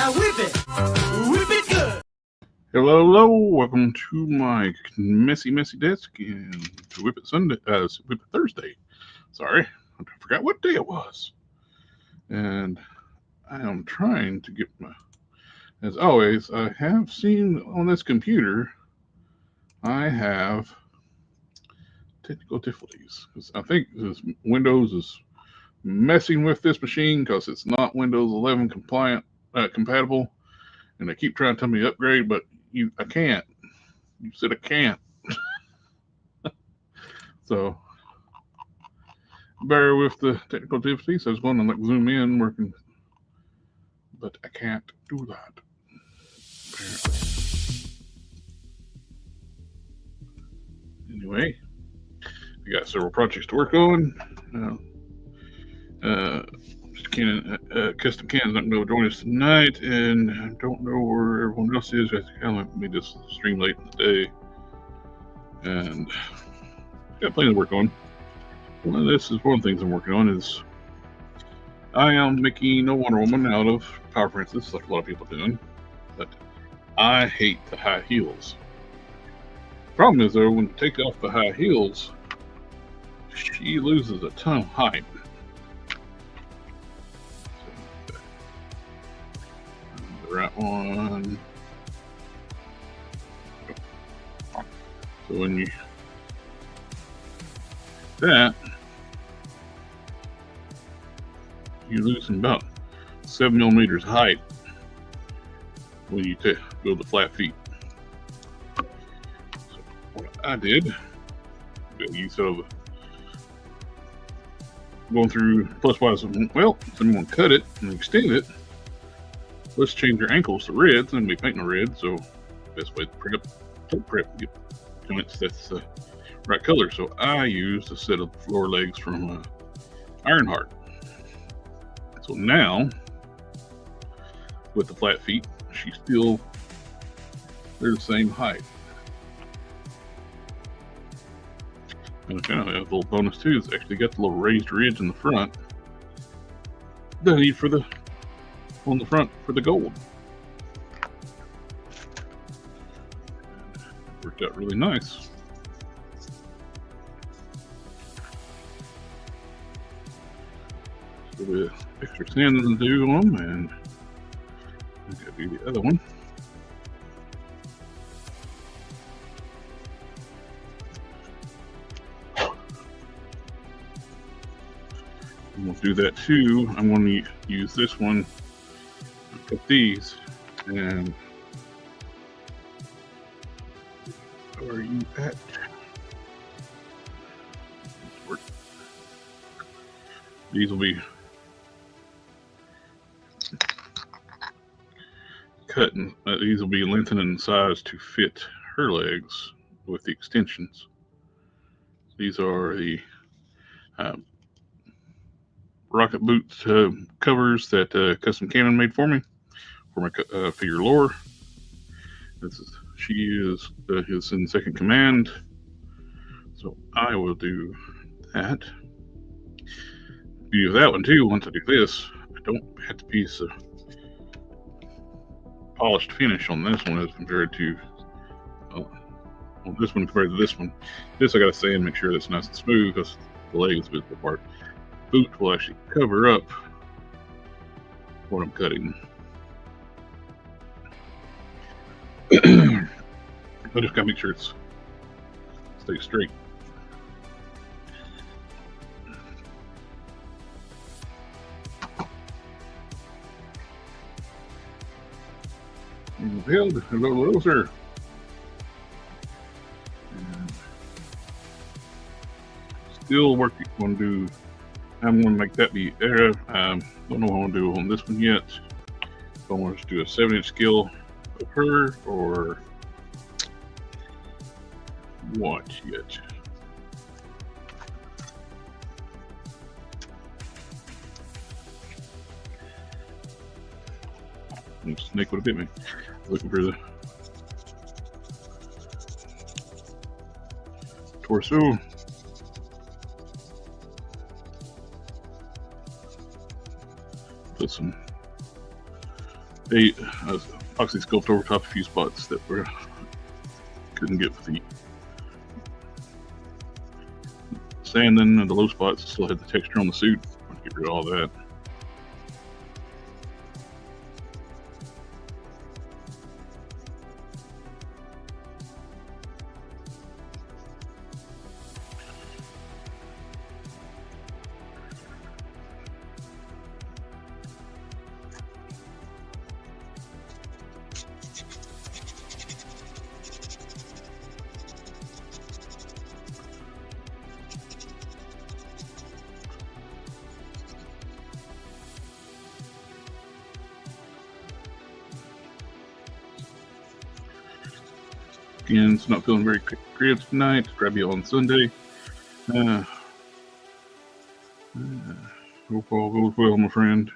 Now whip it good. Hello, hello, welcome to my messy desk and to WIP IT Sunday, WIP IT Thursday. Sorry, I forgot what day it was. And I am trying to get my, as always, I have seen on this computer, I have technical difficulties. I think this Windows is messing with this machine because it's not Windows 11 compatible. And they keep trying to tell me to upgrade, but I can't. You said I can't. So bear with the technical difficulties. I was going to zoom in working, but I can't do that. Apparently. Anyway, I got several projects to work on. Custom Can's not going to be able to join us tonight, and I don't know where everyone else is. I kind of made this stream late in the day, and got plenty to work on. Well, this is one of the things I'm working on is I am making a Wonder Woman out of Power Princess, like a lot of people are doing, but I hate the high heels. Problem is though, when you take off the high heels, she loses a ton of height. The right one. So when you you lose about 7 millimeters height when you build the flat feet. So what I did, instead of going through plus wise, well, someone cut it and extend it. Let's change your ankles to reds, and we painting red. So best way to prep get joints that's the right color. So I used a set of floor legs from Ironheart. So now, with the flat feet, they're the same height. And I kind of have a little bonus too. It's actually got the little raised ridge in the front that I need on the front for the gold. It worked out really nice. So the extra sanding to do on them, and I gotta do the other one. And we'll do that too. I'm going to use this one, cut these, and where are you at? These will be cut, and these will be lengthened in size to fit her legs with the extensions. These are the rocket boot covers that Custom Cannon made for me for my figure lore. She is in second command, so I will do that. Beauty of that one too, once I do this, I don't have to piece of polished finish on this one as compared to this one compared to this one. This I gotta say and make sure that's nice and smooth because the leg is a bit apart. Boot will actually cover up what I'm cutting. I just gotta make sure it stays straight. Hello, sir. Still working on I'm going to make that be there. Don't know what I want to do on this one yet. If I want to do a 7-inch scale of her or what yet. Snake would have bit me. Looking for the torso. Put some Epoxy sculpt over top a few spots that were couldn't get with the sanding, and the low spots still had the texture on the suit. I want to get rid of all that. Again, it's not feeling very creative tonight. Grab you on Sunday. Hope all goes well, my friend.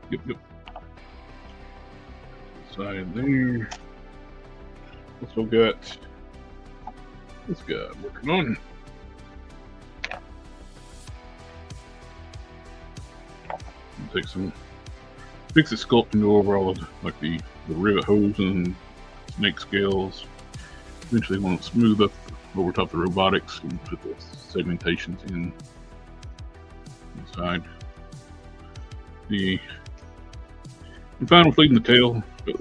Yep. Side there. Also got this guy working on. Take some Fixit Sculpt and go over all of like the rivet hose and snake scales. Eventually want to smooth up over top the robotics and put the segmentations in inside. I'm fine with leaving the tail, but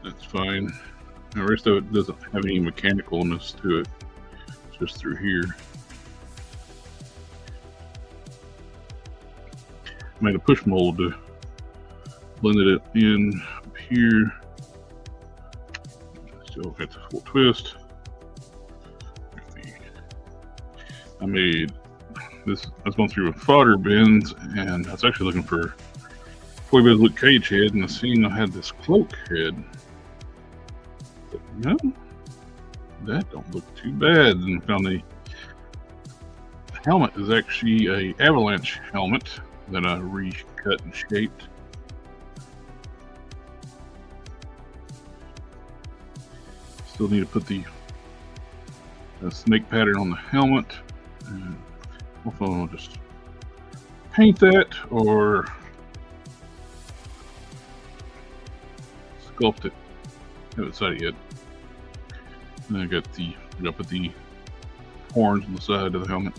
that's fine. The rest of it doesn't have any mechanicalness to it. It's just through here. Made a push mold to blend it in up here. Still got the full twist. I made this. I was going through fodder bins, and I was actually looking for toy bed look cage head, and I seen I had this cloak head. But no, that don't look too bad. And found the helmet is actually a avalanche helmet that I recut and shaped. Still need to put the snake pattern on the helmet, and hopefully I'll just paint that or sculpt it. Haven't decided yet. And I got to put the horns on the side of the helmet.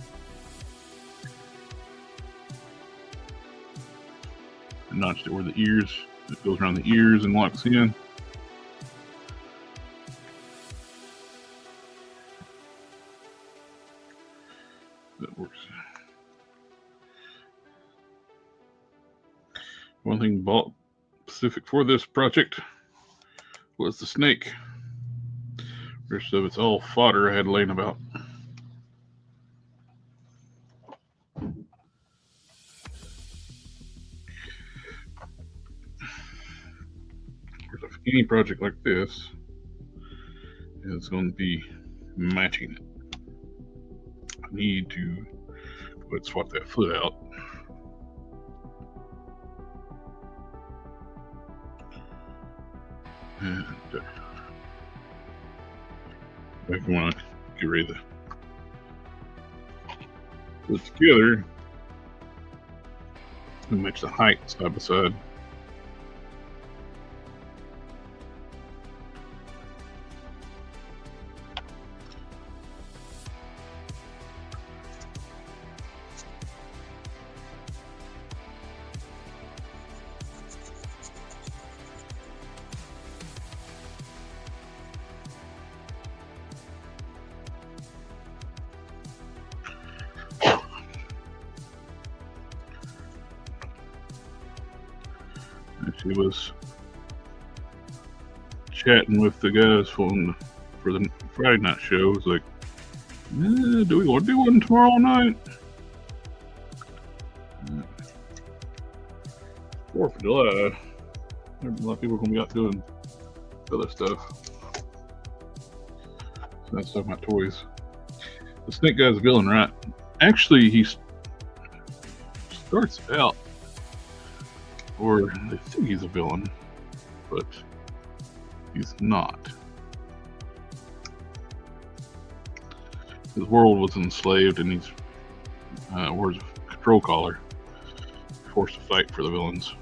And notched it where the ears, it goes around the ears and locks in. That works. One thing bought specific for this project was the snake. The rest of it's all fodder I had laying about. Any project like this is going to be matching it. I need to go ahead and swap that foot out. And back when I get ready to put it together and match the height side by side. And she was chatting with the guys for the Friday night show. It was like, do we want to do one tomorrow night? 4th of July. A lot of people are going to be out doing other stuff. So that's talking about toys. The Snake Guy's a villain, right? Actually, he starts out, or they think he's a villain, but he's not. His world was enslaved, and he's wears a control collar, forced to fight for the villains.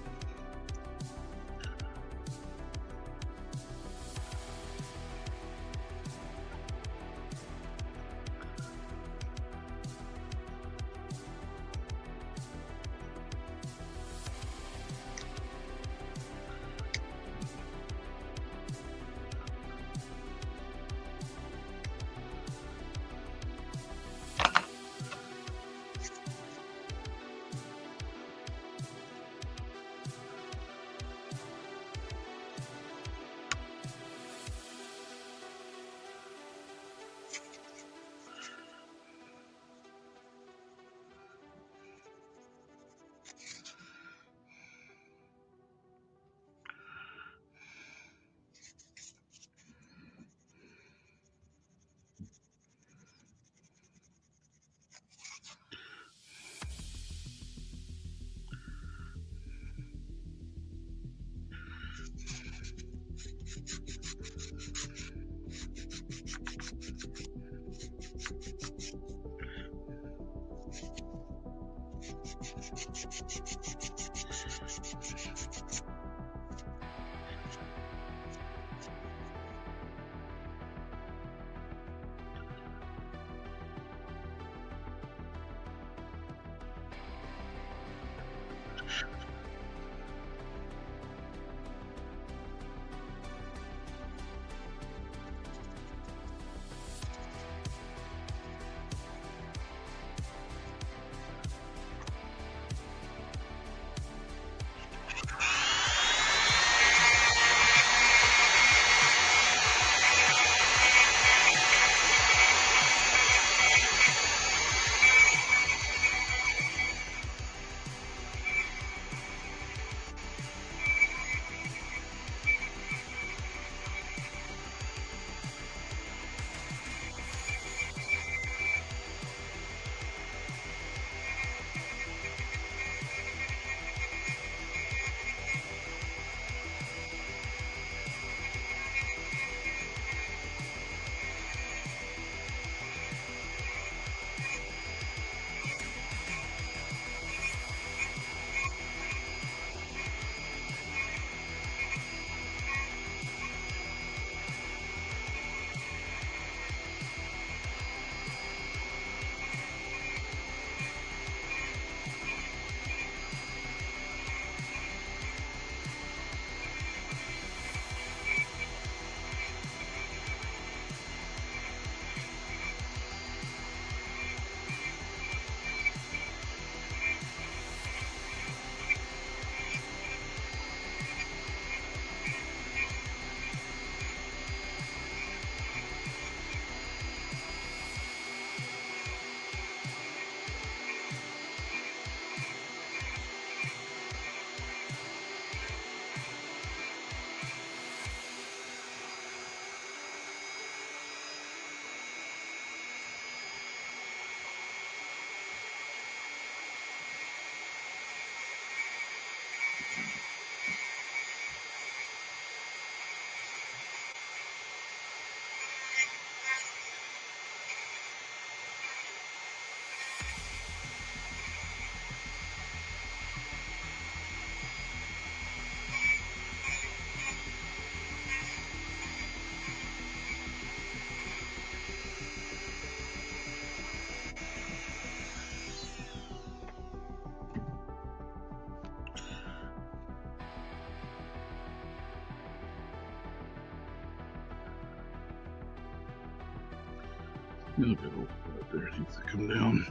Look at old right there, needs to come down.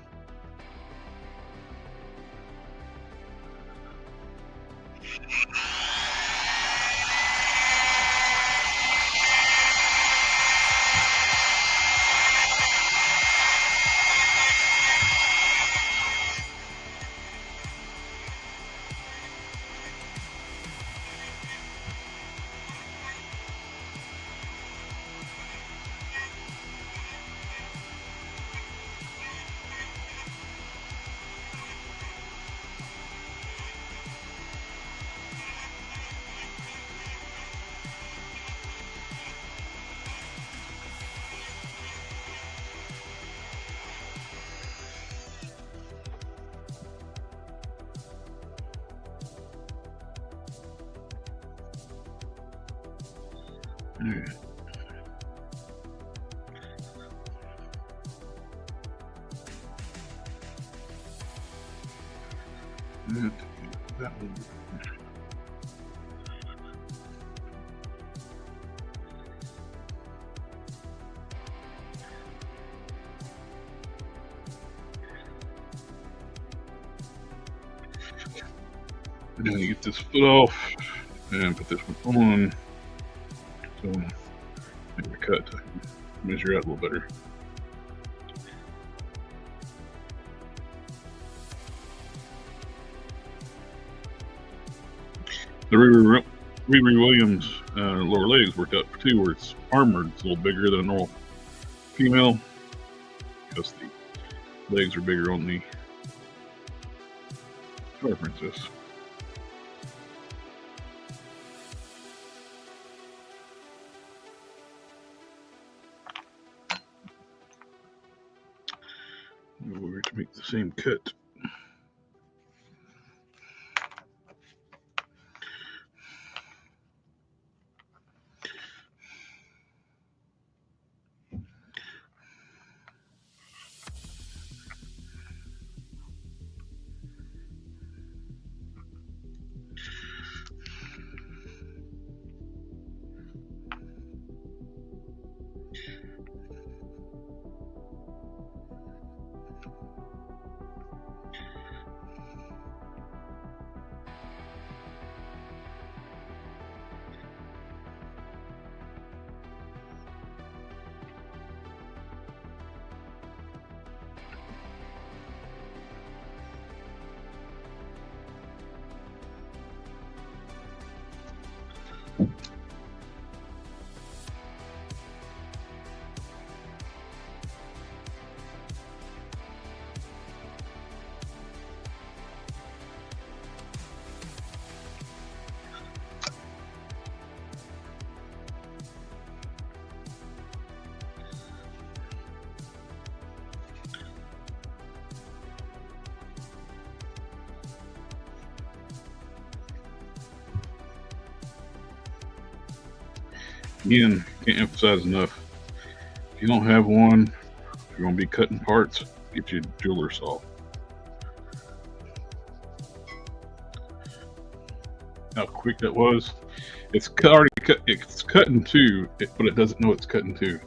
Yeah. That one. And then you get this foot off and put this one on. So make a cut to measure out a little better. The Riri Williams lower legs worked out for too, where it's armored. It's a little bigger than a normal female because the legs are bigger on the Star Princess. Over to make the same cut. Again, can't emphasize enough. If you don't have one, if you're going to be cutting parts, get your jeweler saw. How quick that was! It's already cut. It's cut in two, but it doesn't know it's cut in two.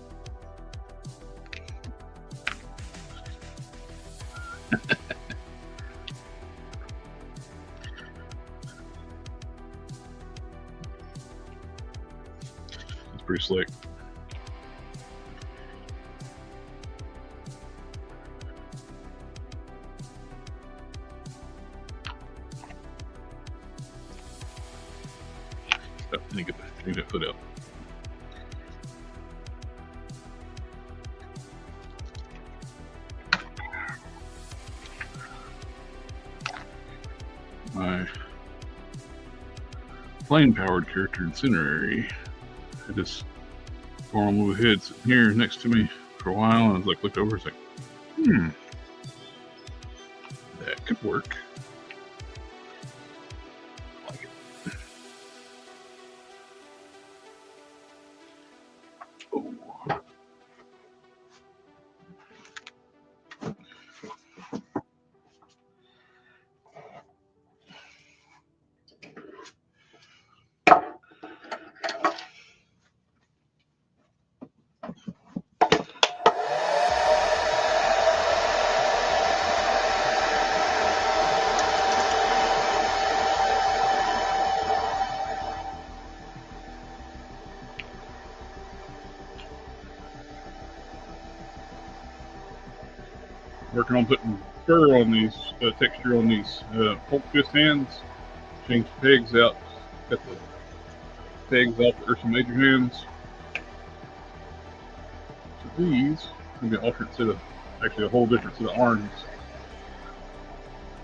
It's pretty slick. Oh, I need that foot out. My flame-powered character Incinerary had this normal little head sitting here next to me for a while, and I was like, looked over, it's like, that could work. I like it. Oh. Working on putting fur on these, texture on these Hulk fist hands. Change the pegs out, cut the pegs off the Ursa Major hands. So these, maybe an alternate set of, actually a whole different set of arms.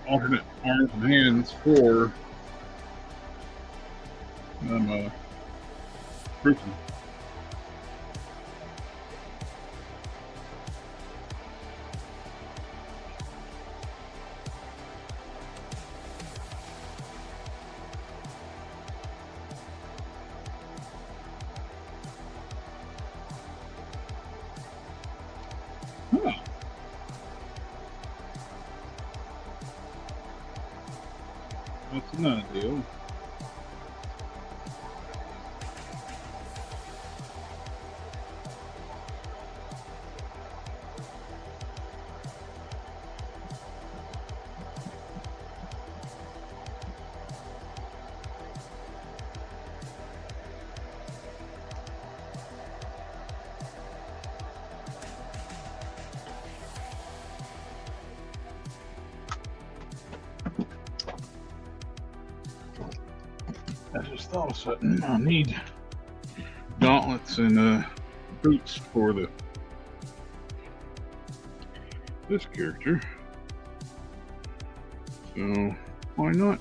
Alternate arms and hands for proofing. Not a deal. I just thought of something. I need gauntlets and boots for this character. So why not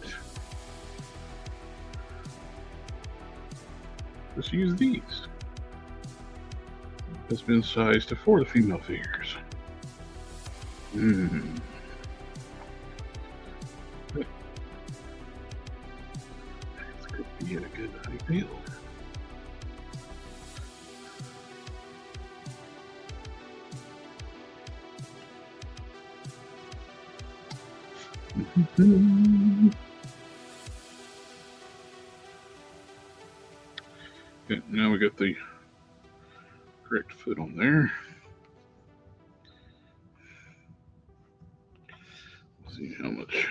just use these? It's been sized for the female figures. This could be a good idea. Okay, now we got the correct foot on there. Let's see how much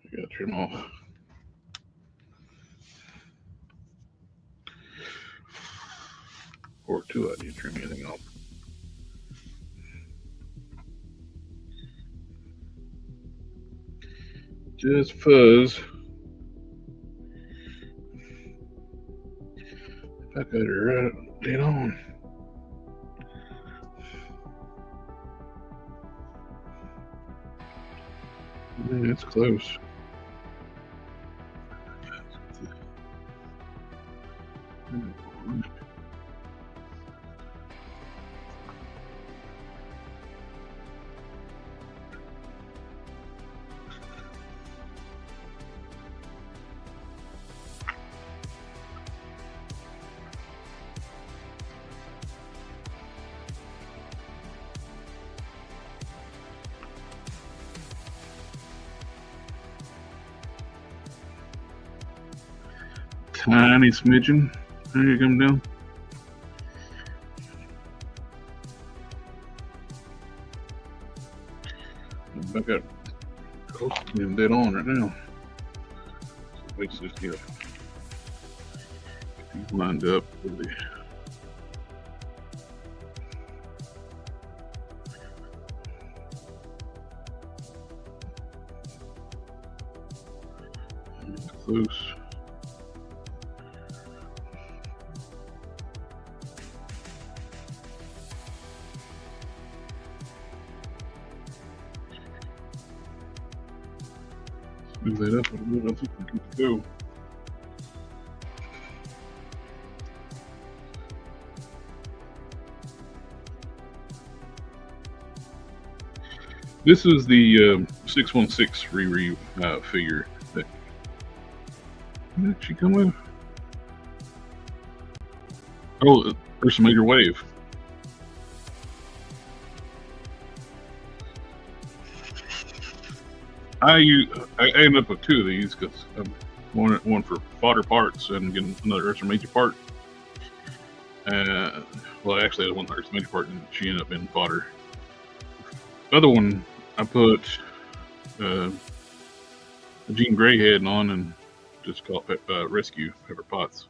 I got to trim off. Or two, I need to trim anything off. Just fuzz. I got it right dead on. Man, it's close. Tiny smidgen. There you come down. I got close to being dead on right now. So let's just get these lined up for the close. Move that up a little bit. I think we're good to go. This is the 616 Riri figure that she come with. Oh, there's a major wave. I ended up with two of these because I wanted one for fodder parts and getting another Ursa Major part. Well, actually, I had one Ursa Major part and she ended up in fodder. The other one, I put a Jean Grey head on and just called Rescue Pepper Potts.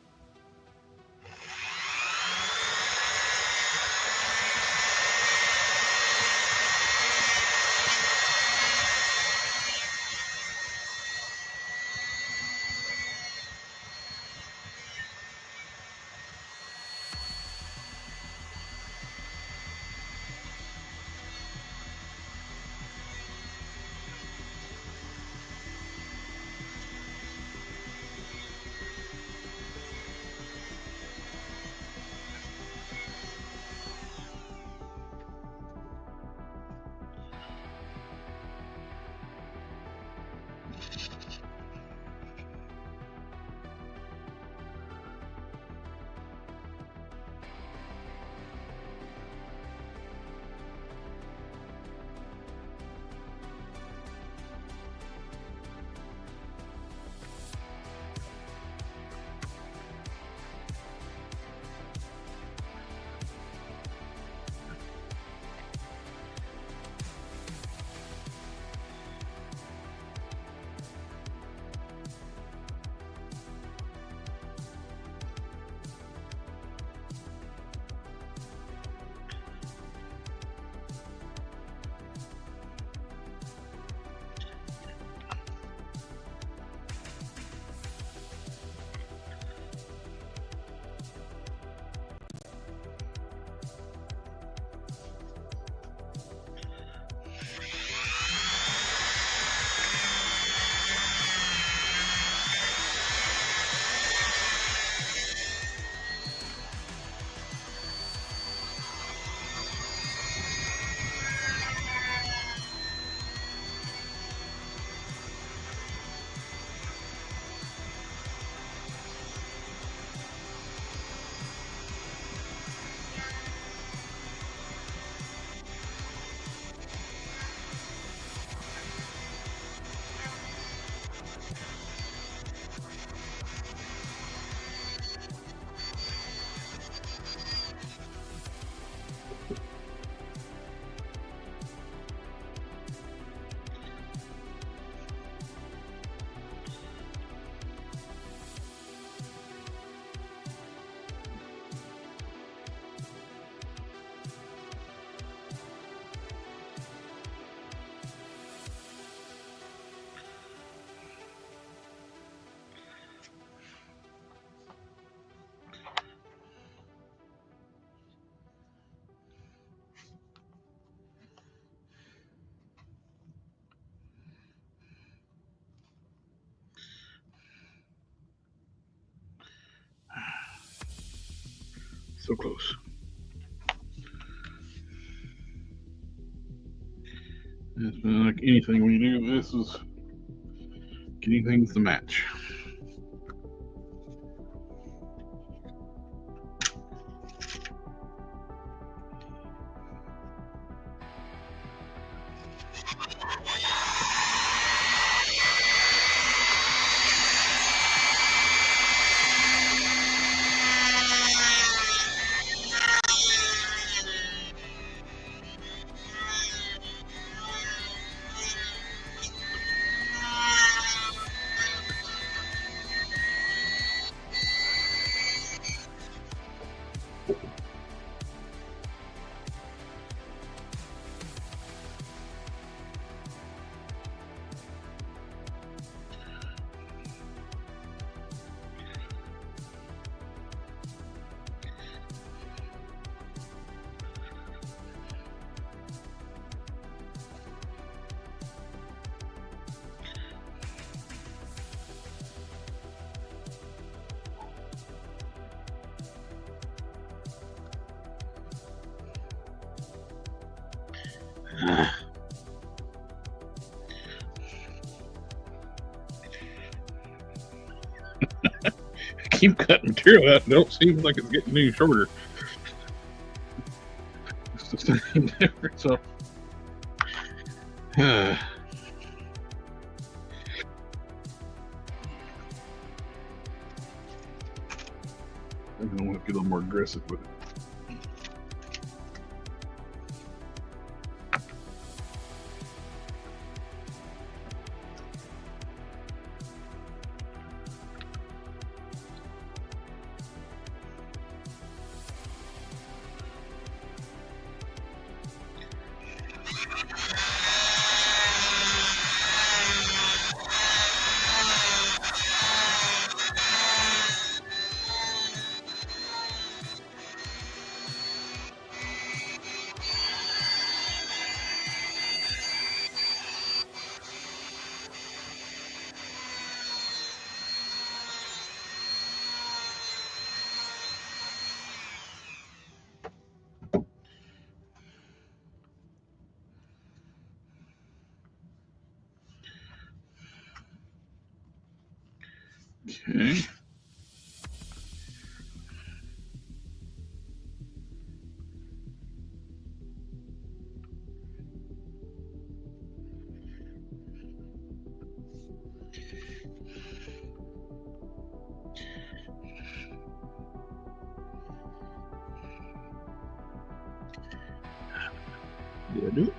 So close. It's been like anything when you do this is getting things to match. Keep cutting material out. It don't seem like it's getting any shorter. It's the same difference. So, I think I want to get a little more aggressive with it. Okay. Did I do it?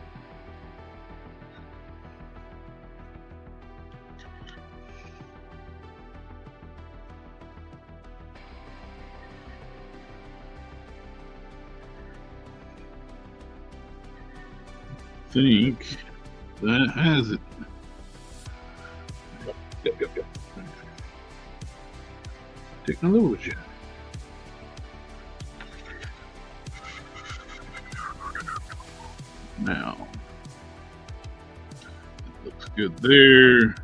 Think that has it. Yep. Technology. Now, it looks good there.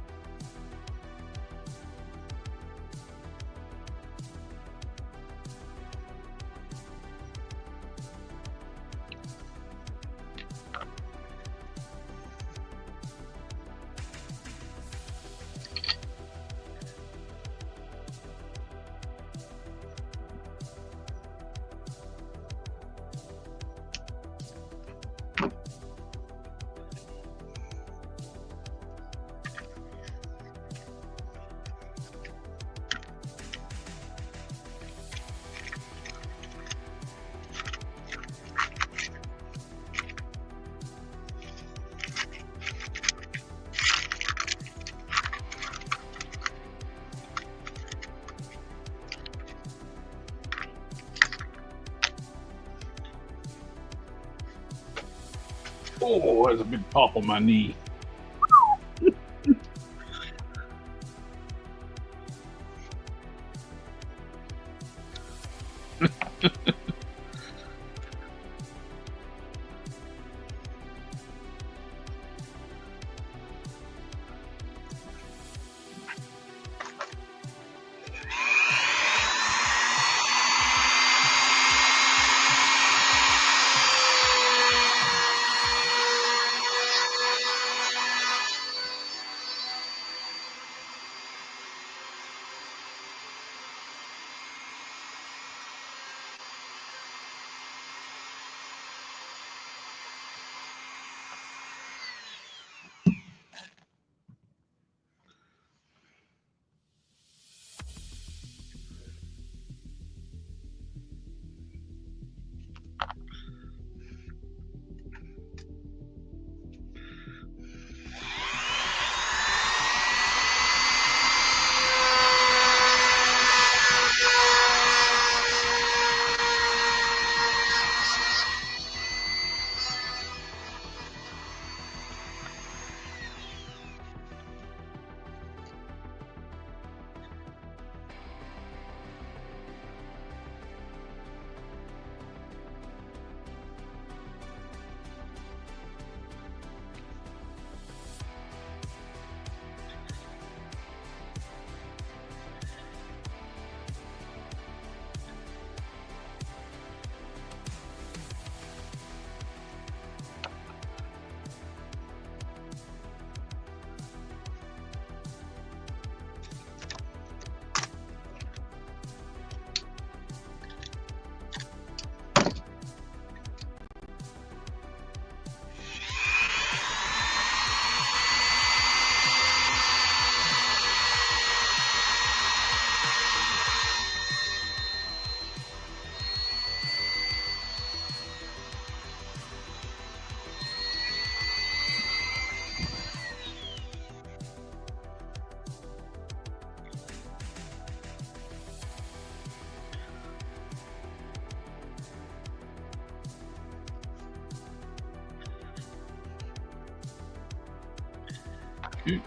Oh, that's a big pop on my knee. Okay.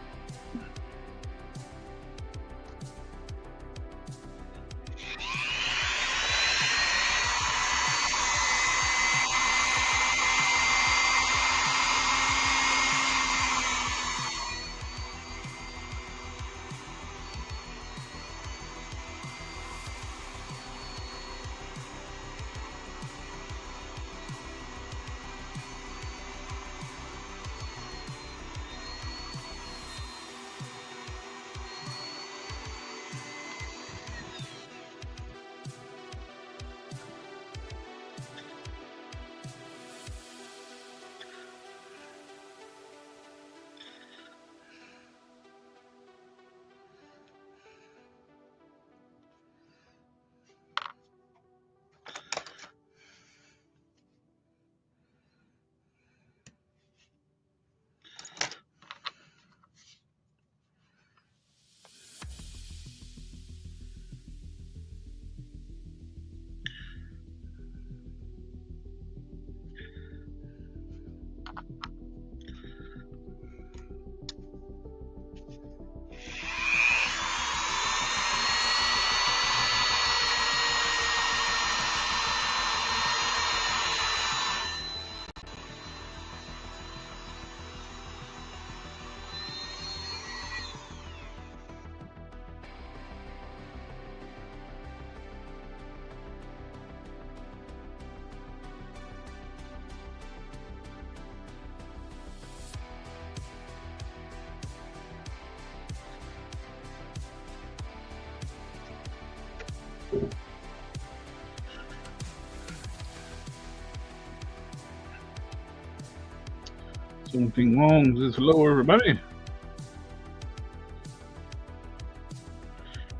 Something wrong with this floor, everybody.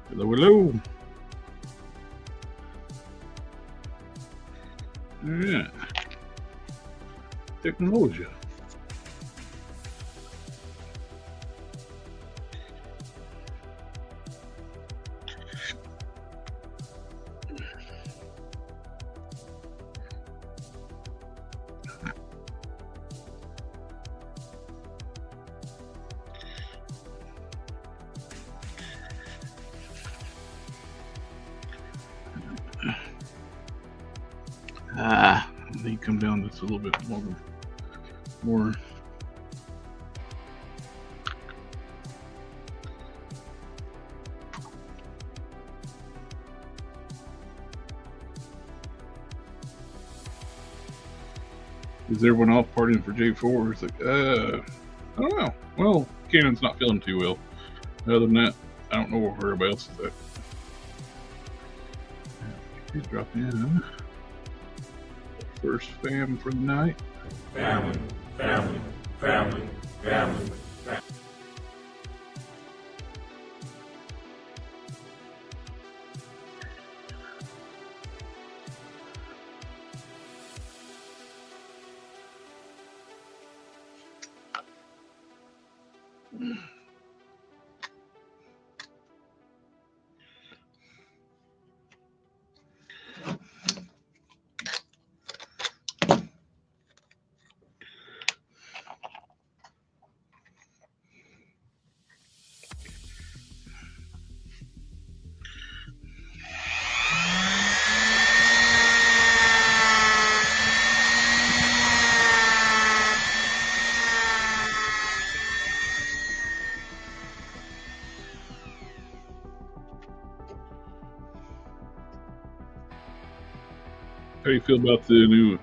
Hello, hello. Yeah. Technology. I need to come down just a little bit more. Is everyone off partying for J4? It's like, I don't know. Well, Cannon's not feeling too well. Other than that, I don't know where everybody else is at. Please drop in. First fam for the night. Family, family, family, family. How do you feel about the new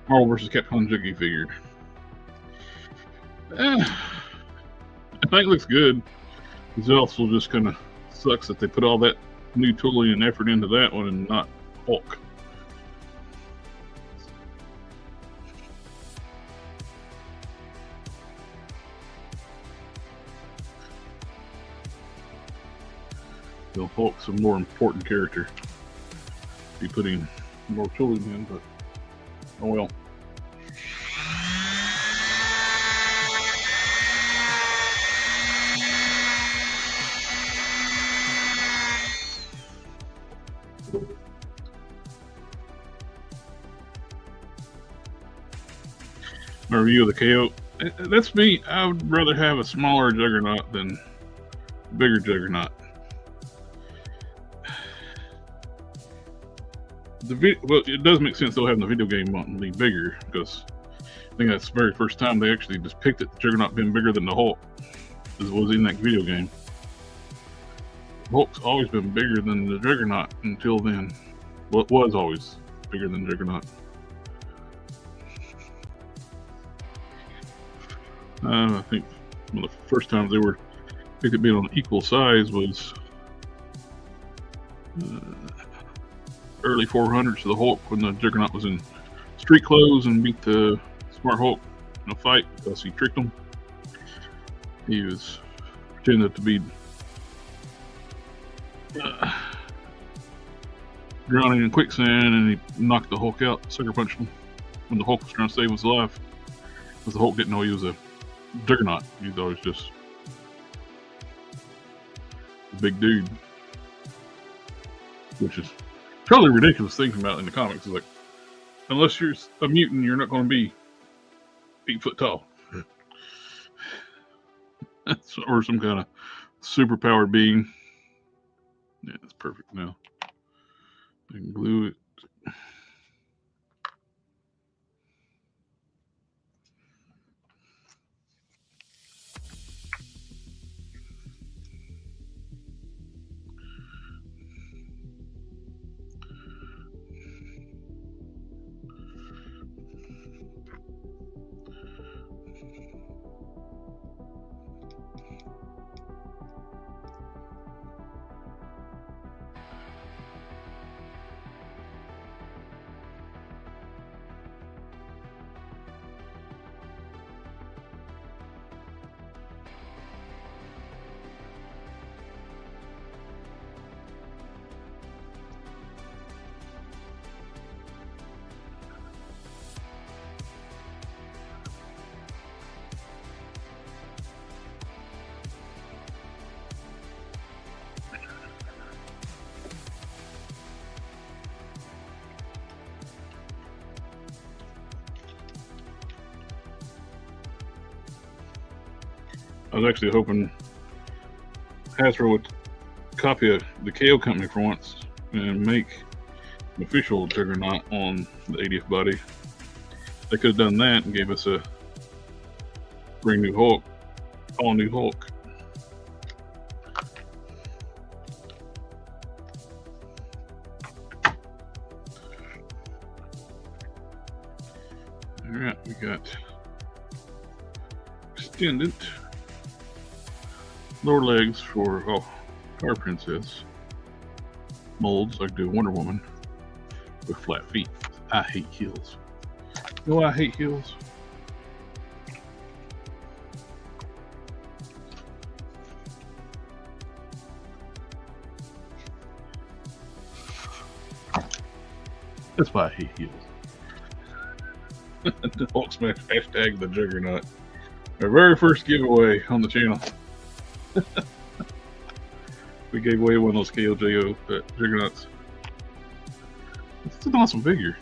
Marvel vs. Capcom Juggy figure? I think it looks good. It also just kind of sucks that they put all that new tooling and effort into that one and not Hulk. So Hulk's a more important character. Be putting more tooling in, but oh well. My review of the KO. That's me. I would rather have a smaller Juggernaut than a bigger Juggernaut. Well, it does make sense though having the video game wanting to be bigger, because I think that's the very first time they actually just picked it, the Juggernaut being bigger than the Hulk, as it was in that video game. Hulk's always been bigger than the Juggernaut until then. Well, it was always bigger than Juggernaut. I think one of the first times they were picked it being on equal size was early 400s to the Hulk, when the Juggernaut was in street clothes and beat the Smart Hulk in a fight because he tricked him. He was pretending to be drowning in quicksand, and he knocked the Hulk out, sucker punched him when the Hulk was trying to save his life, because the Hulk didn't know he was a Juggernaut. He thought he was just a big dude, which is totally ridiculous thinking about in the comics. It's like, unless you're a mutant, you're not going to be 8 foot tall. Or some kind of superpowered being. Yeah, that's perfect now. I can glue it. I was actually hoping Hasbro would copy the KO company for once and make official juggernaut on the 80th body. They could have done that and gave us a brand new Hulk, all new Hulk. All right, we got extended lower legs for Fire Princess molds like the Wonder Woman with flat feet. I hate heels. You know why I hate heels? That's why I hate heels. The Hulk Smash hashtag the Juggernaut. Our very first giveaway on the channel. We gave away one of those KOJO Juggernauts. It's an awesome figure.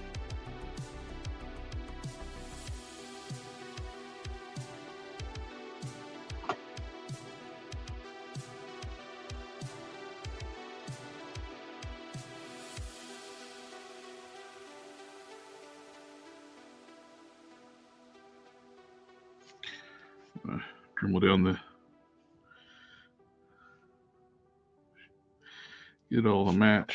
Dremel down the get all the match.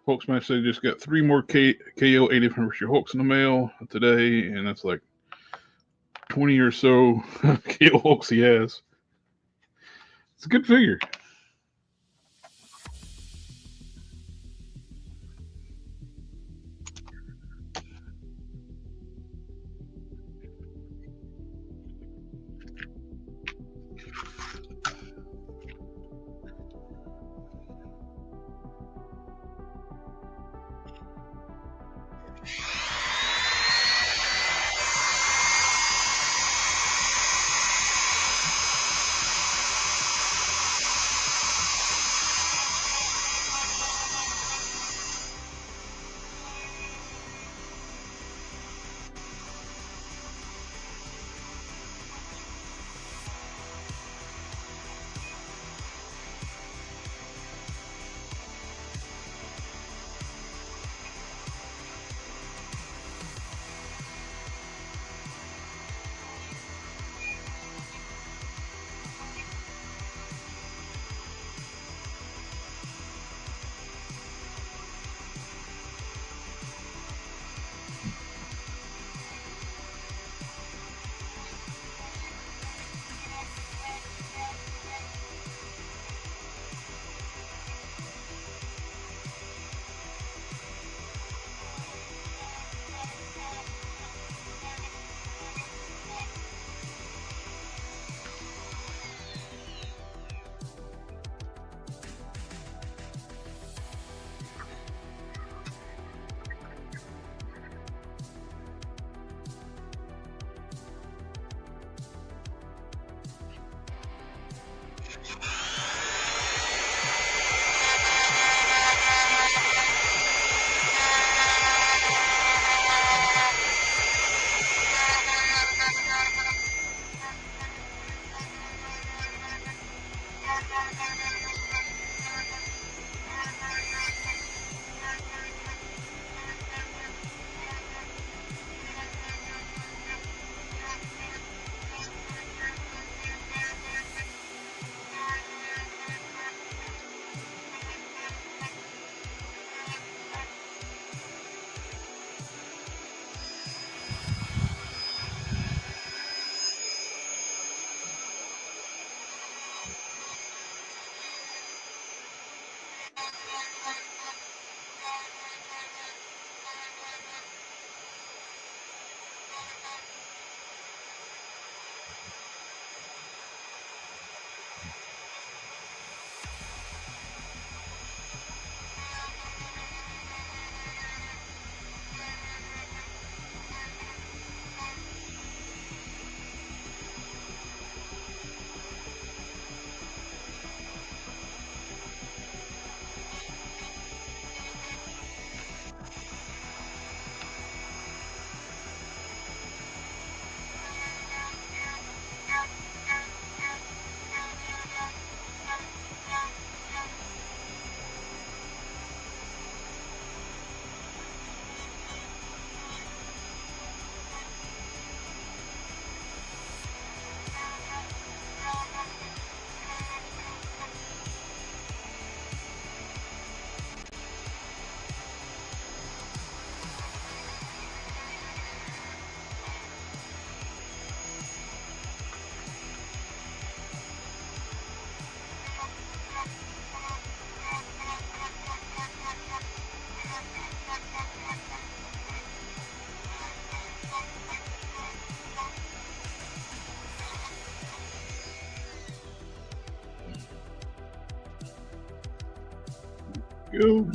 Hulk Smash said just got 3 more KO 80th anniversary Hulks in the mail today, and that's like 20 or so KO Hulks he has. It's a good figure. go.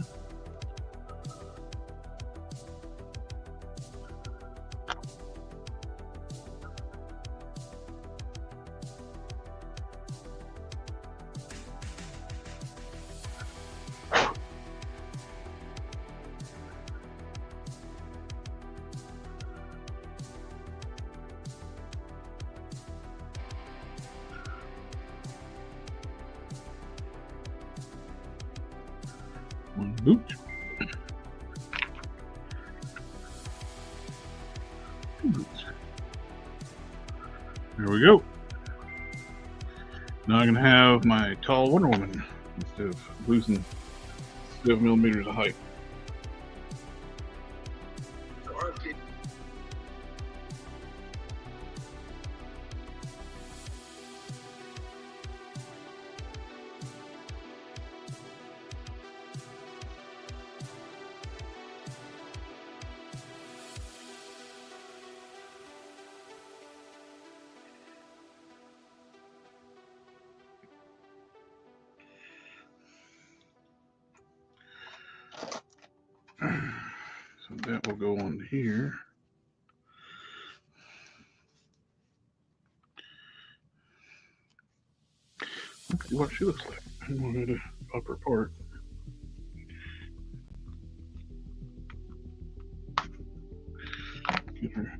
One boot. Two boots. There we go. Now I can have my tall Wonder Woman instead of losing 7 millimeters of height. So that will go on here. Let's see what she looks like. I wanted to pop her apart. Get her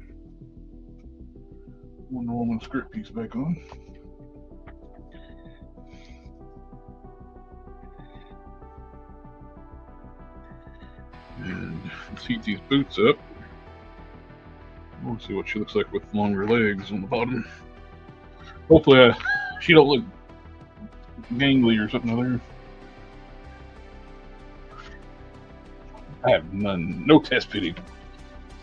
Wonder Woman script piece back on. And let's heat these boots up. I want to see what she looks like with longer legs on the bottom. Hopefully she don't look gangly or something other. I have no test fitting.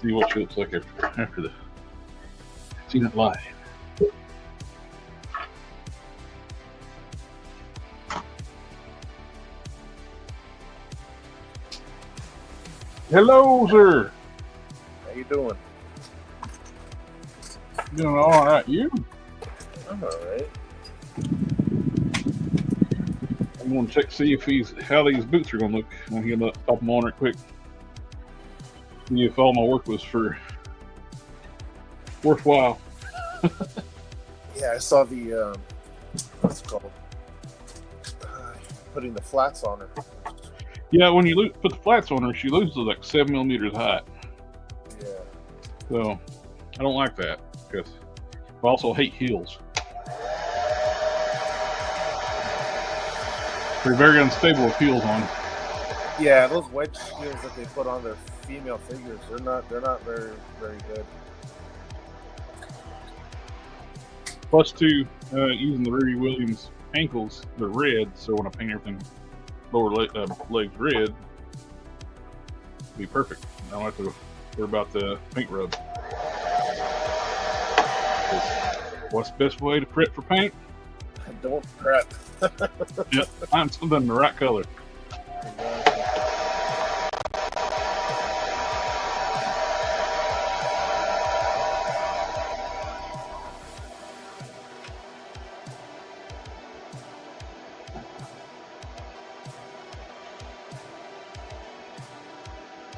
See what she looks like after the seen it live. Hello, sir. How you doing? Doing all right. You? I'm all right. I'm going to check to see how these boots are going to look. I'm going to pop them on right quick. See if all my work was worthwhile. Yeah, I saw the what's it called? Putting the flats on her. Yeah, when you put the flats on her, she loses like 7 millimeters height. Yeah. So I don't like that because I also hate heels. They're very unstable with heels on. Yeah, those wedge heels that they put on their female figures, they're not very good. Plus, two, using the Rudy Williams ankles, they're red, so when I paint everything lower legs red, it'll be perfect. I don't have to worry about the paint rub. What's the best way to prep for paint? Don't prep. Yep, find something in the right color.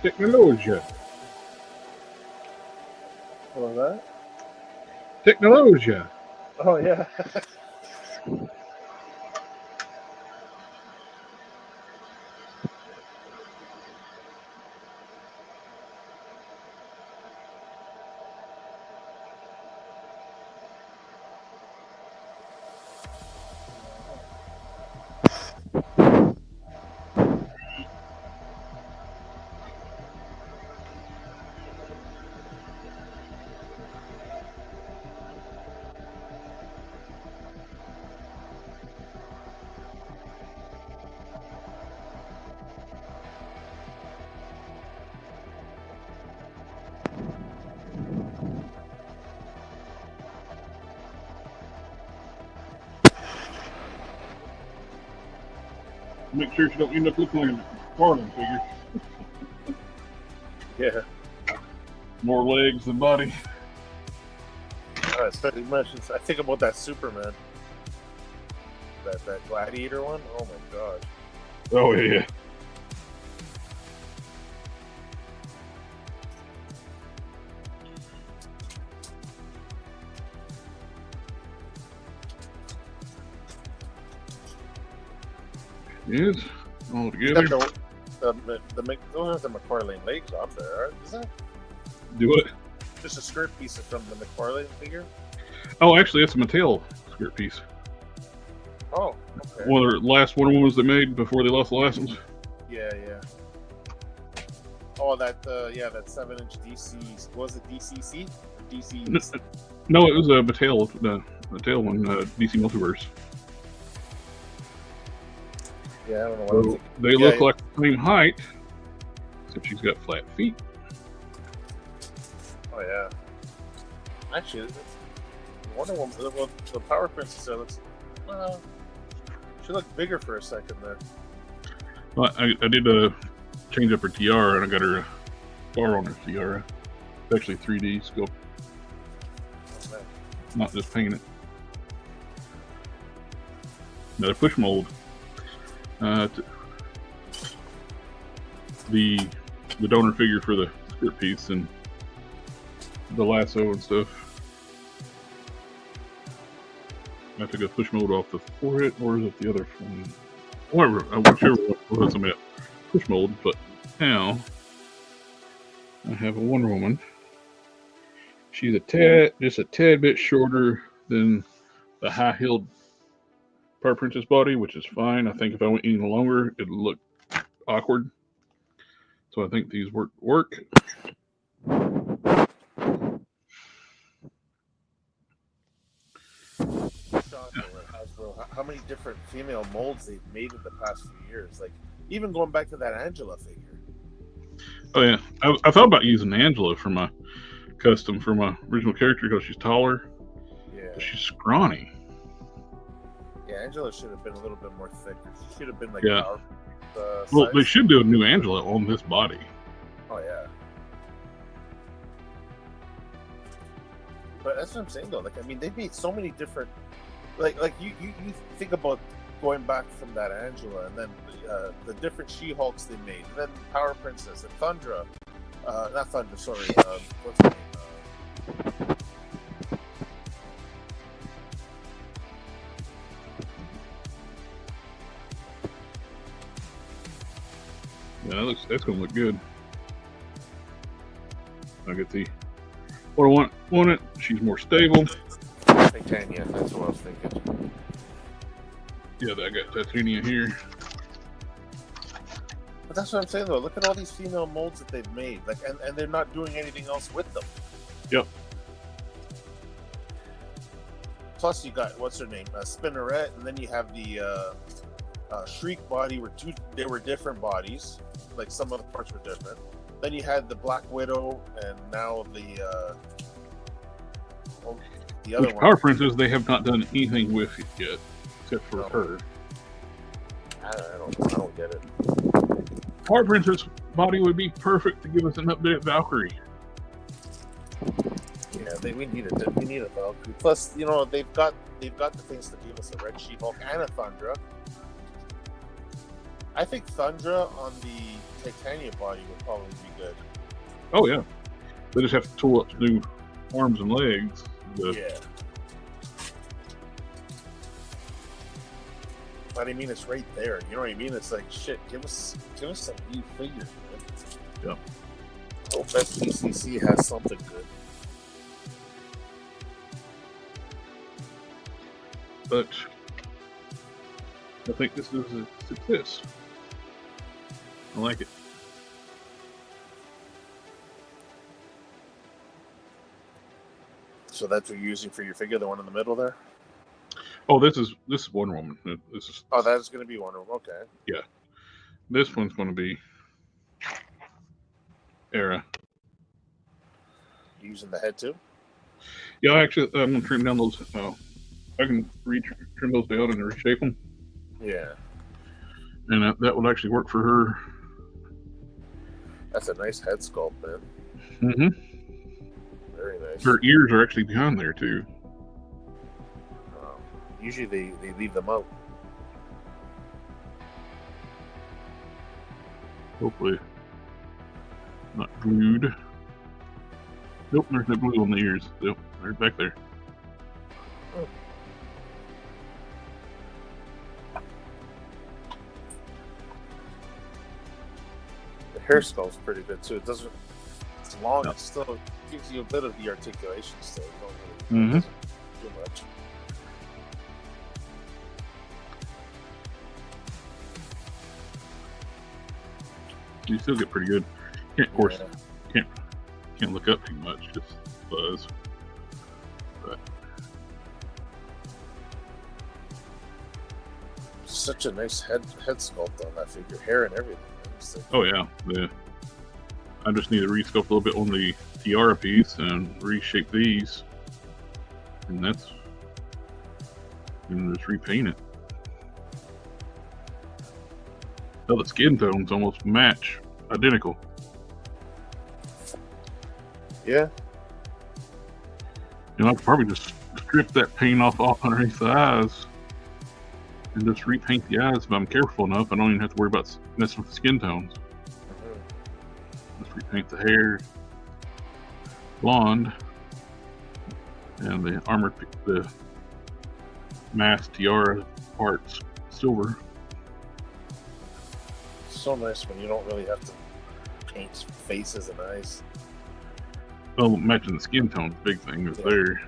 Technologia. What was that? Technologia. Oh yeah. Make sure you don't end up looking like a Harlem figure. Yeah. More legs than body. Especially I think about that Superman. That gladiator one. Oh my gosh. Oh yeah. is all You got together. those are the McFarlane legs on there, is that? Do it. Just a skirt piece from the McFarlane figure? Oh, actually, that's a Mattel skirt piece. Oh, okay. One of the last Wonder Womans they made before they lost the license. Yeah. Oh, that 7-inch DC. Was it DCC? Or DC? No, it was a Mattel, the Mattel one, DC Multiverse. Yeah, I don't know what So I'm thinking. they look like the same height, except she's got flat feet. Oh yeah. Actually, Wonder Woman, the Power Princess looks. She looked bigger for a second there. Well, I did change up her tiara, and I got her a star on her tiara. It's actually 3D sculpt, Okay. not just painted. Another push mold. The donor figure for the skirt piece and the lasso and stuff. I took a push mold off the forehead, or is it the other one? Whichever one was a push mold, but now I have a Wonder Woman. She's just a tad bit shorter than the high-heeled Power Princess body, which is fine. I think if I went any longer, it'd look awkward. So I think these work. How many different female molds they've made in the past few years? Like even going back to that Angela figure. Oh yeah, I thought about using Angela for my custom for my original character because she's taller. Yeah. But she's scrawny. Yeah, Angela should have been a little bit more thicker. She should have been like Yeah. Well, they should do a new Angela on this body. Oh yeah. But that's what I'm saying though. Like I mean, they've made so many different. Like you think about going back from that Angela, and then the different She-Hulks they made, and then Power Princess and Thundra, not Thundra, sorry, what's her name? Yeah, that's gonna look good. I get the what I want it. She's more stable. Titania, that's what I was thinking. Yeah, I got Titania here. But that's what I'm saying though. Look at all these female molds that they've made, like, and they're not doing anything else with them. Yep. Plus, you got what's her name, Spinneret, and then you have the Shriek body. They were different bodies. Like some of the parts were different. Then you had the Black Widow, and now the other one. Power Princess, they have not done anything with it yet, except for her. I don't get it. Power Princess body would be perfect to give us an updated Valkyrie. Yeah, we need a Valkyrie. Plus, you know, they've got the things to give us a Red She-Hulk and a Thundra. I think Thundra on the Titania body would probably be good. Oh yeah, they just have to tool up to do arms and legs. Yeah. But I mean, it's right there. You know what I mean? It's like shit. Give us some new figures. Yeah. Hope FTCC has something good. But I think this is a success. I like it. So that's what you're using for your figure, the one in the middle there? Oh, this is Wonder Woman. This is. Oh, that is going to be Wonder Woman. Okay. Yeah. This one's going to be Era. You using the head too? Yeah, actually, I'm going to trim down those. I can trim those down and reshape them. Yeah. And that would actually work for her. That's a nice head sculpt, man. Mm-hmm. Very nice. Her ears are actually behind there, too. Usually they leave them out. Hopefully not glued. Nope, there's no glue on the ears. Nope, they're back there. hair sculpt's pretty good too. It doesn't. It's long. Yeah. It still gives you a bit of the articulation. Still, you don't Mm-hmm. really do much. You still get pretty good. Of course, Yeah. can't look up too much. Just buzz. But Such a nice head sculpt on that figure, hair and everything. It's like, oh yeah, I just need to resculpt a little bit on the tiara piece and reshape these, and that's and just repaint it. Oh, the skin tones almost match, identical. yeah, You know, I could probably just strip that paint off underneath the eyes and just repaint the eyes if I'm careful enough. I don't even have to worry about messing with the skin tones. Just repaint the hair blonde and the armor, the mask tiara parts silver. so nice when you don't really have to paint faces and eyes. Well, matching the skin tone's the big thing is there.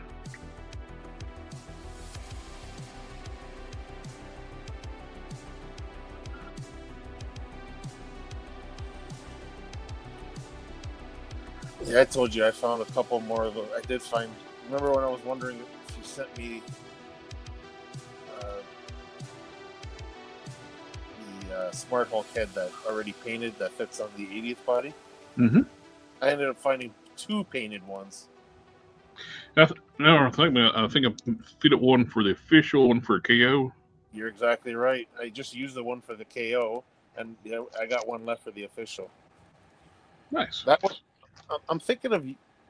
Yeah, I told you I found a couple more of those. I did find. Remember when I was wondering if you sent me the Smart Hulk head that already painted that fits on the 80th body? Mm-hmm. I ended up finding 2 painted ones. I think I fit it one for the official, one for KO. You're exactly right. I just used the one for the KO, and I got one left for the official. Nice. That one, I'm thinking of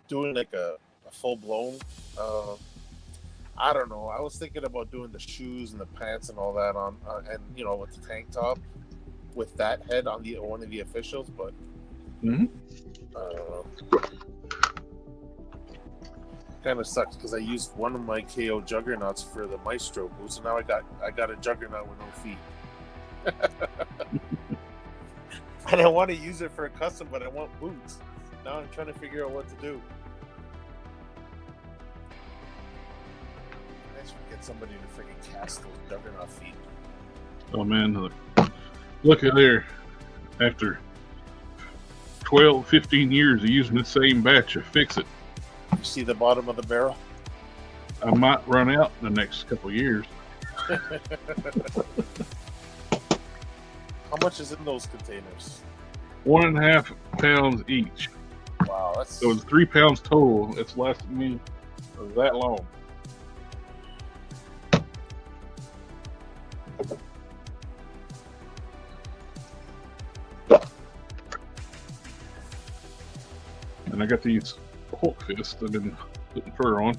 doing like a full blown. I don't know. I was thinking about doing the shoes and the pants and all that on, and with the tank top, with that head on the one of the officials. But Mm-hmm. Kind of sucks because I used one of my KO juggernauts for the Maestro boots, and now I got a juggernaut with no feet. And I want to use it for a custom, but I want boots. Now I'm trying to figure out what to do. I should get somebody to freaking cast those juggernaut feet. Oh man, look at there. After 12, 15 years of using the same batch of Fixit, You see the bottom of the barrel? I might run out in the next couple of years. How much is in those containers? 1.5 pounds each. Wow, that's So it's 3 pounds total. It's lasted me that long. And I got these Hulk fists I've been putting fur on.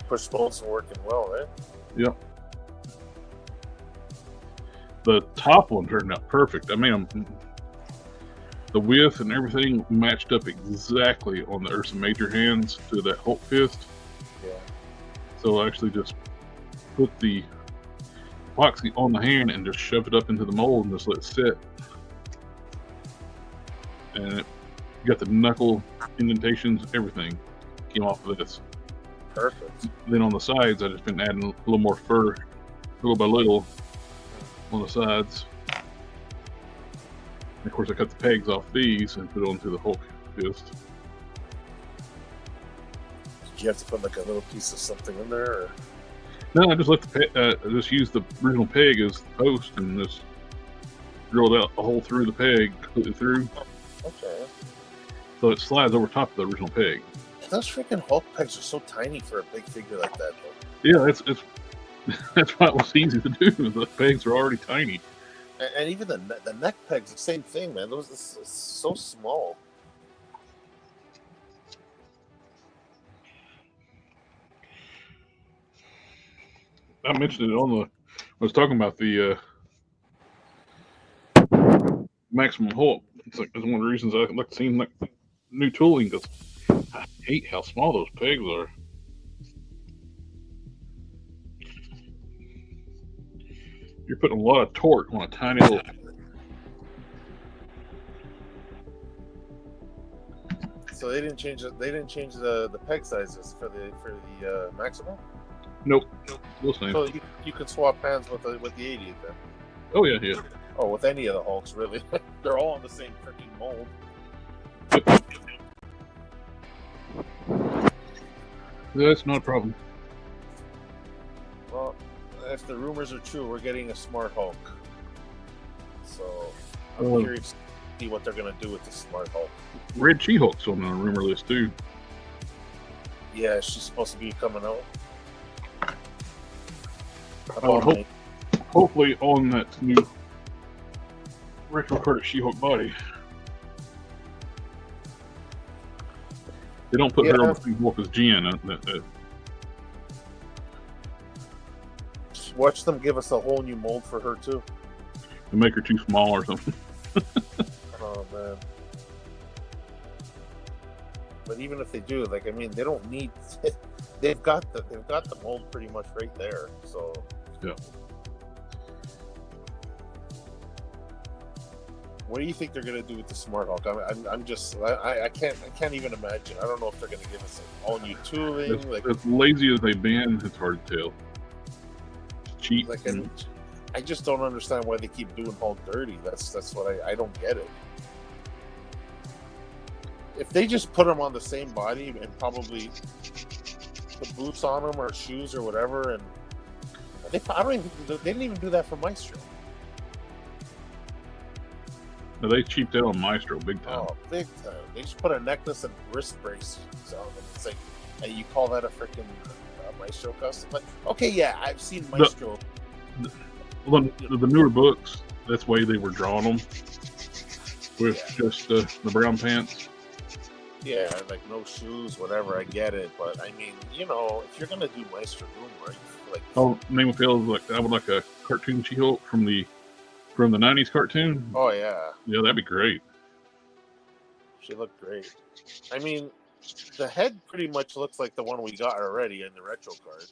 push bolts are working well, right? Yep. The top one turned out perfect. I mean, the width and everything matched up exactly on the Ursa Major hands to that Hulk fist. Yeah. So I actually just put the epoxy on the hand and just shove it up into the mold and just let it sit. And it got the knuckle indentations, everything came off of this. Perfect. Then on the sides, I just been adding a little more fur, little by little, on the sides. And of course, I cut the pegs off these and put it onto the Hulk fist. Did you have to put like a little piece of something in there? Or? No, I just let the I just used the original peg as the post and just drilled out a hole through the peg, completely through, Okay. so it slides over top of the original peg. Those freaking Hulk pegs are so tiny for a big figure like that, though. Yeah, it's that's why it was easy to do. The pegs are already tiny. And even the neck pegs, the same thing, man. Those are so small. I mentioned it on the. I was talking about the Maximum Hulk. It's like that's one of the reasons I like seeing like new tooling because I hate how small those pegs are. You're putting a lot of torque on a tiny little So they didn't change it. They didn't change the peg sizes for the maximum. Nope. Still same. So you can swap hands with the 80 then. Oh yeah, yeah. Oh, with any of the Hulks, really. They're all in the same freaking mold. That's not a problem. Well, if the rumors are true, we're getting a Smart Hulk. So I'm curious to see what they're going to do with the Smart Hulk. Red She-Hulk's on the rumor list too. Yeah, she's supposed to be coming out. I would hope, hopefully on that new retro carded She-Hulk body. They don't put her on the same Hulk as Jen. Watch them give us a whole new mold for her too. To make her too small or something. Oh man! But even if they do, like, I mean, they don't need. they've got the mold pretty much right there. So yeah. What do you think they're gonna do with the Smart Hulk? I can't even imagine. I don't know if they're gonna give us all new tooling. As lazy as they've been, it's hard to tell. Cheap. Like, I just don't understand why they keep doing Hulk dirty. That's what I don't get it. If they just put him on the same body and probably put boots on him or shoes or whatever, and they didn't even do that for Maestro. No, they cheaped out on Maestro big time. Oh, big time. They just put a necklace and wrist brace on them. It's like, hey, you call that a freaking Maestro custom? Like, okay, yeah, I've seen Maestro. The newer books, that's the way they were drawing them. With just the brown pants. Yeah, like no shoes, whatever, I get it. But I mean, you know, if you're going to do Maestro Boom, right? Like, oh, name of feels like I would like a cartoon She-Hulk from the 90s cartoon. Oh yeah. Yeah, that'd be great. She looked great. I mean, the head pretty much looks like the one we got already in the retro card.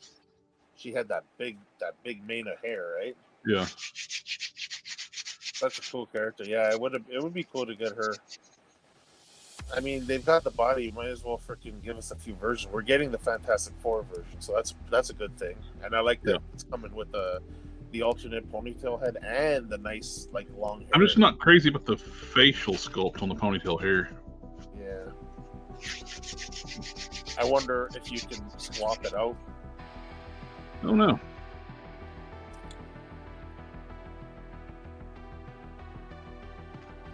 She had that big mane of hair, right? Yeah. That's a cool character. Yeah, it would be cool to get her. I mean, they've got the body. Might as well freaking give us a few versions. We're getting the Fantastic Four version, so that's a good thing. And I like that it's coming with the alternate ponytail head and the nice like long hair. I'm just not crazy about the facial sculpt on the ponytail hair. Yeah. I wonder if you can swap it out. I don't know.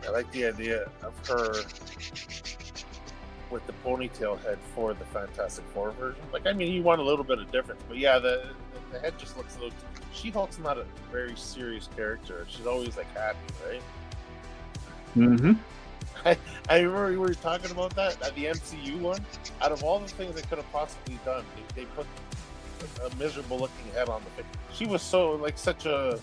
I like the idea of her with the ponytail head for the Fantastic Four version. Like, I mean, you want a little bit of difference, but yeah, the head just looks a little. She-Hulk's not a very serious character. She's always like happy, right? Mm-hmm. I remember we were talking about that at the MCU one. Out of all the things they could have possibly done, they put a miserable looking head on the face. She was so like such a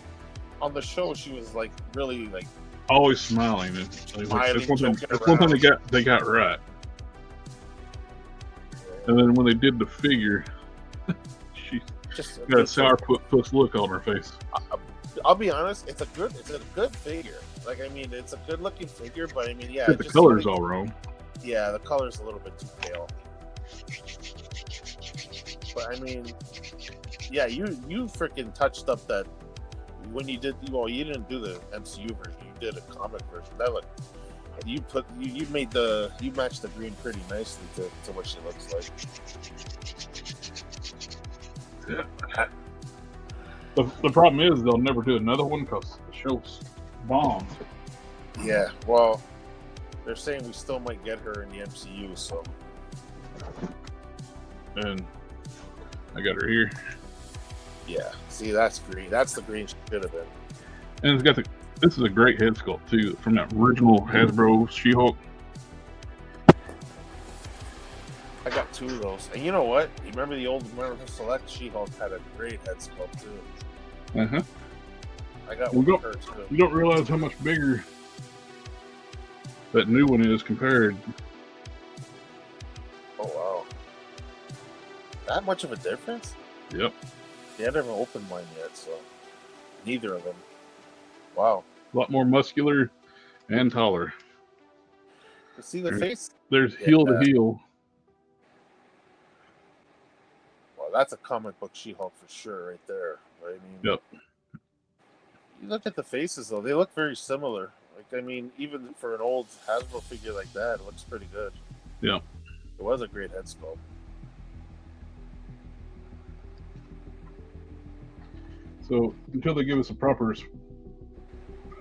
on the show. She was like really like always smiling. That's one thing they got right. Yeah. And then when they did the figure, she just got a sourpuss look on her face. I'll be honest, it's a good figure. Like, I mean, it's a good looking figure, but I mean, yeah, the color's all wrong. Yeah, the color's a little bit too pale. But I mean, yeah, you freaking touched up that when you did. Well, you didn't do the MCU version. You did a comic version. That looked. You matched the green pretty nicely to what she looks like. Yeah. The problem is they'll never do another one because the show's bombed. Yeah, well, they're saying we still might get her in the MCU, so. And I got her here. Yeah, see, that's green. That's the green she should have been. And it's got this is a great head sculpt too, from that original Hasbro She-Hulk. I got two of those. And you know what? You remember the old American Select She-Hulk had a great head sculpt too. Uh-huh. I got one of her too. You don't realize how much bigger that new one is compared. Oh wow. That much of a difference? Yep. Yeah, I never opened mine yet, so neither of them. Wow. A lot more muscular and taller. You see the face? There's heel to heel. Well, that's a comic book She-Hulk for sure, right there. I mean, Yep. You look at the faces though; they look very similar. Like, I mean, even for an old Hasbro figure like that, it looks pretty good. Yeah. It was a great head sculpt. So until they give us a proper,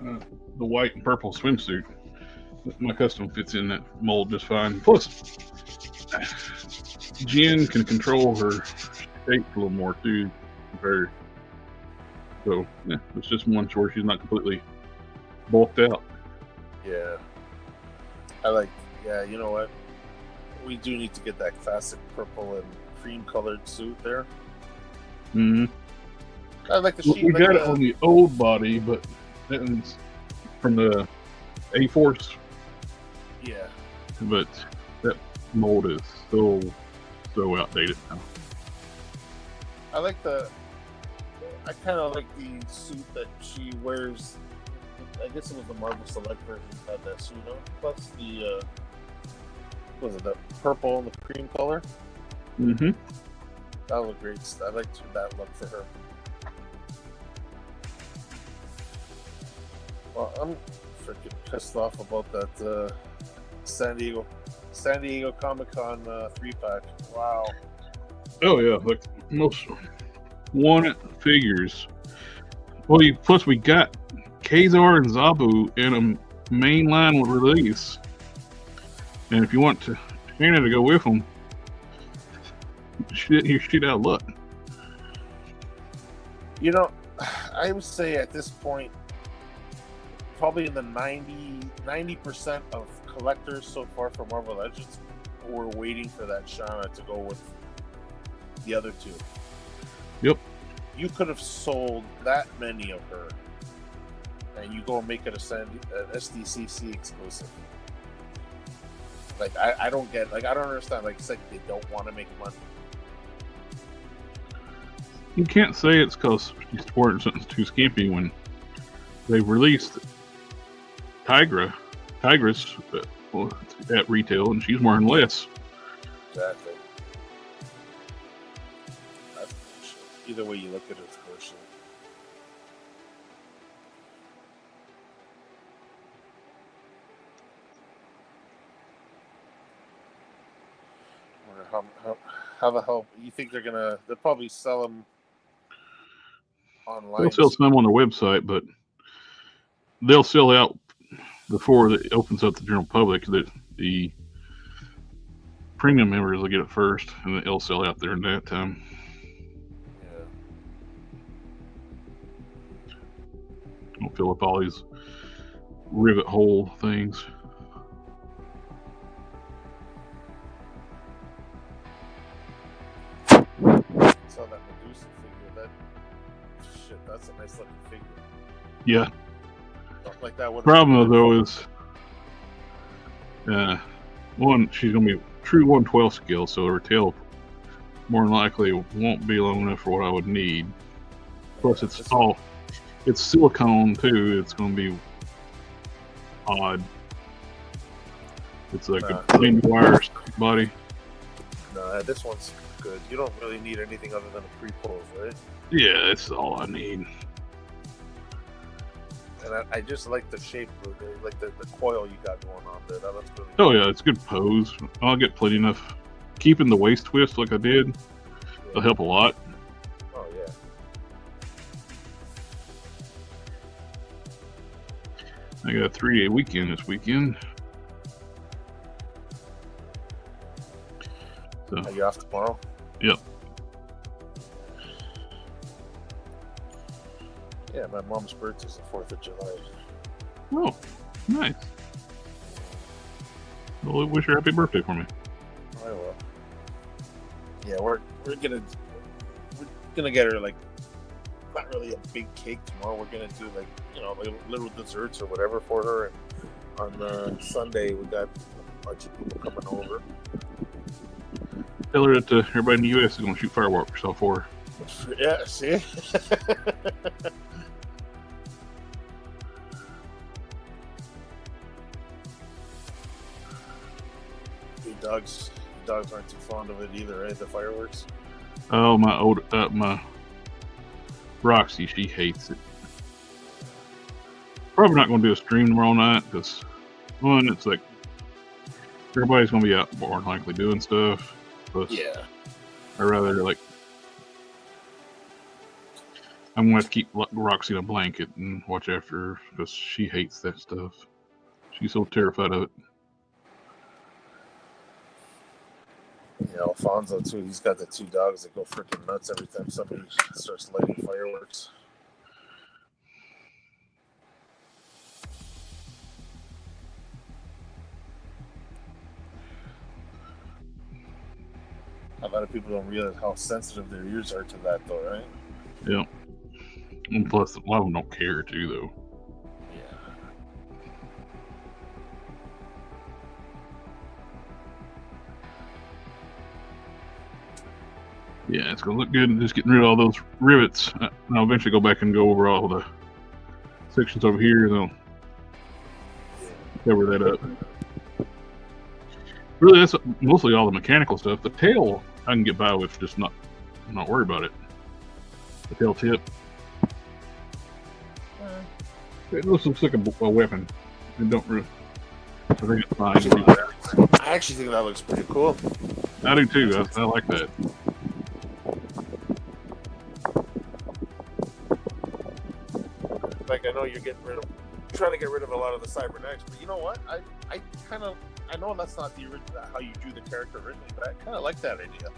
the white and purple swimsuit, my custom fits in that mold just fine. Plus, Jen can control her shape a little more too, compared. So yeah, it's just one where she's not completely bulked out. Yeah, I like. Yeah, you know what? We do need to get that classic purple and cream colored suit there. Mm-hmm. I like the sheet. We like got it on the old body, but that one's from the A-Force. Yeah. But that mold is so outdated now. I kind of like the suit that she wears. I guess it was the Marvel Select version that had that suit on. Plus the what was it, the purple and the cream color? Mm-hmm. That looked great. I liked that look for her. Well, I'm freaking pissed off about that San Diego Comic-Con 3-pack. Wow. Oh yeah, like most wanted figures. Well, plus we got Kazar and Zabu in a mainline release, and if you want to Shannon to go with them, you're shit out of luck. You know, I would say at this point, probably in the 90% of collectors so far for Marvel Legends were waiting for that Shauna to go with the other two. Yep. You could have sold that many of her, and you go and make it an SDCC exclusive. Like, I don't get, like, I don't understand. Like, it's like they don't want to make money. You can't say it's because she's supporting something too skimpy when they released Tigress at retail, and she's wearing less. Exactly. That's bullshit. Either way you look at it, it's bullshit. I wonder how the hell you think they'll probably sell them online. They'll sell some on their website, but they'll sell out before it opens up to the general public. The premium members will get it first, and it'll sell out there in that time. Yeah. Don't fill up all these rivet hole things. Saw that Medusa figure. That's a nice looking figure. Yeah. Like that one. Problem though is, one, she's gonna be a true 1/12 scale, so her tail more than likely won't be long enough for what I would need. Plus, it's silicone too. It's gonna be odd. It's like a plain wire body. No, this one's good. You don't really need anything other than a pre-pose, right? Yeah, that's all I need. And I just like the shape, like the coil you got going on there. That looks really Oh yeah, it's a good pose. I'll get plenty enough. Keeping the waist twist like I did, will help a lot. Oh yeah. I got a 3-day weekend this weekend. So, Are you off tomorrow? Yep. Yeah, my mom's birthday's the 4th of July. Oh, nice. Well, wish her happy birthday for me. I will. Yeah, we're gonna get her like not really a big cake tomorrow. We're gonna do like little desserts or whatever for her. And on Sunday we got a bunch of people coming over. Tell her that everybody in the U.S. is going to shoot fireworks off for her. Yeah, see? Dogs aren't too fond of it either, right? The fireworks. Oh, my Roxy, she hates it. Probably not going to do a stream tomorrow night because one, it's like everybody's going to be out more than likely doing stuff. Plus, Yeah. I'd rather like I'm going to have to keep Roxy in a blanket and watch after her because she hates that stuff. She's so terrified of it. Yeah, Alfonso too. He's got the 2 dogs that go freaking nuts every time somebody starts lighting fireworks. A lot of people don't realize how sensitive their ears are to that, though, right? Yeah. And plus, a lot of them don't care too, though. Yeah, it's gonna look good. Just getting rid of all those rivets. I'll eventually go back and go over all the sections over here, and I'll cover that up. Really, that's mostly all the mechanical stuff. The tail, I can get by with, just not worry about it. The tail tip. It looks like a weapon. It don't really. I think it's fine. I actually think that looks pretty cool. I do too. I like that. Like, I know you're trying to get rid of a lot of the cybernetics, but you know what? I know that's not the original how you drew the character originally, but I kind of like that idea.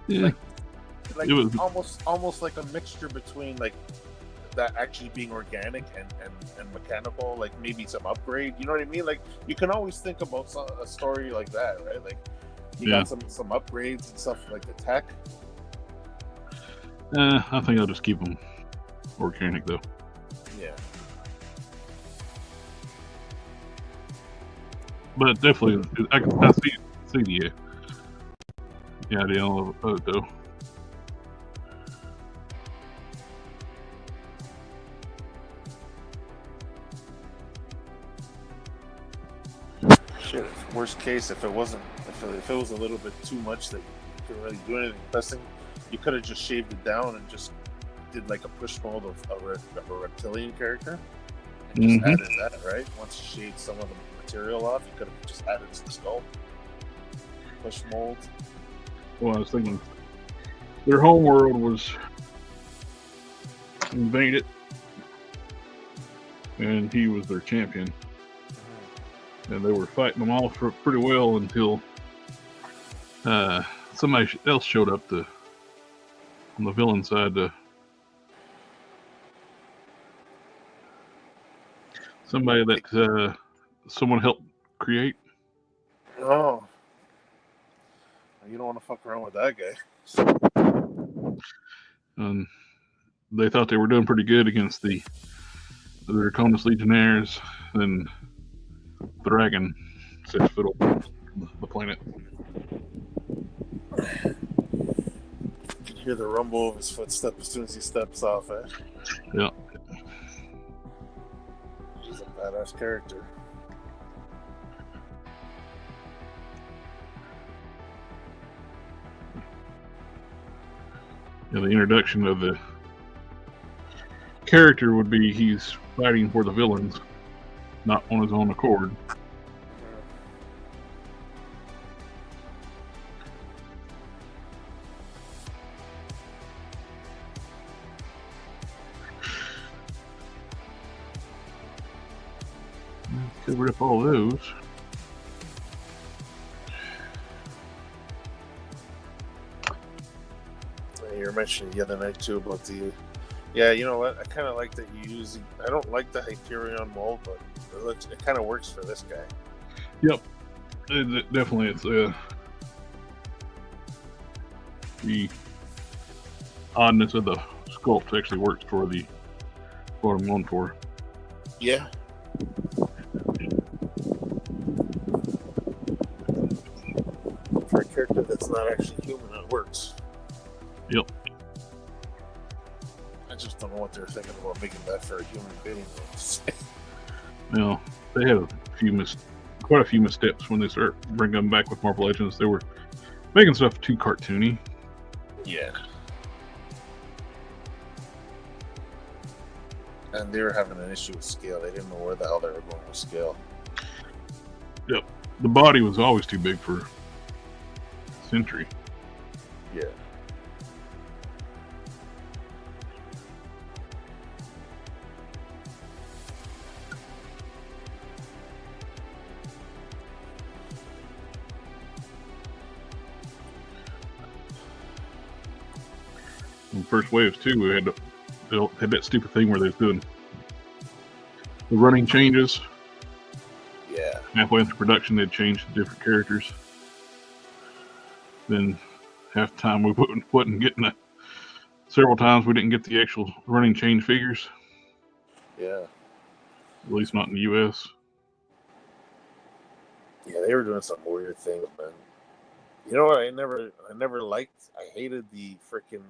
Yeah, like it was almost like a mixture between like that actually being organic and mechanical, like maybe some upgrade. You know what I mean? Like you can always think about a story like that, right? Like you got some upgrades and stuff like the tech. I think I'll just keep them organic though. Yeah. But definitely, I see the idea of it though. Shit. Worst case, if it was a little bit too much that you couldn't really do anything. Best thing, you could have just shaved it down and just did like a push mold of a reptilian character and just added that, right? Once you shaved some of the material off, you could have just added to the sculpt. Push mold. Well, I was thinking their home world was invaded, and he was their champion. And they were fighting them off for pretty well until somebody else showed up on the villain side to somebody that someone helped create. Oh, you don't want to fuck around with that guy. And they thought they were doing pretty good against the Draconis Legionnaires. Then Dragon 6 foot on the planet. You can hear the rumble of his footsteps as soon as he steps off, eh? Yeah. He's a badass character. Yeah, the introduction of the character would be he's fighting for the villains, not on his own accord. Covered up all those. You were mentioning the other night too about the. Yeah, you know what? I kind of like that you use. I don't like the Hyperion mold, but it kind of works for this guy. Yep, definitely. It's the oddness of the sculpt actually works for what I'm going for. Yeah. For a character that's not actually human, it works. Yep. I just don't know what they're thinking about making that for a human being. You know, they had a few quite a few missteps when they start bringing them back with Marvel Legends. They were making stuff too cartoony. Yeah. And they were having an issue with scale. They didn't know where the hell they were going with scale. Yep. The body was always too big for Sentry. Yeah. In first waves too, we had that stupid thing where they was doing the running changes. Yeah. Halfway into production, they'd change to different characters. Then half the time we wasn't getting that. Several times we didn't get the actual running change figures. Yeah. At least not in the U.S. Yeah, they were doing some weird things, man. You know what? I never liked. I hated the freaking.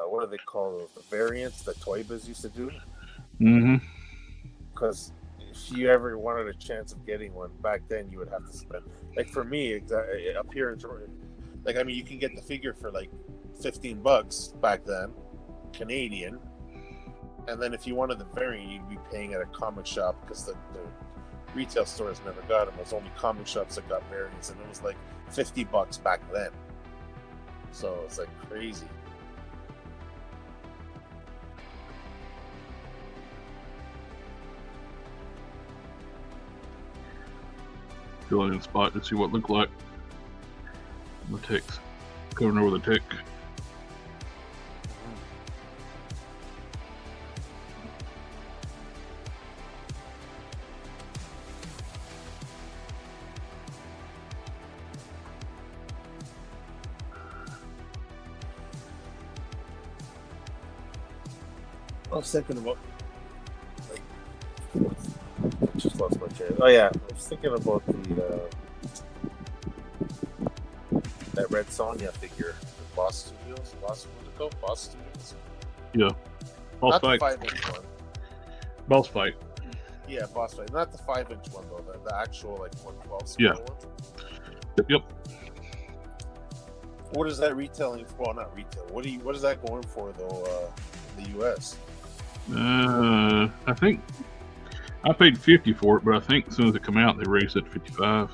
What do they call those? The variants that Toy Biz used to do. Mm-hmm. Because if you ever wanted a chance of getting one back then, you would have to spend. Like for me, up here in Jordan, like I mean, you can get the figure for like $15 back then, Canadian. And then if you wanted the variant, you'd be paying at a comic shop because the retail stores never got them. It was only comic shops that got variants, and it was like $50 back then. So it's like crazy. Filling in spot to see what it looked like. The ticks. Covering over the tick. I was thinking about, like, just lost my chair. Oh yeah, I was thinking about the that Red Sonja figure, the Boss Studios. What's it called? Boss Studios. Yeah. Boss Not fight. the 5-inch one. Boss fight. Yeah, Boss fight. Not the 5-inch one though. The actual like 1/12 Yeah. one. Yep. What is that retailing for? Well, not retail. What is that going for though? In the U.S. I think I paid $50 for it, but I think as soon as it come out, they raised it to $55.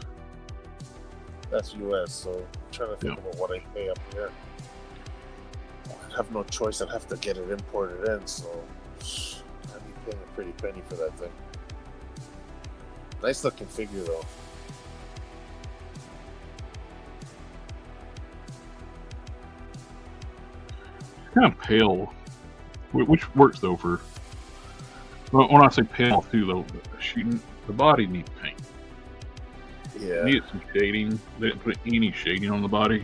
That's U.S. So I'm trying to think about what I pay up here. I'd have no choice. I'd have to get it imported in. So I'd be paying a pretty penny for that thing. Nice looking figure though. Kind of pale, which works though for. Well, when I say pale too, though, the body needs paint. Yeah. It needs some shading. They didn't put any shading on the body.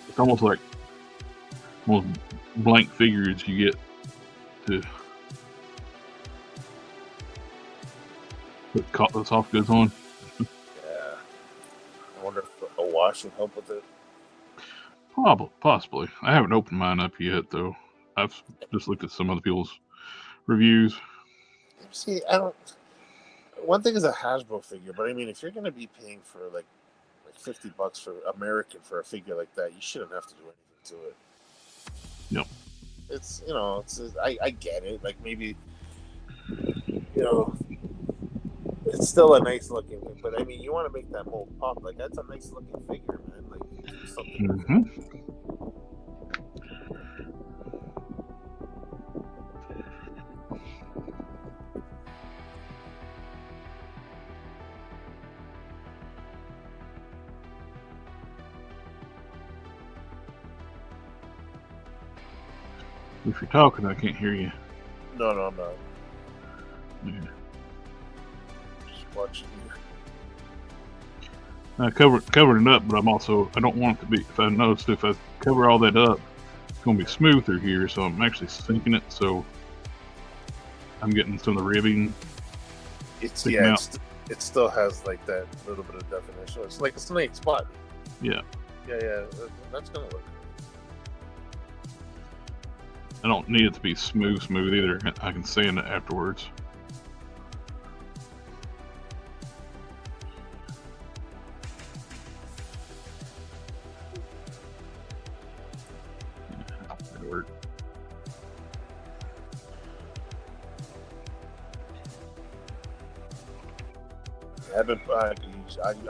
It's almost like most blank figures you get to put the soft goods on. Yeah. I wonder if a wash would help with it. Possibly. I haven't opened mine up yet, though. I've just looked at some other people's reviews. See, I don't. One thing is a Hasbro figure, but I mean, if you're going to be paying for like $50 for American for a figure like that, you shouldn't have to do anything to it. Yep. It's I get it. Like maybe it's still a nice looking thing, but I mean, you want to make that mold pop. Like that's a nice looking figure, man. Like do something. Mm-hmm. If you're talking, I can't hear you. No, I'm not. Yeah. Just watching you. I covered it up, but I don't want it to be. If I noticed, if I cover all that up, it's going to be smooth through here. So I'm actually sinking it. So I'm getting some of the ribbing. It still has like that little bit of definition. It's like a snake spot. Yeah. Yeah. That's gonna look. I don't need it to be smooth either. I can sand it afterwards. I've been,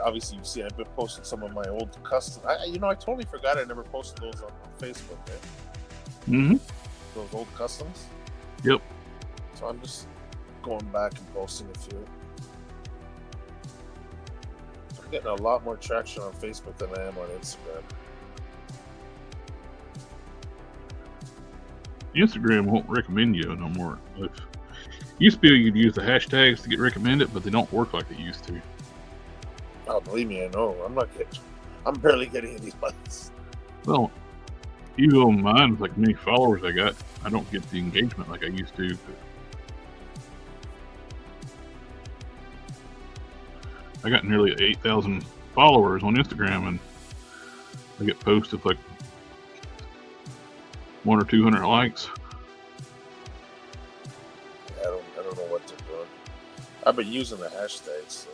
obviously you've seen, I've been posting some of my old custom. I totally forgot I never posted those on Facebook. Mm-hmm. Those old customs. Yep. So I'm just going back and posting a few. I'm getting a lot more traction on Facebook than I am on Instagram. Instagram won't recommend you no more. Used to be you'd use the hashtags to get recommended, but they don't work like they used to. Oh, believe me, I know. I'm barely getting any buttons. Well, even on mine, with like many followers I got, I don't get the engagement like I used to. I got nearly 8,000 followers on Instagram, and I get posts of like 100 or 200 likes. Yeah, I don't know what they're doing. I've been using the hashtags. So.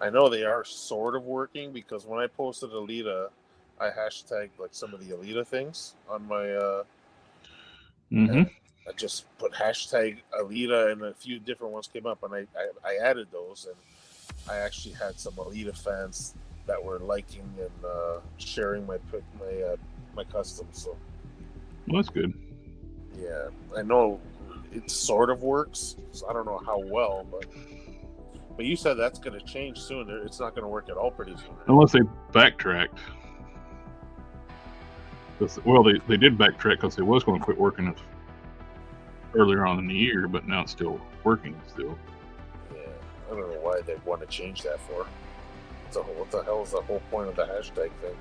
I know they are sort of working because when I posted Alita, I hashtagged like some of the Alita things on my. I just put hashtag Alita, and a few different ones came up, and I added those, and I actually had some Alita fans that were liking and sharing my customs. So, well, that's good. Yeah, I know it sort of works. So I don't know how well, but you said that's going to change soon. It's not going to work at all pretty soon. Unless they backtracked. Well, they did backtrack because they was going to quit working earlier on in the year, but now it's still working still. Yeah, I don't know why they want to change that for. So what the hell is the whole point of the hashtag thing?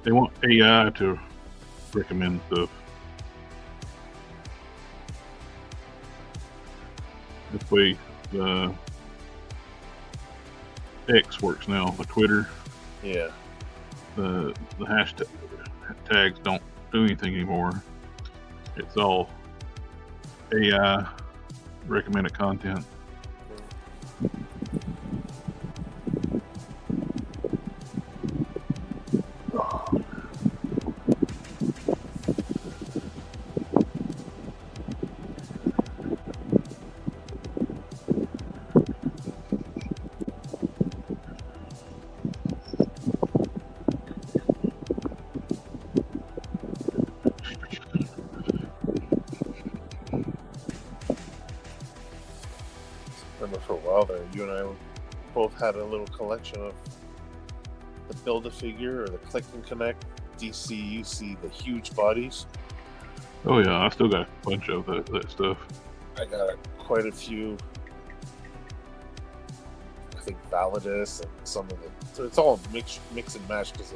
They want AI to recommend stuff. This way, the X works now, the Twitter. Yeah. The hashtags don't do anything anymore. It's all AI recommended content. For a while there, you and I both had a little collection of the Build-A-Figure or the Click and Connect DCUC, the huge bodies. Oh yeah, I still got a bunch of that stuff. I got quite a few. I think Validus and some of the. So it's all mix and match because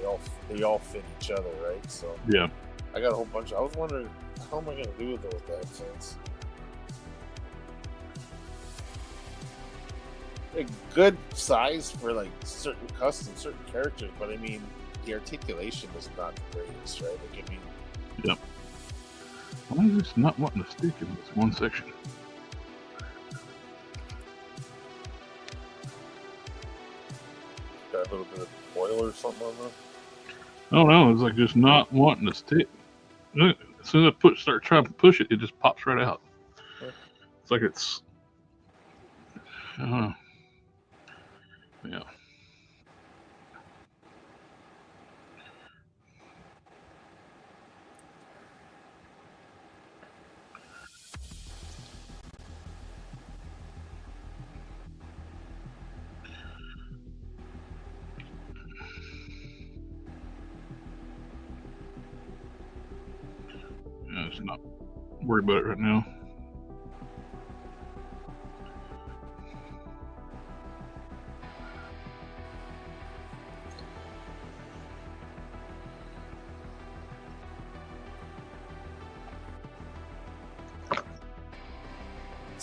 they all fit each other, right? So yeah, I got a whole bunch. I was wondering how am I going to do with those damn things. A good size for like certain characters, but I mean the articulation is not the greatest, right? Like, I mean, yeah. Why is this not wanting to stick in this one section? Got a little bit of oil or something on that. I don't know. It's like just not wanting to stick. As soon as I start trying to push it, it just pops right out. It's like it's. I don't know. Yeah. Yeah, just not worried about it right now.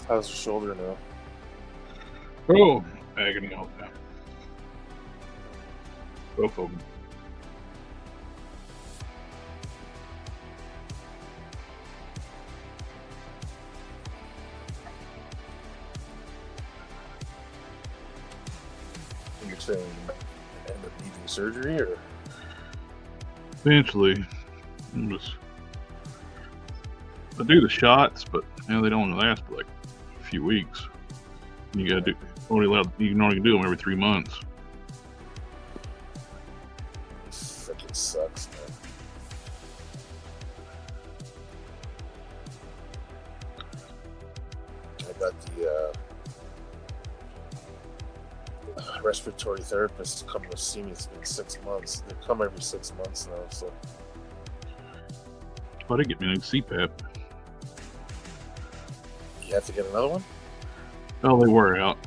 How's the shoulder now? Oh, agony all the time. Both of them. You're saying end up needing surgery, or? eventually, I do the shots, but they don't last but like a few weeks. You gotta do you can only do them every 3 months. It freaking sucks, man. I got the respiratory therapist coming to see me. It's been 6 months. They come every 6 months now, so. Why did get me a new CPAP? You have to get another one? Oh, they wore out.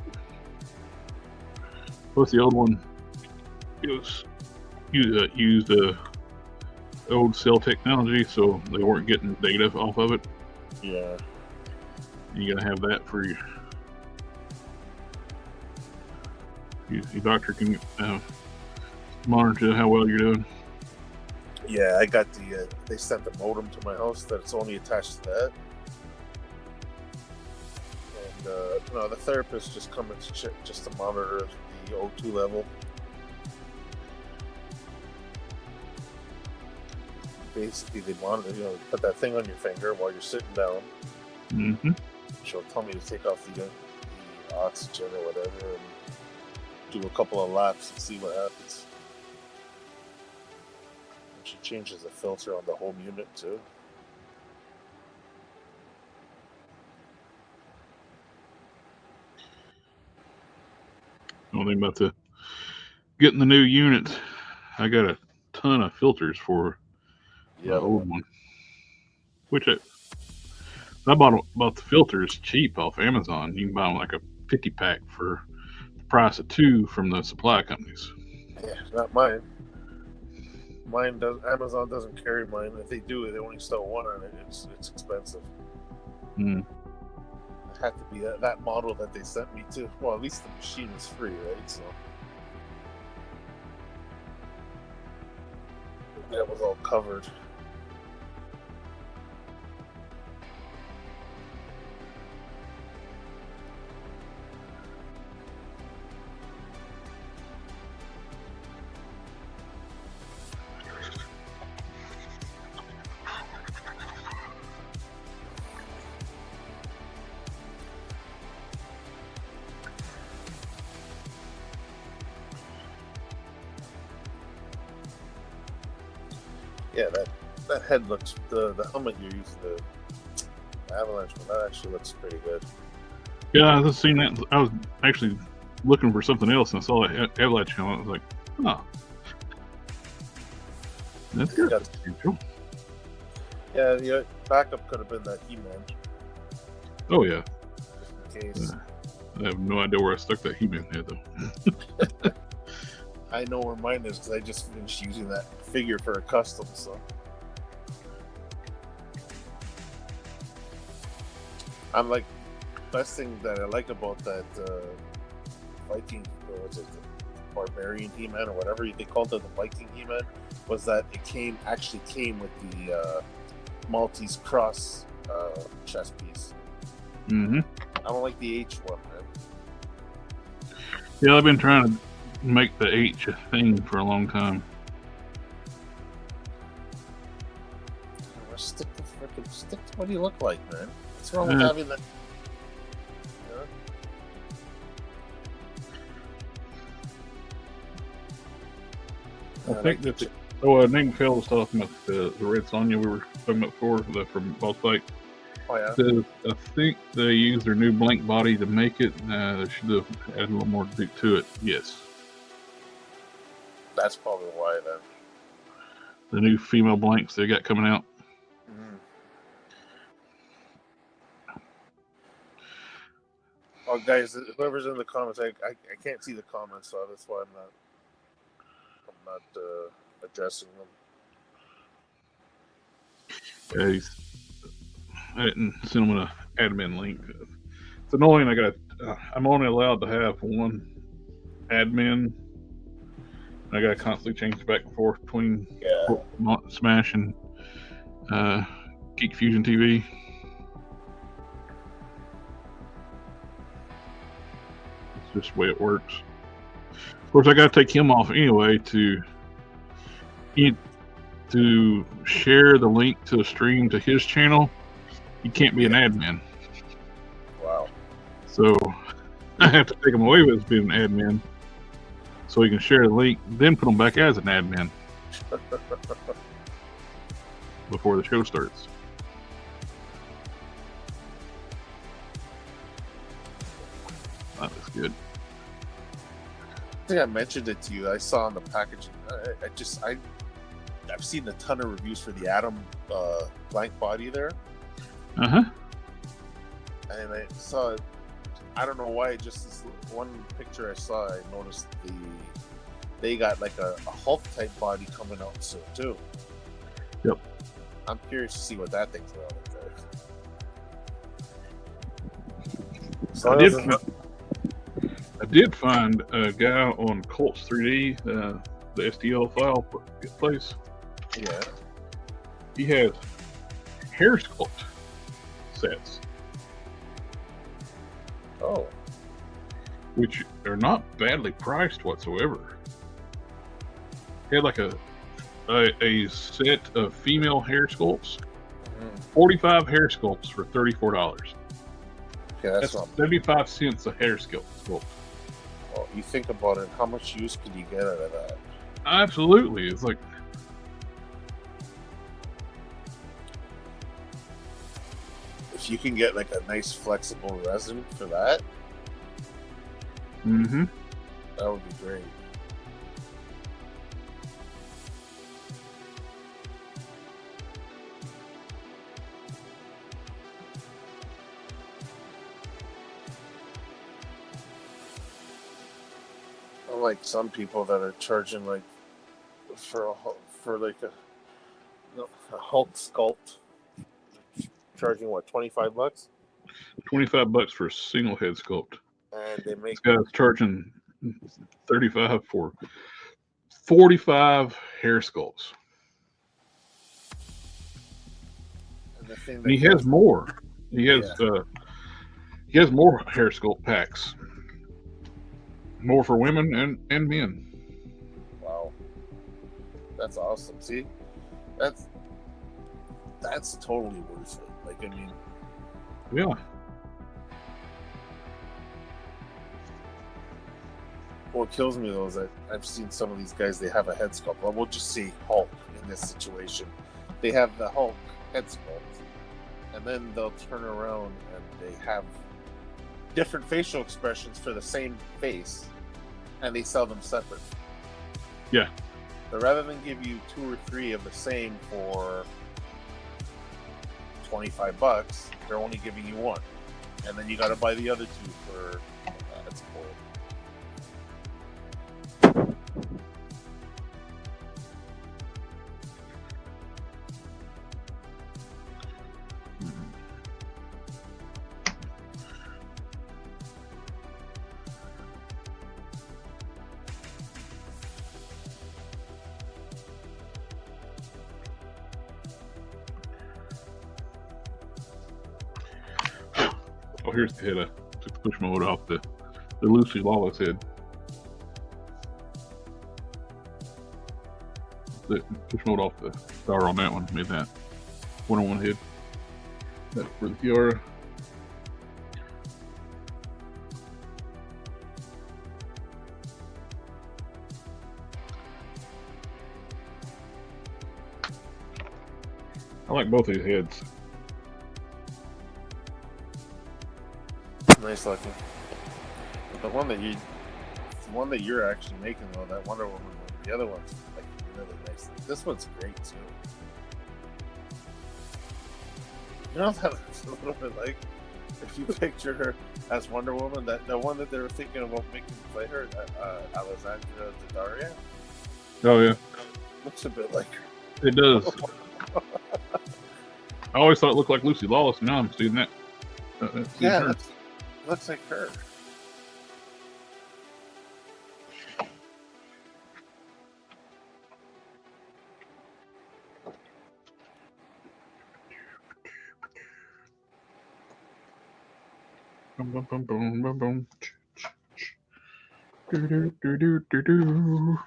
Plus the old one, used old cell technology, so they weren't getting data off of it. Yeah. You gotta have that for your doctor can monitor how well you're doing. Yeah, I got the. They sent the modem to my house that's only attached to that. And no, the therapist just coming to check, just to monitor the O2 level. Basically, they monitor. Put that thing on your finger while you're sitting down. Mm-hmm. She'll tell me to take off the oxygen or whatever, and do a couple of laps and see what happens. And she changes the filter on the home unit too. Only about to getting the new unit. I got a ton of filters for the old one, which I bought the filters cheap off Amazon. You can buy them like a 50-pack for the price of 2 from the supply companies. Yeah, not mine. Mine does. Amazon doesn't carry mine. If they do, they only sell one on it. It's expensive. Mm. It had to be that model that they sent me to. Well, at least the machine is free, right? So that was all covered. Yeah, that head looks, the helmet you're using, the Avalanche one, that actually looks pretty good. Yeah, I was seeing that. I was actually looking for something else, and I saw that Avalanche helmet. I was like, oh, that's good. Yeah, backup could have been that He-Man. Oh yeah. Just in case. I have no idea where I stuck that He-Man head though. I know where mine is because I just finished using that figure for a custom. So I'm like, best thing that I like about that Viking, or was it the Barbarian He-Man or whatever they called it, the Viking He-Man, was that it actually came with the Maltese cross chest piece. Mm-hmm. I don't like the H one, man. Yeah, I've been trying to make the H a thing for a long time. Stick to what do you look like, man? What's wrong with having that? I think that Nick Phil was talking about the Red Sonja we were talking about before, from Boss Fight. Oh yeah. So I think they used their new blank body to make it. They should have added a little more to it. Yes. That's probably why then. The new female blanks they got coming out. Mm-hmm. Oh, guys, whoever's in the comments, I can't see the comments, so that's why I'm not addressing them. Yeah, I didn't send them an admin link. It's annoying. I'm only allowed to have one admin. I got to constantly change back and forth between Smash and Geek Fusion TV. It's just the way it works. Of course, I got to take him off anyway to to share the link to the stream to his channel, he can't be an admin. Wow. So I have to take him away with being an admin so he can share the link, then put him back as an admin before the show starts. That looks good. I think I mentioned it to you. I saw on the packaging. I've seen a ton of reviews for the Atom blank body there. Uh-huh. And I saw it. I don't know why. Just this one picture I saw, I noticed they got like a Hulk type body coming out soon too. Yep. I'm curious to see what that thing's about. So I did find a guy on Colts 3D, the STL file place. Yeah. He has hair sculpt sets, Oh. which are not badly priced whatsoever. He had like a set of female hair sculpts, 45 hair sculpts for $34. Okay, That's 75 cents a hair sculpt. Well, you think about it, how much use could you get out of that? Absolutely. It's like, If you can get like a nice flexible resin for that, mm-hmm. that would be great. Unlike some people that are charging like for like a Hulk sculpt, charging what, $25? $25 for a single head sculpt. And they make This guy's charging $35 for 45 hair sculpts. And he has more. He has more hair sculpt packs. More for women and men. Wow. That's awesome. See? That's totally worth it. Like, I mean, yeah. What kills me though is that I've seen some of these guys, they have a head sculpt. Well, we'll just say Hulk in this situation. They have the Hulk head sculpt, and then they'll turn around and they have different facial expressions for the same face, and they sell them separate. Yeah. So rather than give you 2 or 3 of the same for $25, they're only giving you 1, and then you got to buy the other 2 for. That's cool. Oh, here's the head. I took the push mode off the Lucy Lawless head. The push mode off the power on that one made that 101 head. That's for the Kiara. I like both of these heads. Nice looking. The one that you're actually making though, that Wonder Woman one, the other one's like really nice. This one's great too. You know what that looks a little bit like? If you picture her as Wonder Woman, that the one that they were thinking about making play her, Alexandra Daddario. Oh yeah. Looks a bit like her. It does. I always thought it looked like Lucy Lawless, and now I'm seeing that. Yeah, looks like her. Boom, boom, boom, boom, boom, boom. Do, do, do, do, do, do.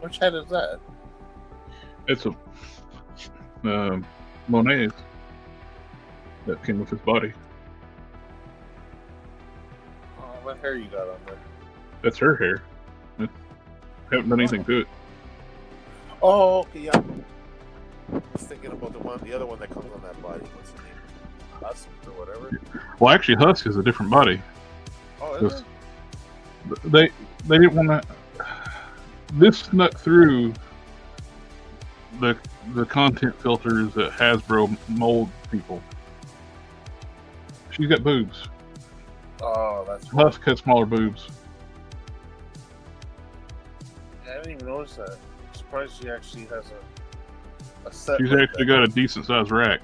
Which head is that? It's a Monet's that came with his body. Oh, what hair you got on there? That's her hair. I haven't done anything to it. Oh, okay, yeah. I was thinking about the other one that comes on that body. What's the name? Husk or whatever. Well, actually, Husk is a different body. Oh, is it? They didn't want to. This snuck through the content filters that Hasbro mold people. She's got boobs. Oh, that's Husk has smaller boobs. Yeah, I didn't even notice that. I'm surprised she actually has a set. She's like actually that. got a decent sized rack.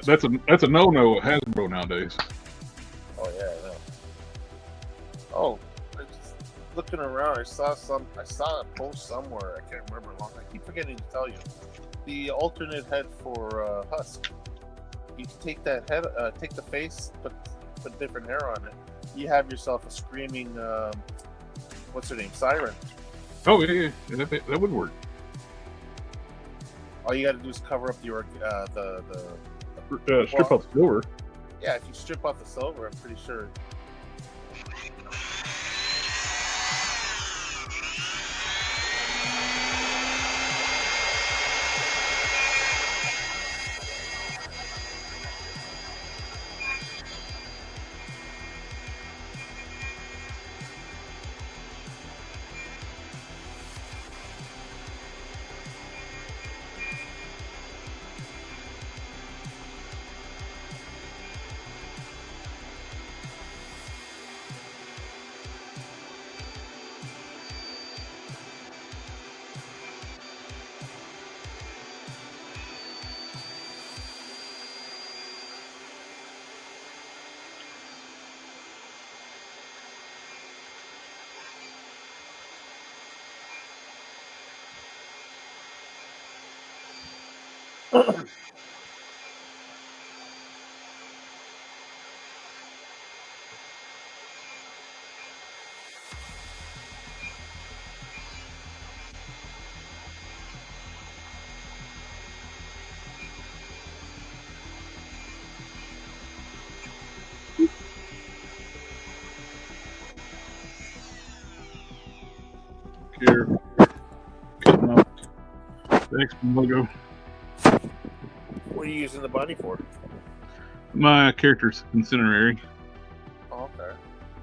That's a no-no at Hasbro nowadays. Oh yeah, I know. Oh, I just looking around. I saw a post somewhere. I can't remember long. I keep forgetting to tell you. The alternate head for Husk. You can take that head, take the face, put different hair on it. You have yourself a screaming. What's her name? Siren. Oh yeah, that would work. All you got to do is cover up your the Strip off the silver. Yeah, if you strip off the silver, I'm pretty sure. Here, cutting off the X-Men logo. What are you using the body for? My character's incinerary, Oh, okay.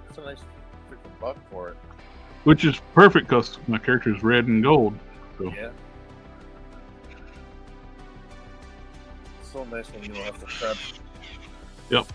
That's a nice freaking buck for it. which is perfect because my character's red and gold. So Yeah. It's so nice when you don't have to prep. Yep.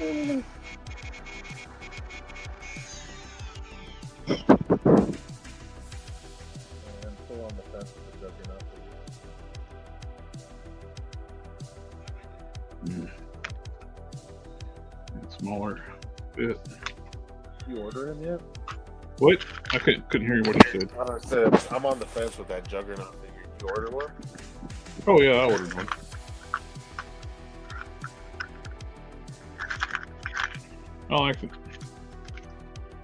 And still on the fence with the juggernaut. smaller bit. You order him yet? What? I couldn't hear what you said. I said I'm on the fence with that juggernaut figure. You order one? Oh yeah, I ordered one. I like it.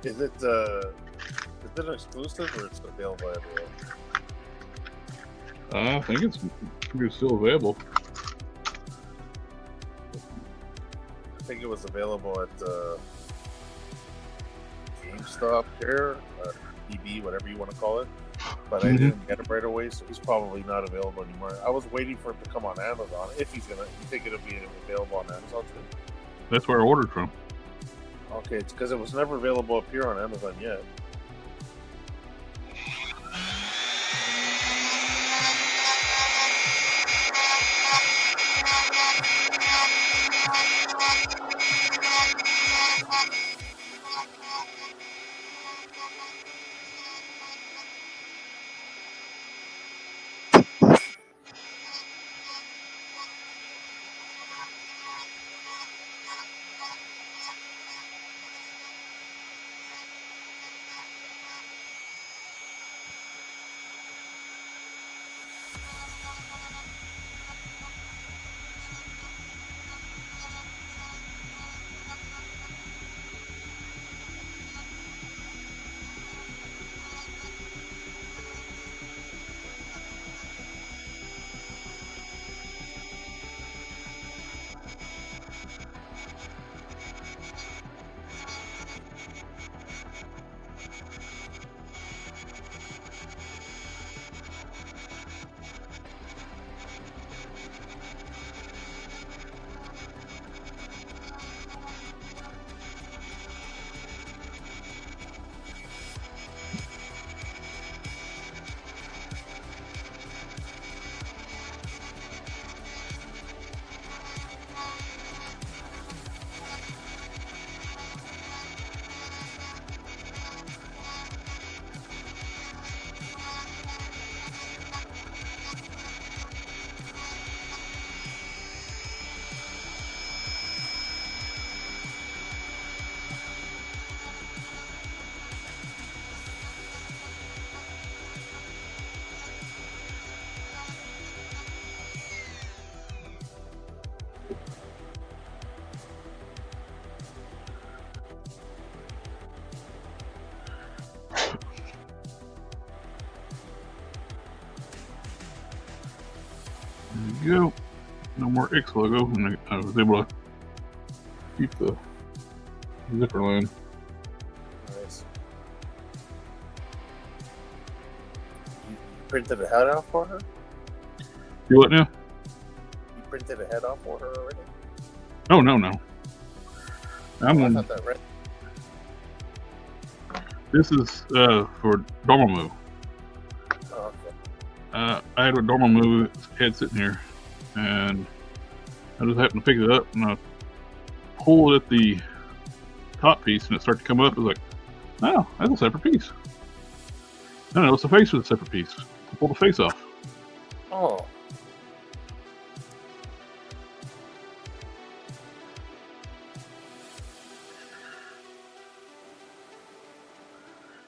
Is it an exclusive or it's available everywhere? I think it's still available. I think it was available at GameStop here, EB, whatever you want to call it. But I didn't get it right away, so he's probably not available anymore. I was waiting for it to come on Amazon. If he's gonna, you think it'll be available on Amazon too? That's where I ordered from. Okay, it's because it was never available up here on Amazon yet. you go. No more X logo, and I was able to keep the zipper line. Nice. You printed a head off for her? You what now? You printed a head off for her already? Oh, no. I thought that right. This is for Dormammu. Oh, okay. I had a Dormammu head sitting here, and I just happened to pick it up, and I pulled at the top piece, and it started to come up. I was like, oh, that's a separate piece. No, it's the face with a separate piece. I pulled the face off. Oh.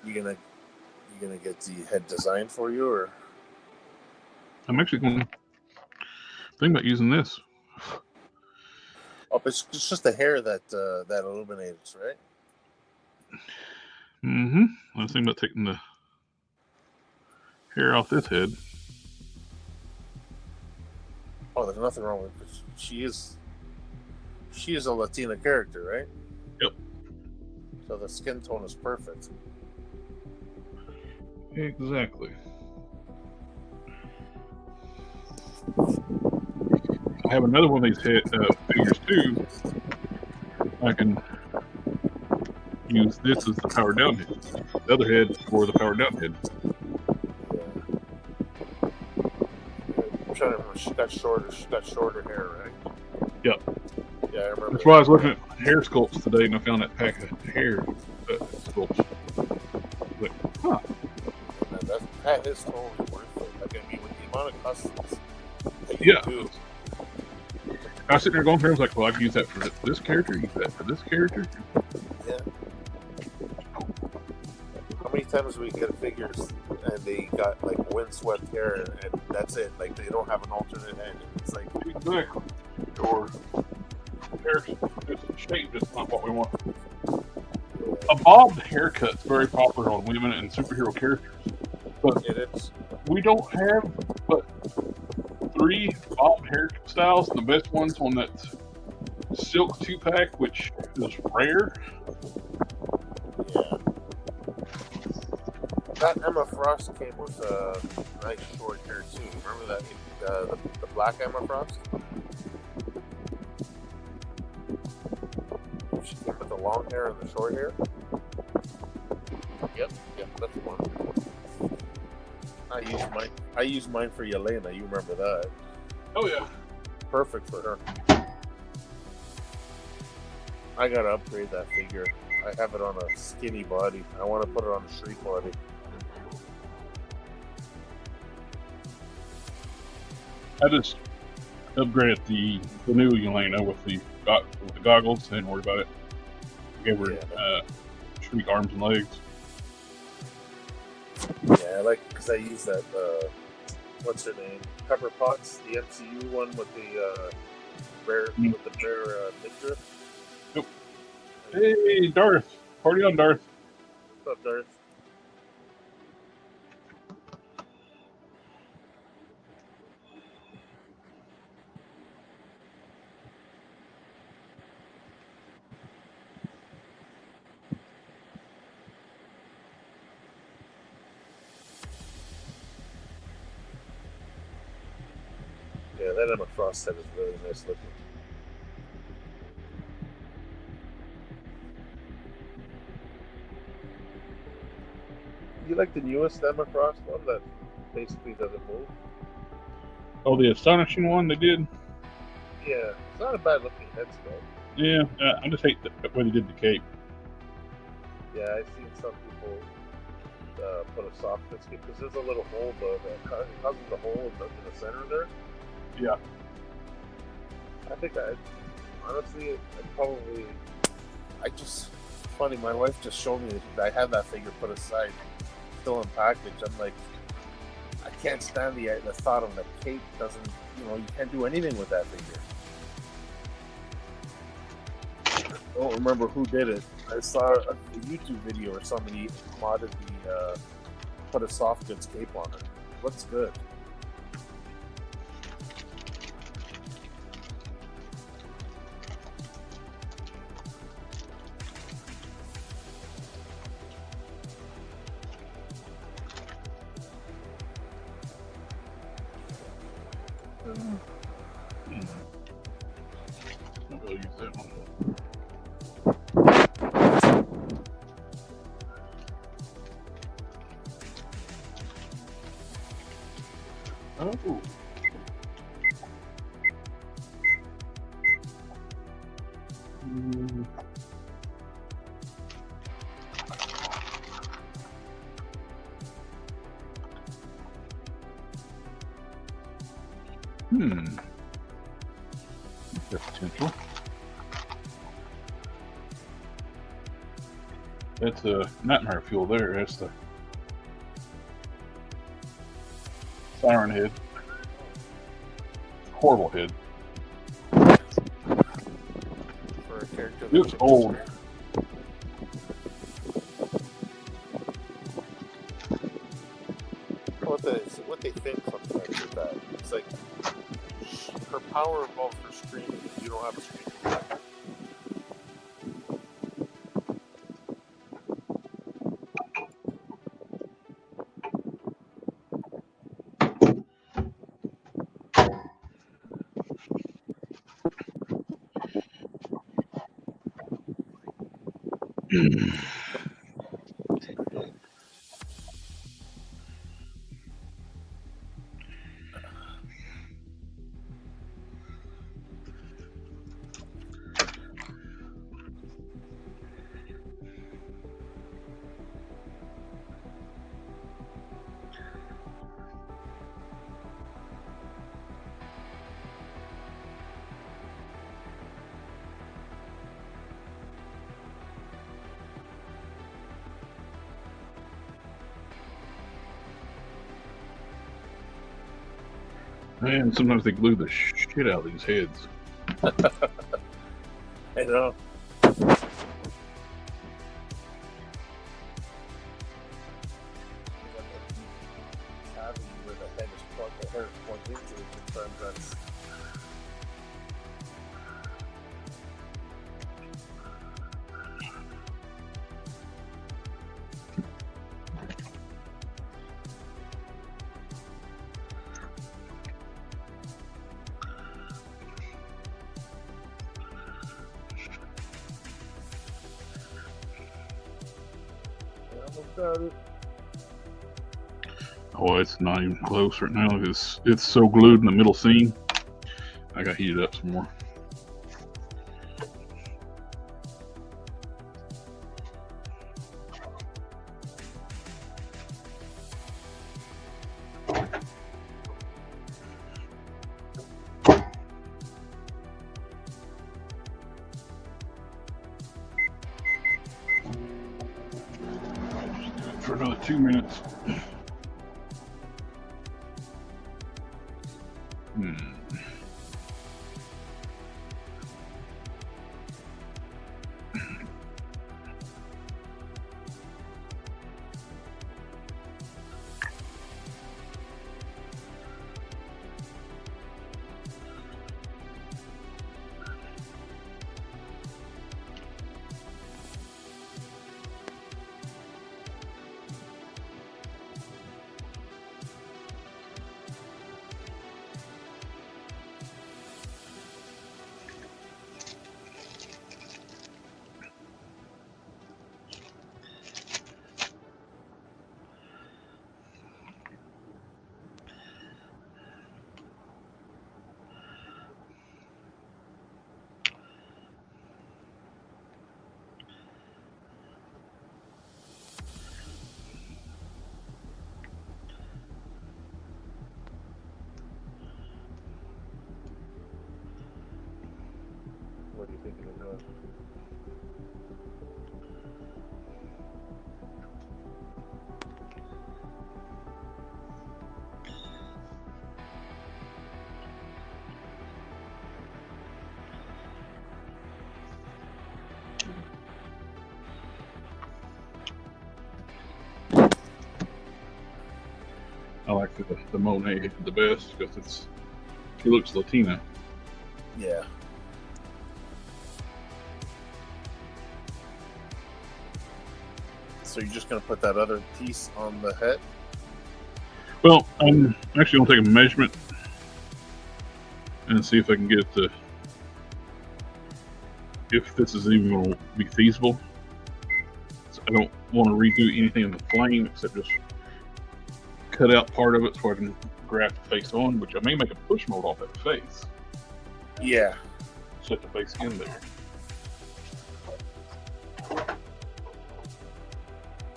You gonna get the head designed for you, or? I'm actually going to think about using this. Oh, it's just the hair that illuminates, right? Mm-hmm. I was thinking about taking the hair off this head. Oh, there's nothing wrong with it. She is a Latina character, right? Yep. So the skin tone is perfect. Exactly. I have another one of these figures too. I can use this as the power down head. The other head for the power down head. I'm trying to remember. She got shorter hair, right? Yep. Yeah, I remember. That's why I was looking at hair sculpts today, and I found that pack of hair sculpts. But, huh. That is totally worth it. Like, I mean, with the amount of customs that Yeah. do. I was sitting there going through, I was like, well, I can use that for this character, use that for this character. Yeah. How many times do we get figures and they got like windswept hair and that's it? Like they don't have an alternate head. It's like Exactly. Or hair shape is not what we want. A bobbed haircut's very popular on women and superhero characters. But it is. We don't have but 3 bobbed hairstyles, and the best one's on that silk 2-pack, which is rare. Yeah. That Emma Frost came with nice short hair too. Remember that the black Emma Frost? She came with the long hair and the short hair. Yep, that's one. I used mine for Yelena. You remember that? Oh yeah. Perfect for her. I gotta upgrade that figure. I have it on a skinny body. I want to put it on a street body. I just upgraded the new Yelena with the goggles. Didn't worry about it. Gave her street arms and legs. Yeah, I like because I use that. What's her name? Pepper Potts, the MCU one with the bear midriff. Nope. Hey, Darth! Party on, Darth! What's up, Darth? Yeah, that Emma Frost set is really nice looking. You like the newest Emma Frost one that basically doesn't move? Oh, the astonishing one they did? Yeah, it's not a bad looking head sculpt. Yeah, I just hate the way they did the cape. Yeah, I've seen some people put a soft fit cape because there's a little hole, that causes the hole in the center there. Yeah. I think funny, my wife just showed me that I had that figure put aside, still in package. I'm like, I can't stand the thought of the cape doesn't, you can't do anything with that figure. I don't remember who did it. I saw a YouTube video where somebody modded put a soft goods cape on it. Looks good. I'll use that one. Oh. That's potential. That's a nightmare fuel there. That's the siren head. Horrible head. For a character It looks old. What they think sometimes is that it's like her power involves her screaming. You don't have a screaming. Man, sometimes they glue the shit out of these heads. I know. Where the head is plugged, the hair is plugged into it, sometimes that's. Got it. Oh, it's not even close right now. It's so glued in the middle seam. I got to heat it up some more. For another 2 minutes. What are you thinking of doing? I like the Monet the best because he looks Latina. Yeah. So you're just going to put that other piece on the head? Well, I'm actually going to take a measurement and see if I can get the, if this is even going to be feasible. So I don't want to redo anything in the flame except just cut out part of it so I can graft the face on, which I may make a push mold off that face. Yeah. Set the face in there.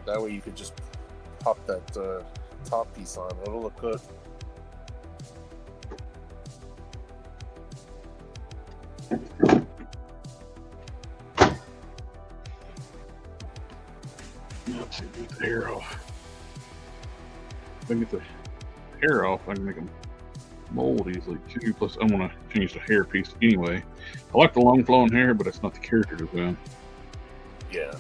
That way you could just pop that top piece on. It'll look good. Let's see, get the hair off. If I get the hair off, I can make them mold easily too. Plus, I want to change the hair piece anyway. I like the long flowing hair, but it's not the character design. Yeah.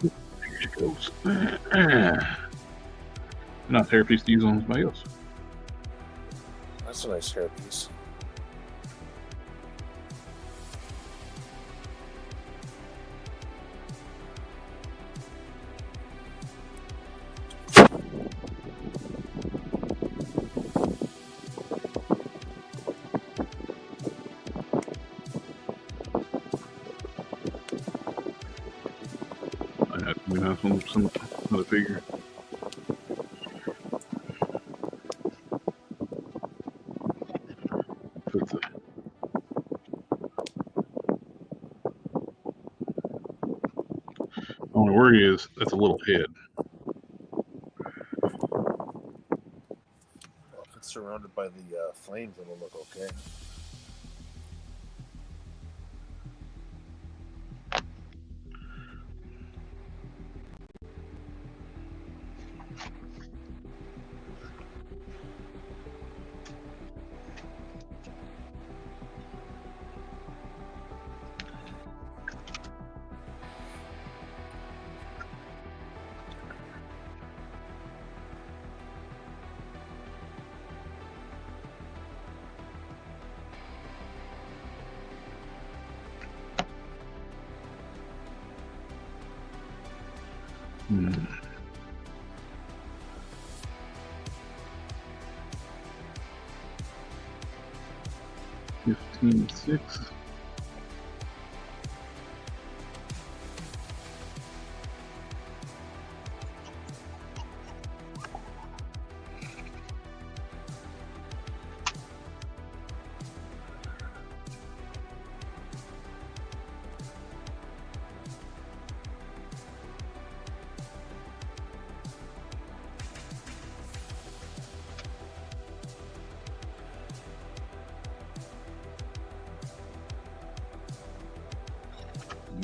Here it goes. Nice hair piece to use on somebody else. That's a nice hair piece. That'd be nice on some other figure. Only worry is that's a little head. If it's surrounded by the flames, it'll look okay. Hmm. $15.6.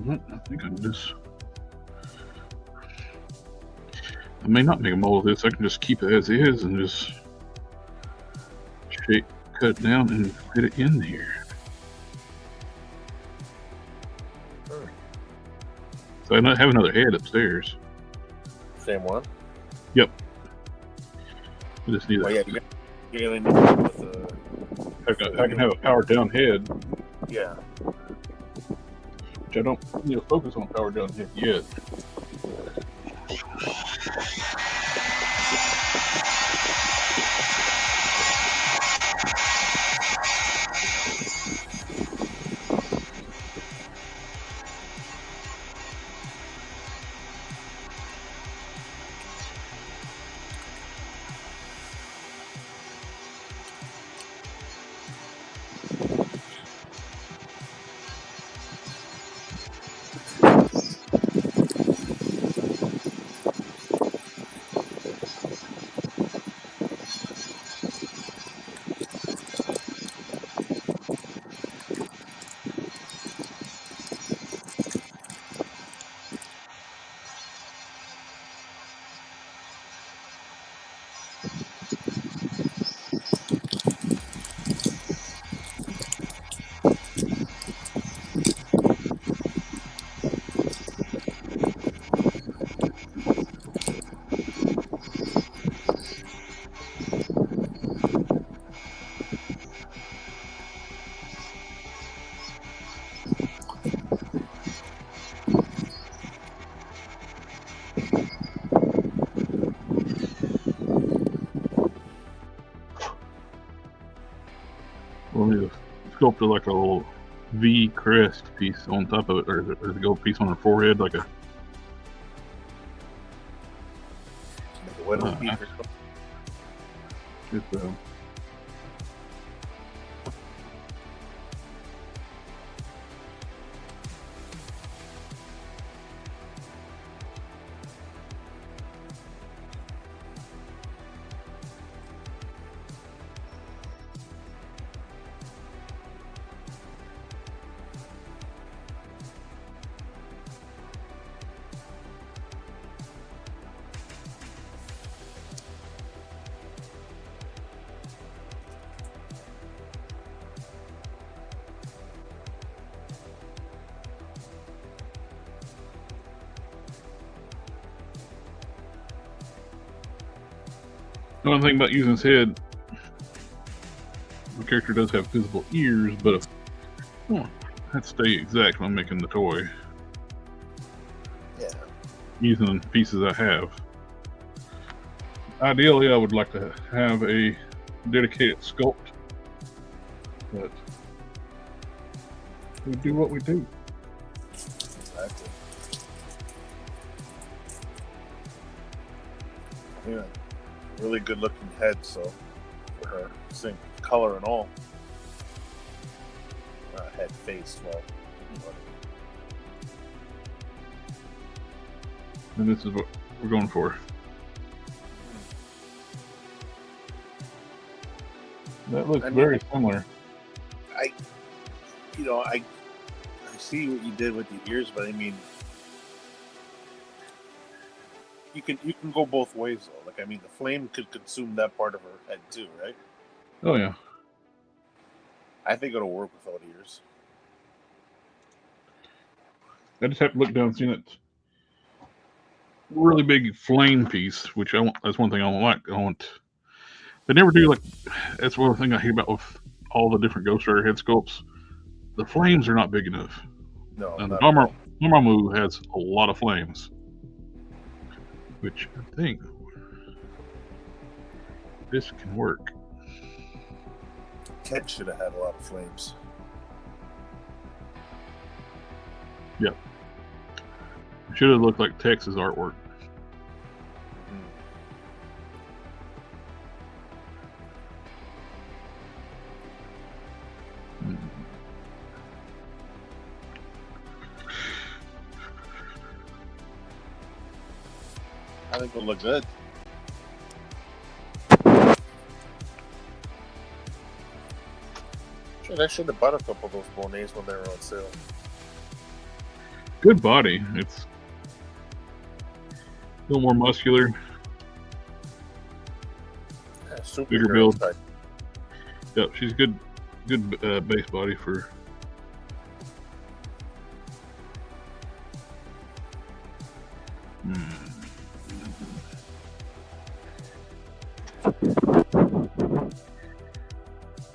I think I can just. I may not make a mold of this. I can just keep it as is and just shape, cut it down, and fit it in here. So I have another head upstairs. Same one? Yep. I just need Oh, that. yeah, you're gonna need it with I can have a powered down head, yeah. which I don't need to focus on powered down head yet. We'll need to sculpt like a little V crest piece on top of it, or the gold piece on her forehead, like a. Make a little beef or something. Just the one thing about using his head, the character does have visible ears, but I have to stay exact when I'm making the toy. Yeah. Using the pieces I have. Ideally, I would like to have a dedicated sculpt, but we do what we do. Exactly. Yeah. Really good looking head, so for her, same color and all. Head, face, well. And this is what we're going for. That looks very similar. I see what you did with the ears, but I mean, you can go both ways though. Like, I mean, the flame could consume that part of her head too, right? Oh yeah. I think it'll work without ears. I just have to look down and see that really big flame piece, which I want. That's one thing I don't like. I want. They never do like. That's one thing I hear about with all the different Ghost Rider head sculpts. The flames are not big enough. No, And not Dormammu has a lot of flames, which I think this can work. Ken should have had a lot of flames. Yep. It should have looked like Texas artwork. I think it'll look good. Shit, I should have bought a couple of those bonnets when they were on sale. Good body. It's a little more muscular. Yeah, super Bigger build. Yep, she's good base body for.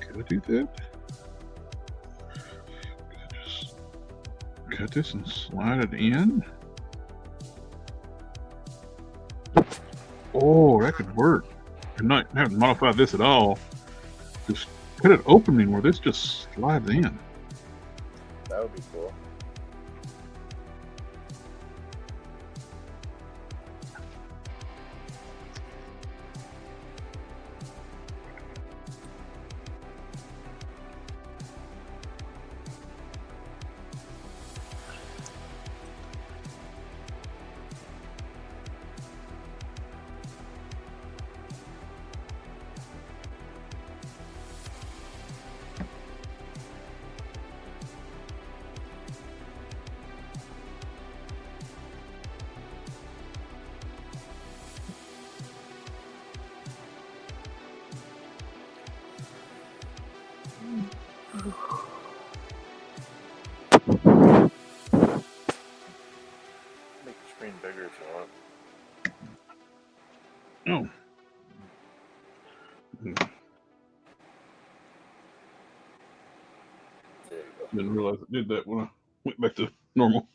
Could I do that? Just cut this and slide it in. Oh, that could work. And not have to modify this at all. Just cut an opening where this just slides in. That would be cool. Make the screen bigger if you want. Oh. There you go. Didn't realize it did that when I went back to normal.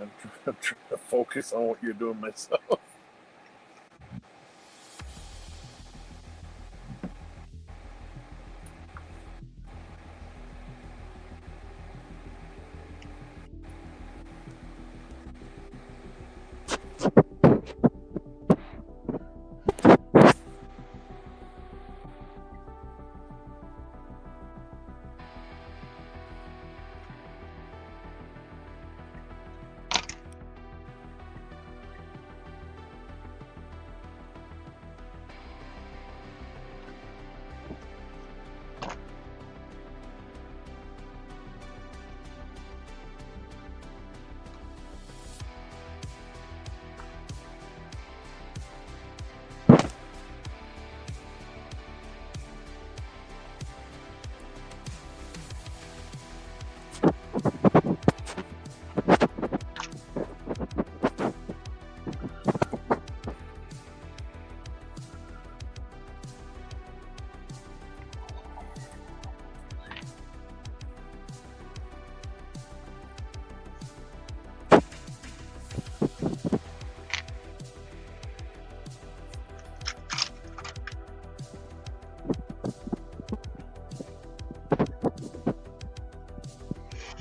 I'm trying to focus on what you're doing myself.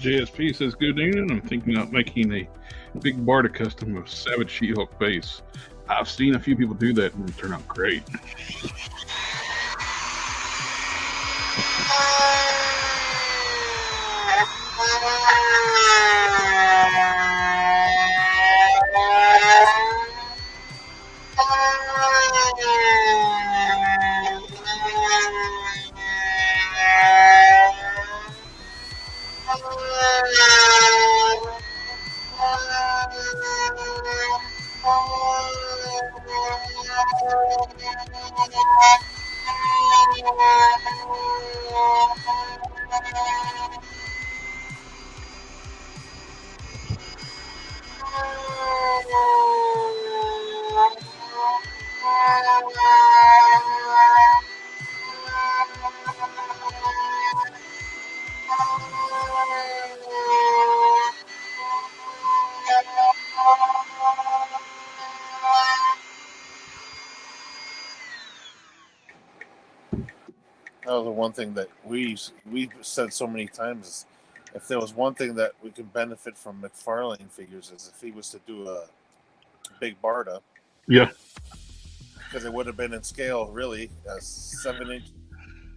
JSP says, good evening. I'm thinking about making a big Barta custom of Savage She-Hulk base. I've seen a few people do that and it turned out great. That was the one thing that we said so many times is if there was one thing that we could benefit from McFarlane figures is if he was to do a big Barta. Yeah. Because it would have been in scale, really. A 7-inch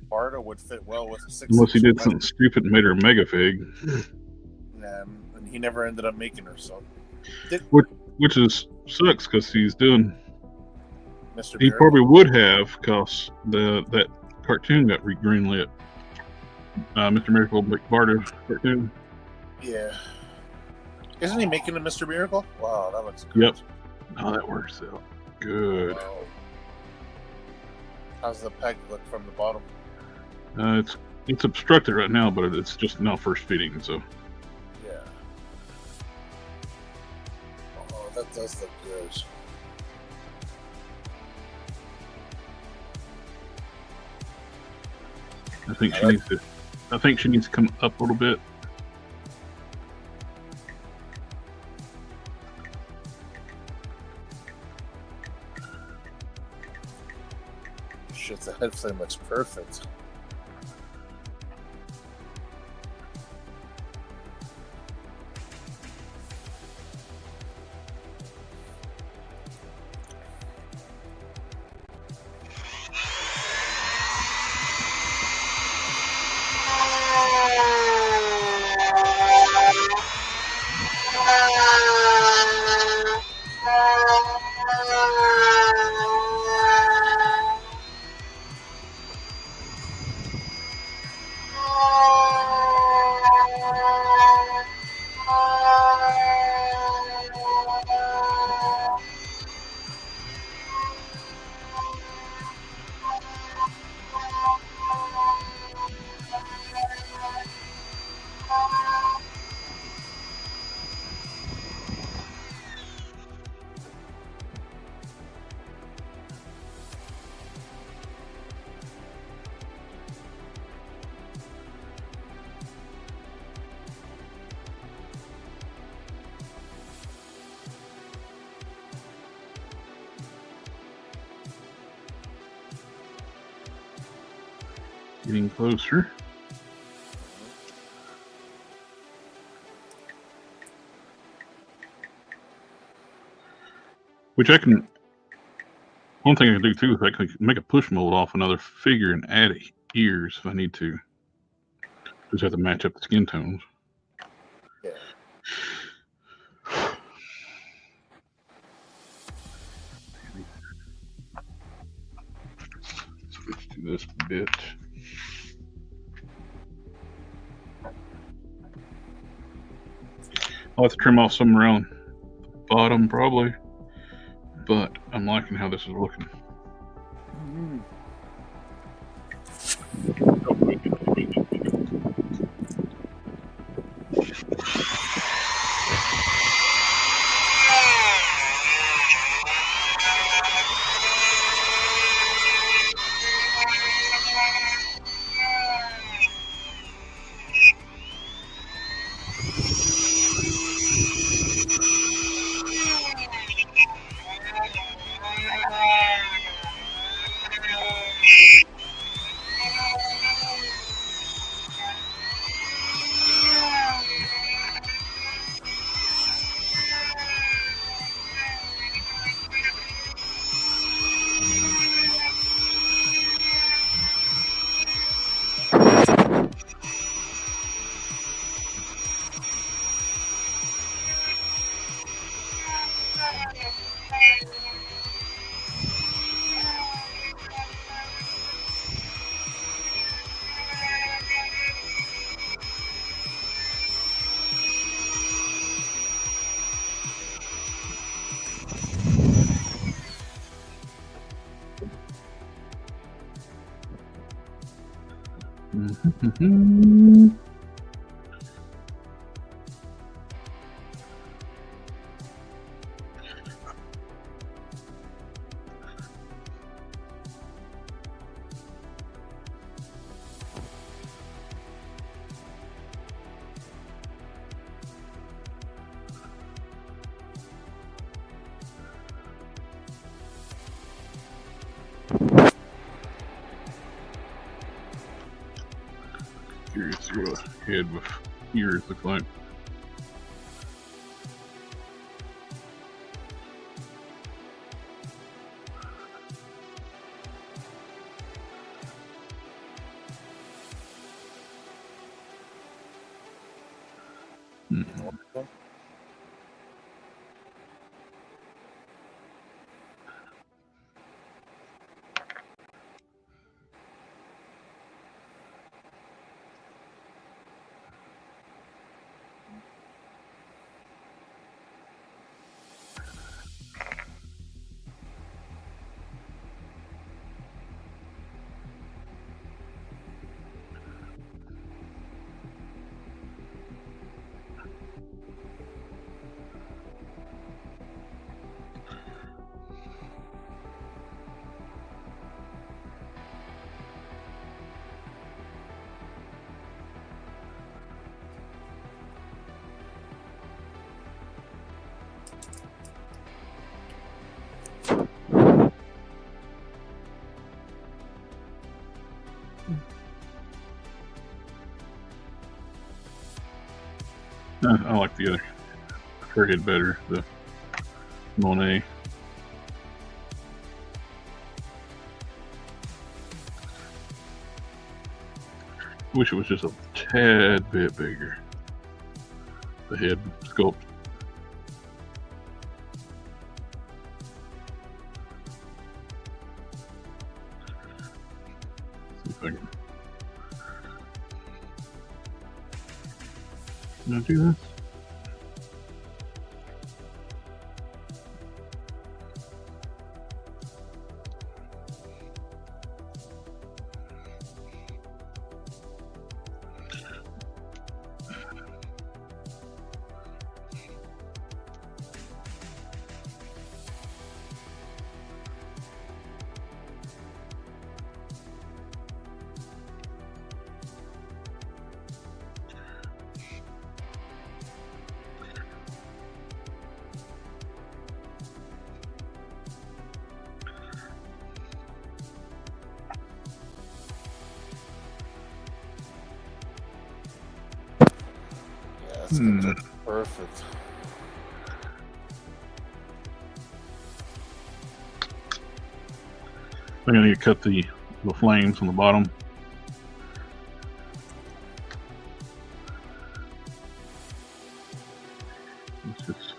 Barta would fit well with a 6-inch. Unless he did something stupid and made her a mega fig. Yeah, and he never ended up making her, so. Which is sucks because he's doing. Mr. He Miracle. probably would have because that cartoon got greenlit. Mr. Miracle Barta cartoon. Yeah. Isn't he making a Mr. Miracle? Wow, that looks good. Yep. Oh, that works out good. Wow. How's the peg look from the bottom? It's obstructed right now, but it's just now first fitting, so. Yeah. Oh, that does look good. I think she needs to come up a little bit. Shit, the head flame looks perfect. Getting closer. Which I can. One thing I can do too is I can make a push mold off another figure and add ears if I need to. Just have to match up the skin tones. Yeah. Let's do this bit. I'll have to trim off some around the bottom probably, but I'm liking how this is looking. Curious to see what a head with ears look like. I like the other head better, the Monet. Wish it was just a tad bit bigger. The head sculpt. See if I can I do this? That's perfect. I'm gonna cut the flames on the bottom. Let's just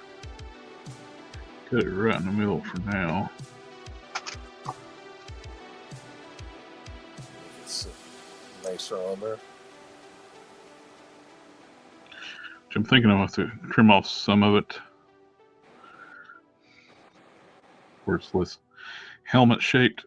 cut it right in the middle for now. It's nicer on there. I'm thinking I'll have to trim off some of it where it's less helmet shaped.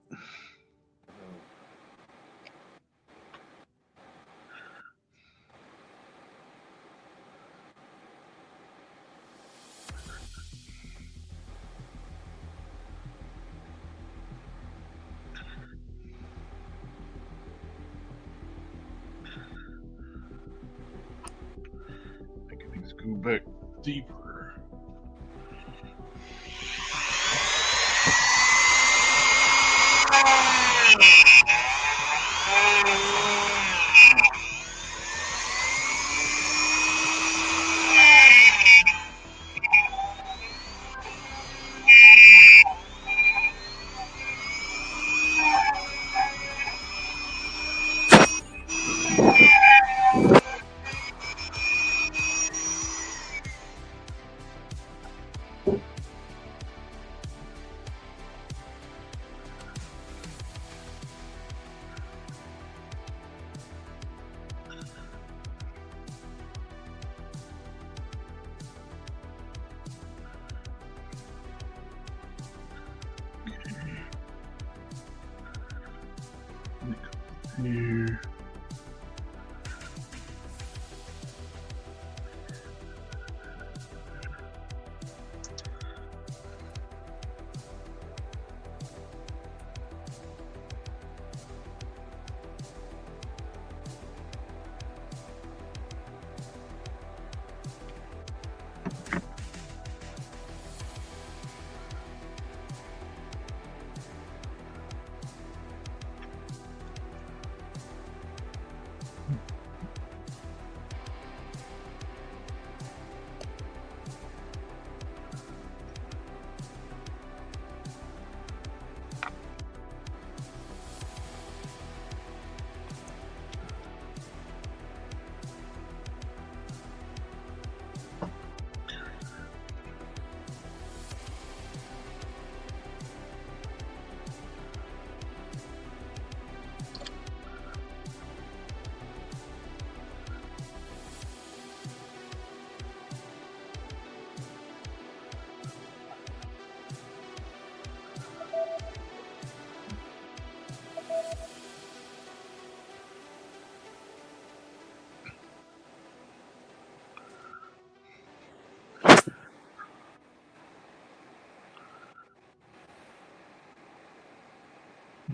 I think it needs to go back deeper. Here.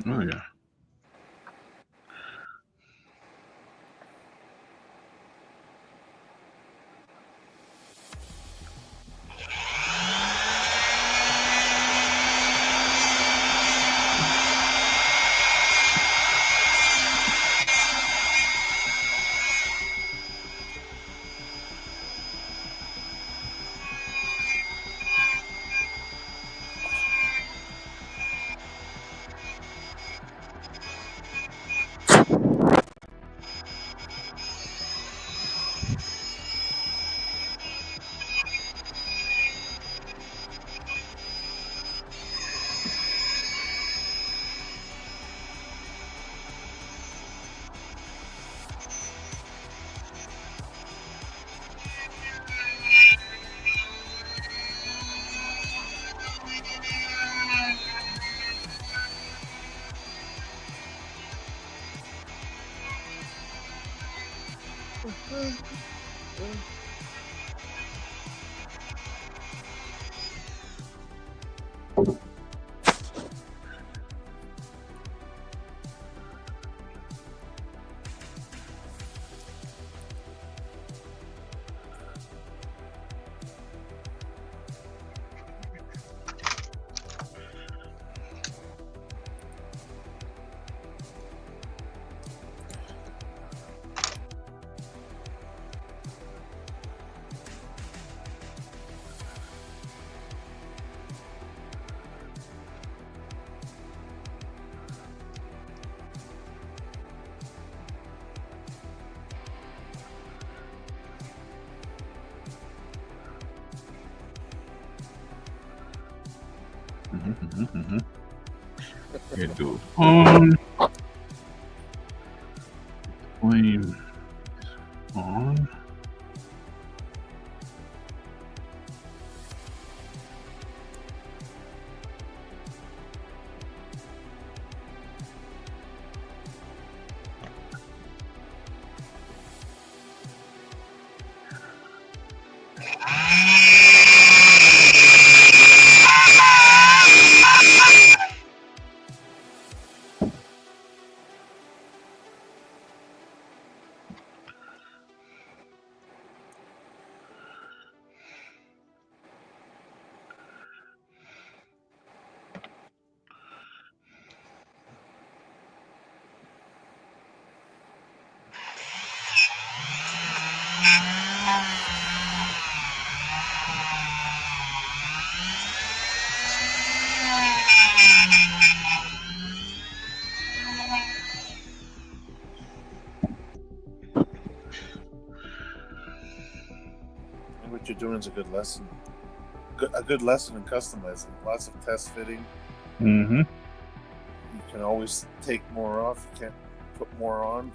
Oh yeah. It goes on. Flame on. What you're doing is a good lesson. A good lesson in customizing. Lots of test fitting. Mm-hmm. You can always take more off. You can't put more on.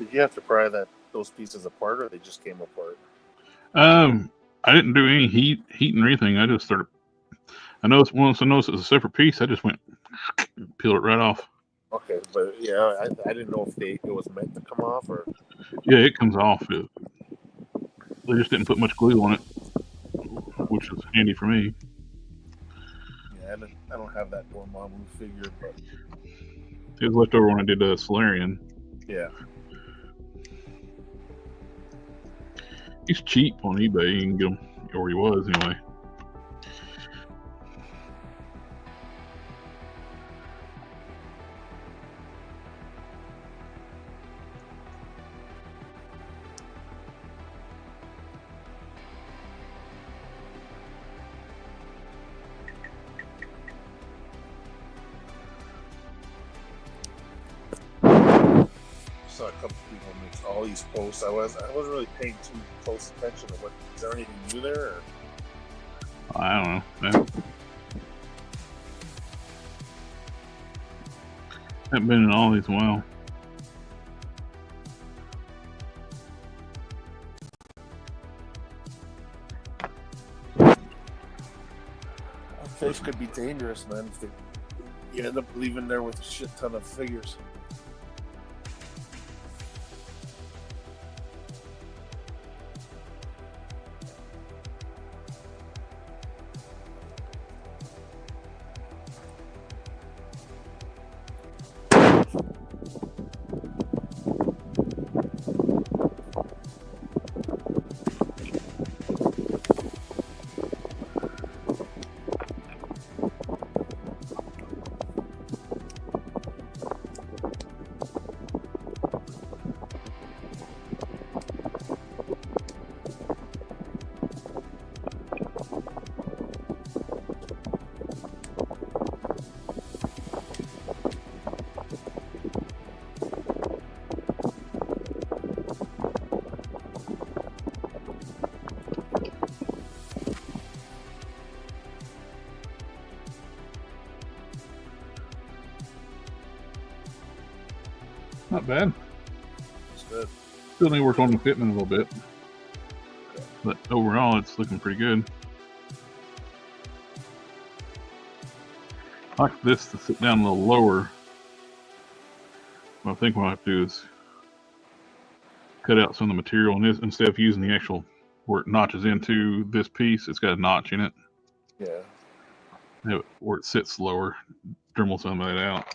Did you have to pry those pieces apart, or they just came apart? I didn't do any heating or anything. I just started. Once I noticed it was a separate piece, I just went peel it right off. Okay, but yeah, I didn't know if it was meant to come off or. Yeah, it comes off. They just didn't put much glue on it, which is handy for me. Yeah, I don't have that Dormammu figure, but It was left over when I did Solarian. yeah. He's cheap on eBay. You can get him, or he was anyway. Saw a couple people make all these posts. I wasn't really paying too close attention to what. Is there anything new there? Or? I don't know. I haven't been in all these in a while. Fish could be dangerous, man. If you end up leaving there with a shit ton of figures. Not bad. It's good. Still need to work on the fitment a little bit, but overall it's looking pretty good. I like this to sit down a little lower. What I think what I have to do is cut out some of the material on this instead of using the actual where it notches into this piece. It's got a notch in it. Yeah. Where it sits lower. Dremel some of that out.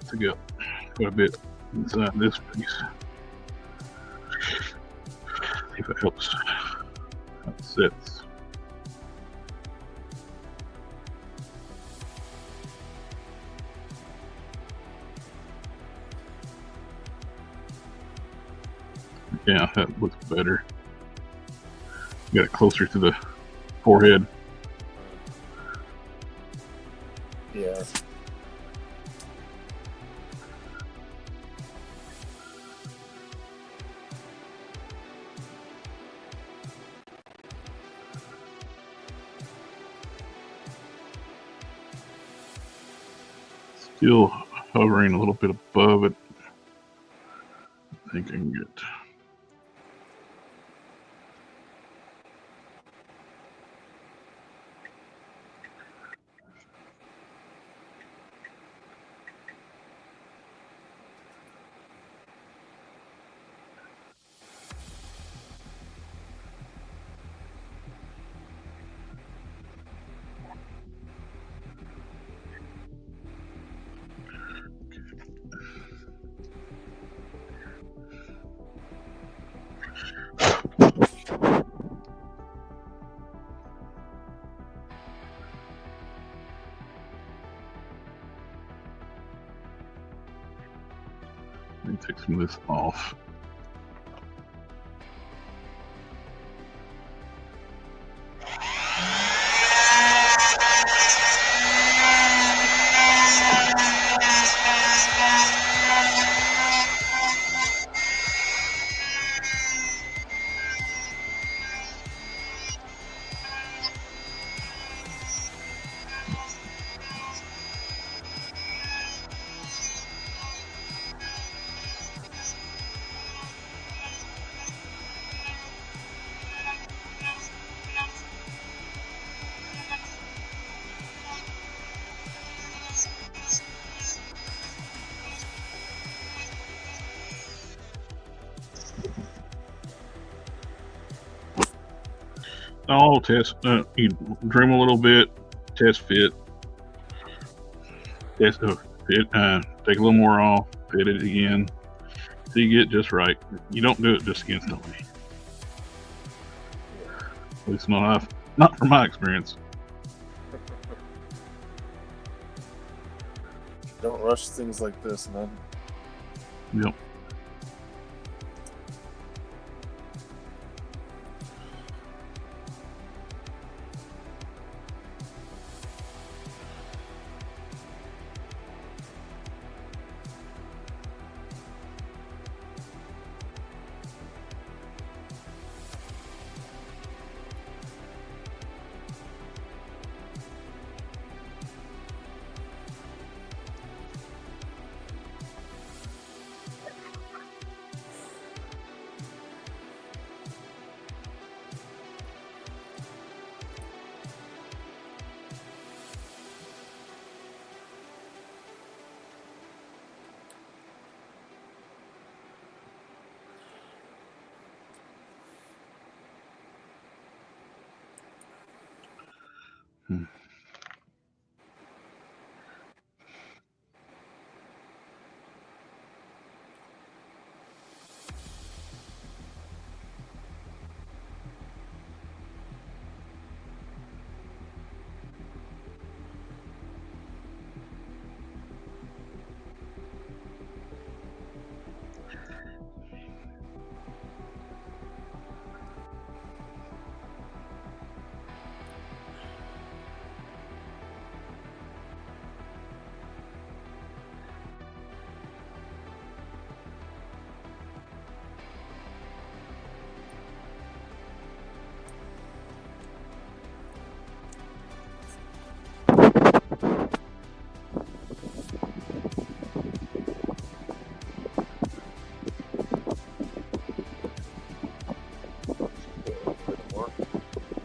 To get quite a bit inside this piece. See if it helps how it sits. Yeah, that looks better. Get it closer to the forehead. Yeah. Still hovering a little bit above it. I think I can get. Let me take some of this off. Oh, test. You trim a little bit, test fit. Test fit. Take a little more off, fit it again. So you get just right. You don't do it just instantly. At least not from my experience. Don't rush things like this, man. Yep.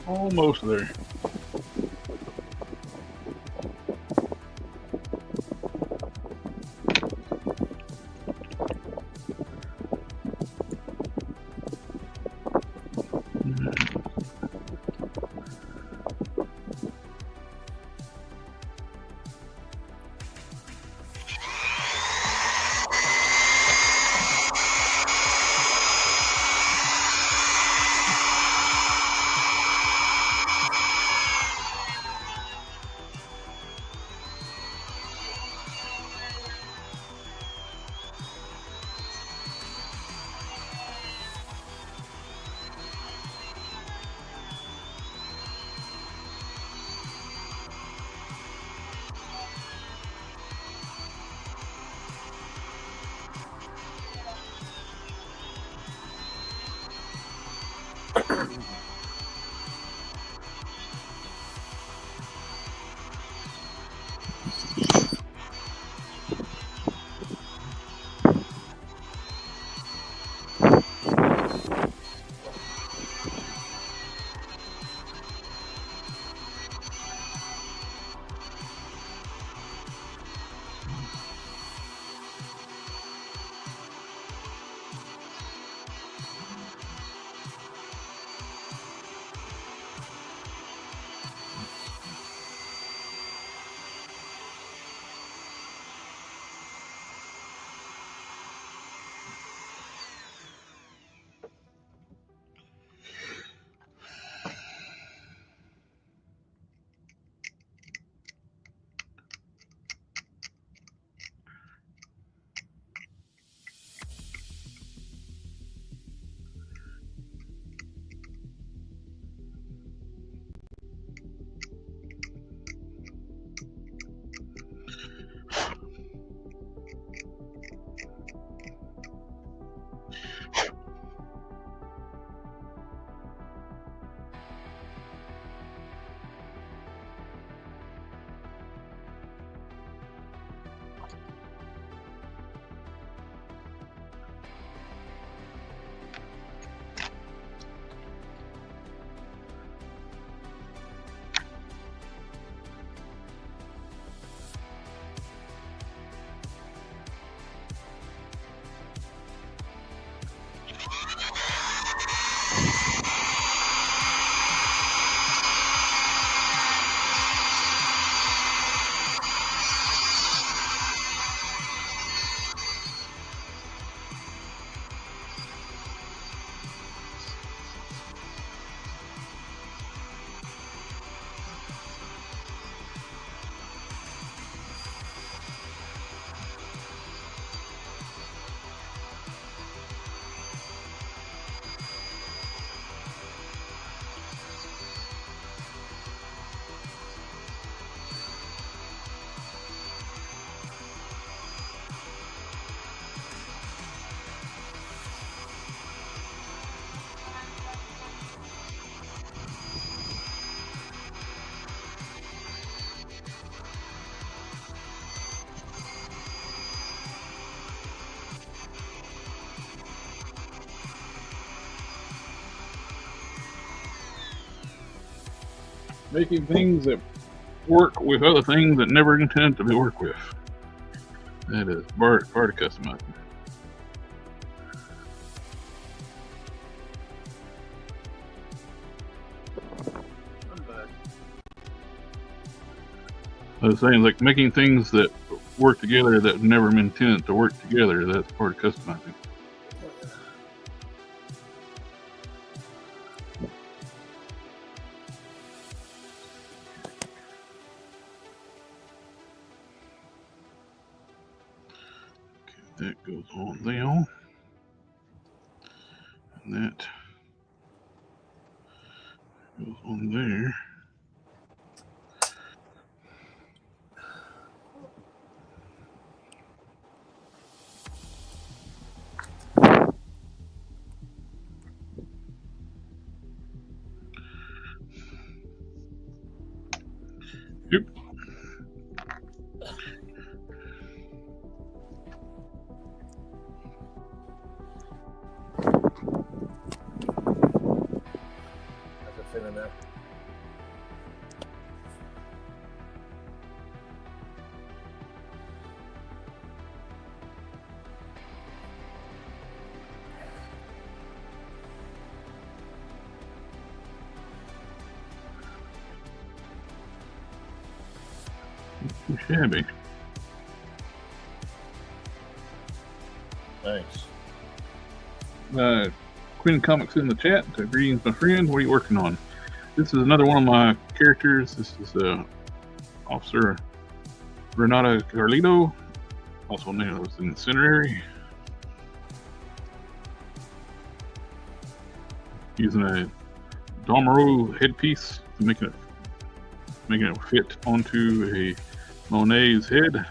Almost there. Making things that work with other things that never intended to be worked with. That is part of customizing. I was saying, like, making things that work together that never been intended to work together, that's part of customizing. Okay, that goes on there. And that goes on there. Yep. How's it fit in there? Too shabby. Nice. Quinn Comics in the chat. Greetings, my friend. What are you working on? This is another one of my characters. This is Officer Renata Carlito, also known as Incendiary. Using a Dormero headpiece to making it fit onto a Monet's head.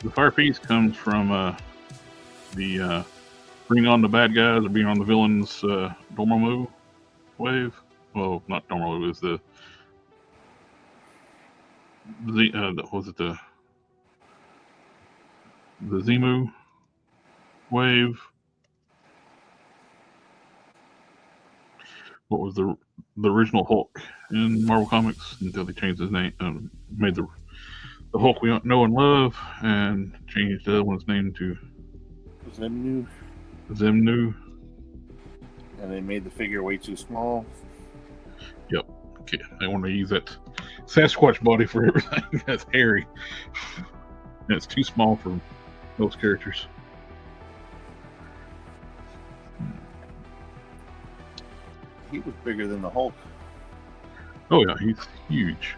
The fire piece comes from the Bring On the Bad Guys or Bring On the Villains Dormammu wave. Well, not Dormammu, it was the Zemu wave. What was the original Hulk in Marvel Comics until they changed his name, made the Hulk we know and love, and changed the other one's name to Zemnu. And they made the figure way too small. Yep. Okay. They want to use that Sasquatch body for everything. That's hairy. And it's too small for most characters. He was bigger than the Hulk. Oh yeah, he's huge.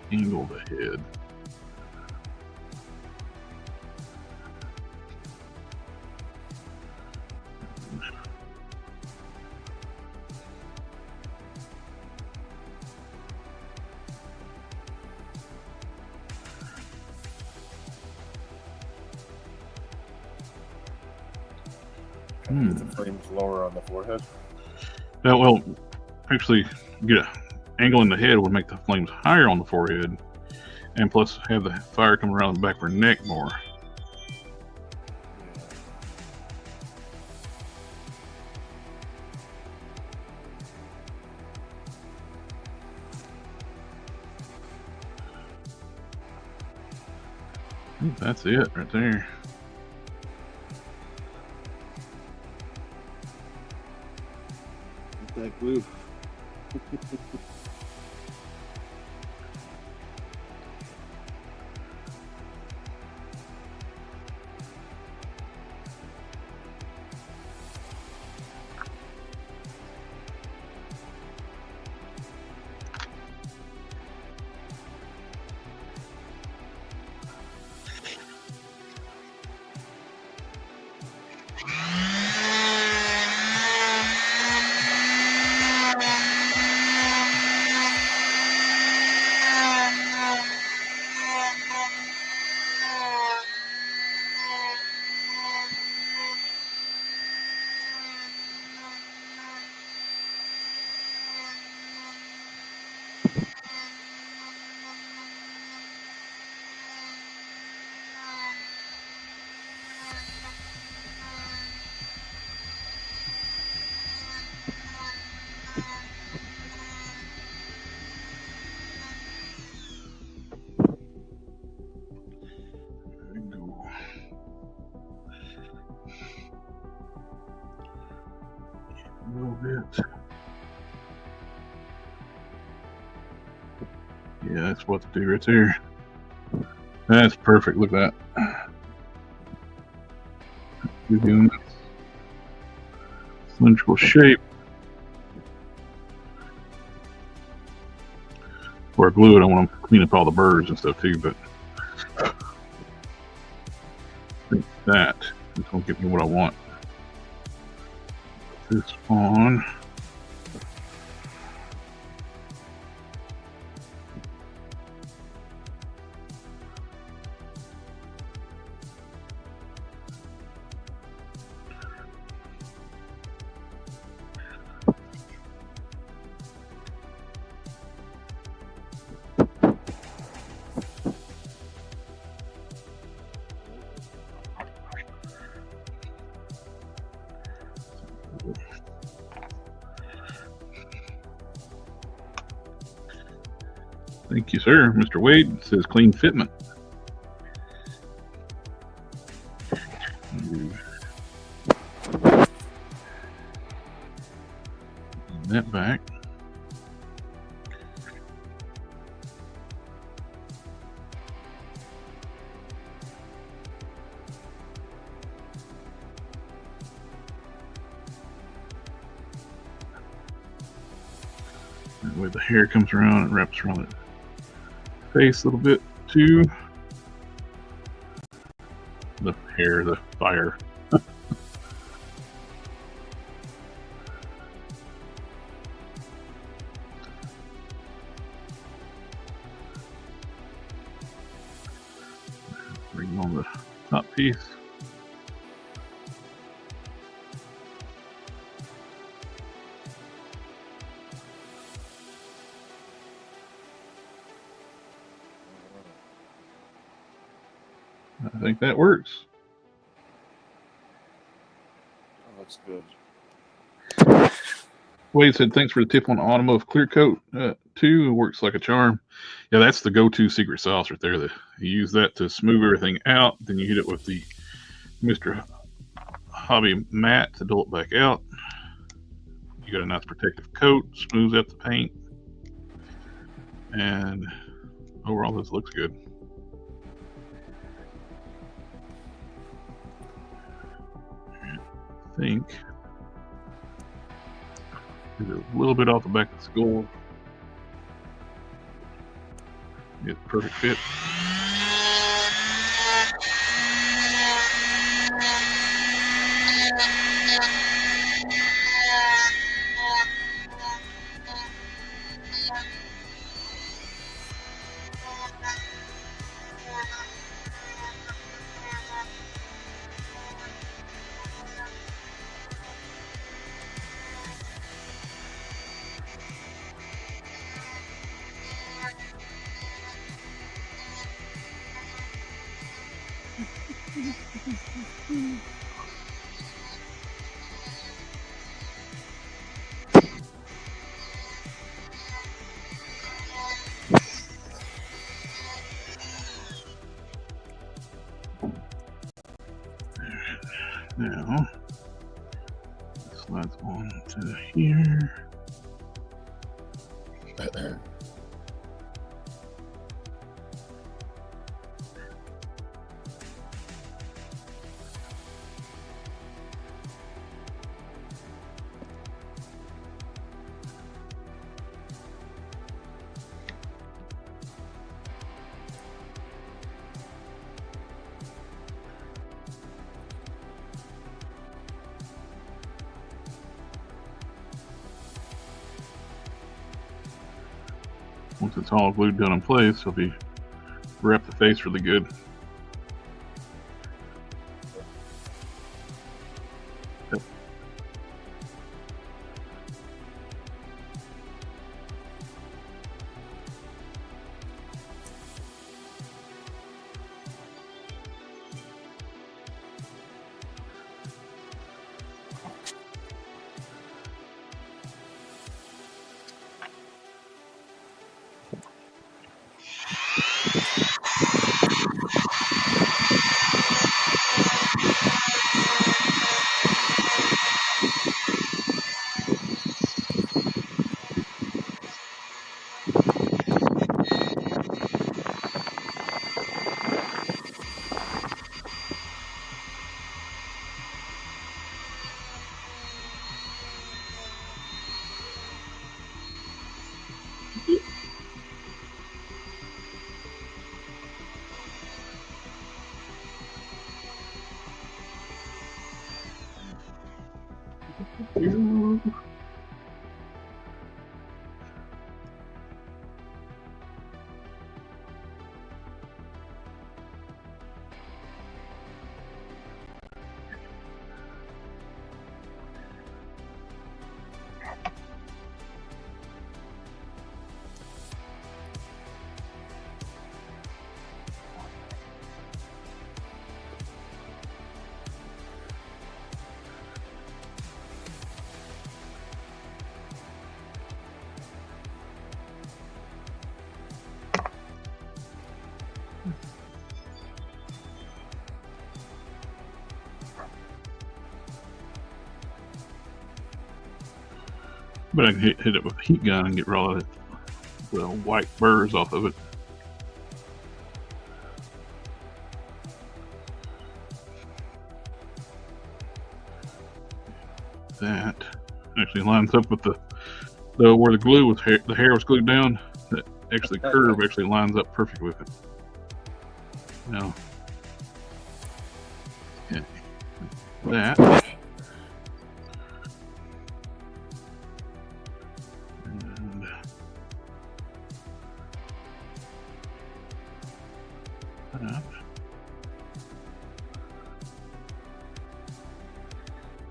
Angle the head. Get the flames lower on the forehead. Well, actually, get an angle in the head would make the flames higher on the forehead, And plus have the fire come around the back of her neck more. That's it right there. That glue. A little bit. Yeah, that's what to do right there. That's perfect. Look at that. You're doing this cylindrical shape. Before I glue it, I want to clean up all the burrs and stuff too, but I think that is going to give me what I want. Put this on. Thank you, sir. Mr. Wade says clean fitment. That back. That way the hair comes around and wraps around it. Face a little bit too. The hair, the fire. Bring on the top piece. I think that works. That looks good. Wade said, thanks for the tip on automotive clear coat too. It works like a charm. Yeah, that's the go-to secret sauce right there. You use that to smooth everything out. Then you hit it with the Mr. Hobby matte to dull it back out. You got a nice protective coat, smooths out the paint. And overall, this looks good. I think get a little bit off the back of the skull. Get the perfect fit. Now, slides on to here. Once it's all glued down in place, it'll be wrap the face really good. But I can hit it with a heat gun and get all of the white burrs off of it. That actually lines up with the where the glue was the hair was glued down. That actually curve actually lines up perfect with it. Now, okay, that.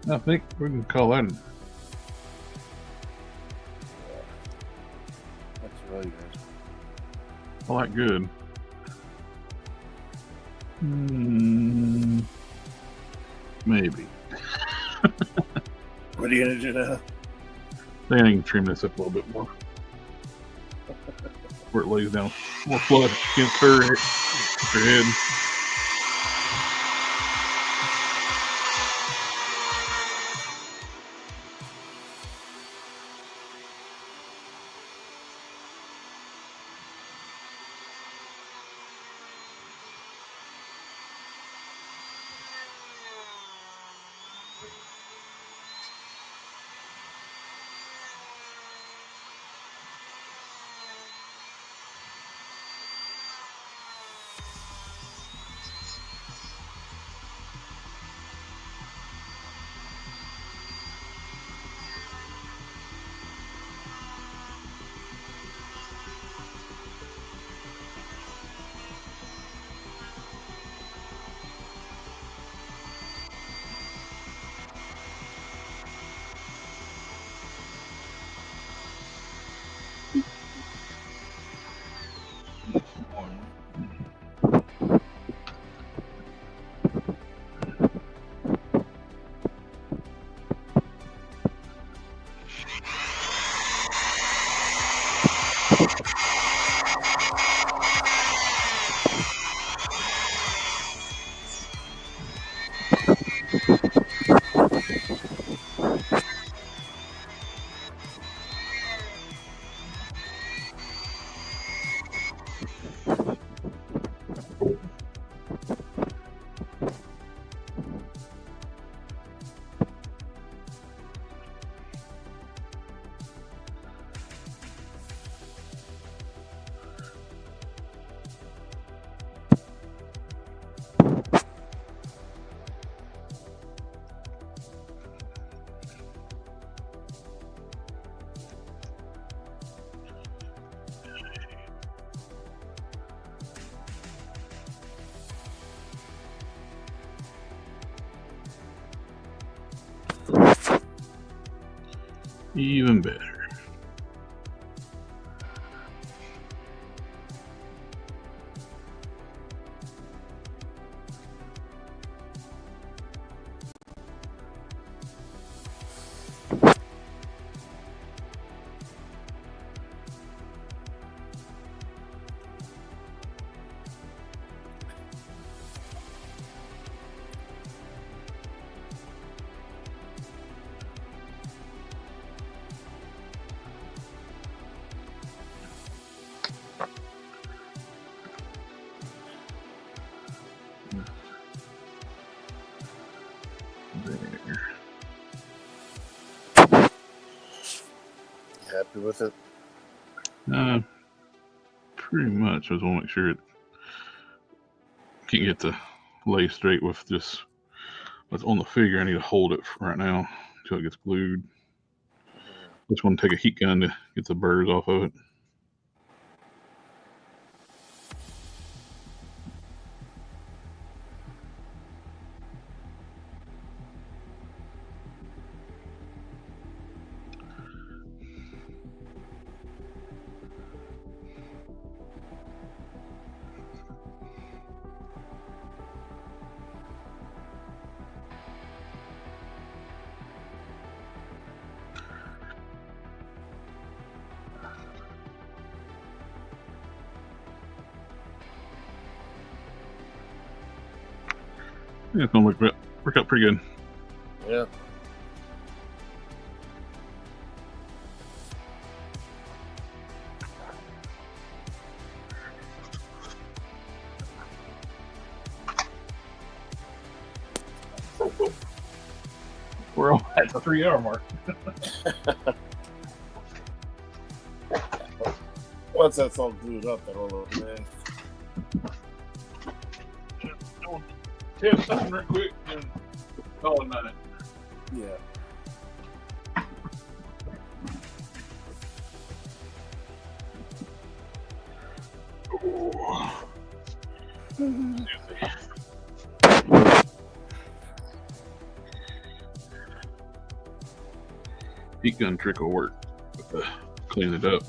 I think we can call that. That's really good. I like good. Maybe. What are you gonna do now? Then I can trim this up a little bit more, where it lays down more flush against her head. Even better. Happy with it? Pretty much. I just want to make sure it can't get the lay straight with just what's on the figure. I need to hold it right now until it gets glued. Just want to take a heat gun to get the burrs off of it. Yeah, it's gonna work out pretty good. Yeah. We're all at the 3-hour mark. Once that's all glued up, that'll look nice. Test something real quick and call it night. Yeah. Heat gun trick will work. Clean it up.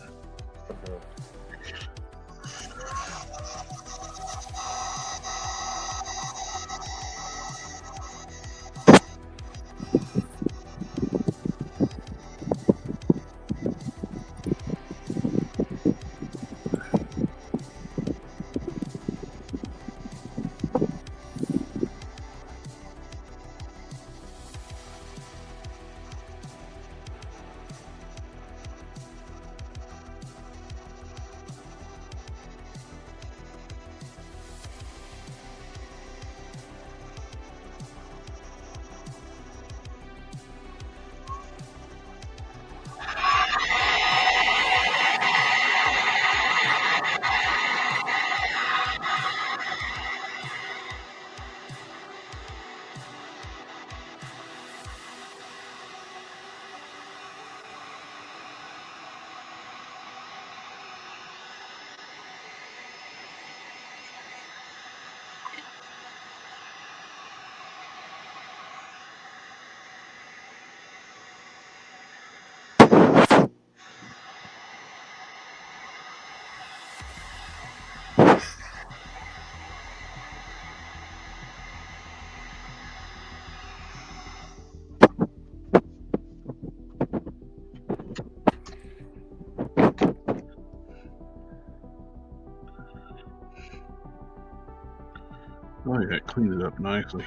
Oh yeah, cleaned it up nicely.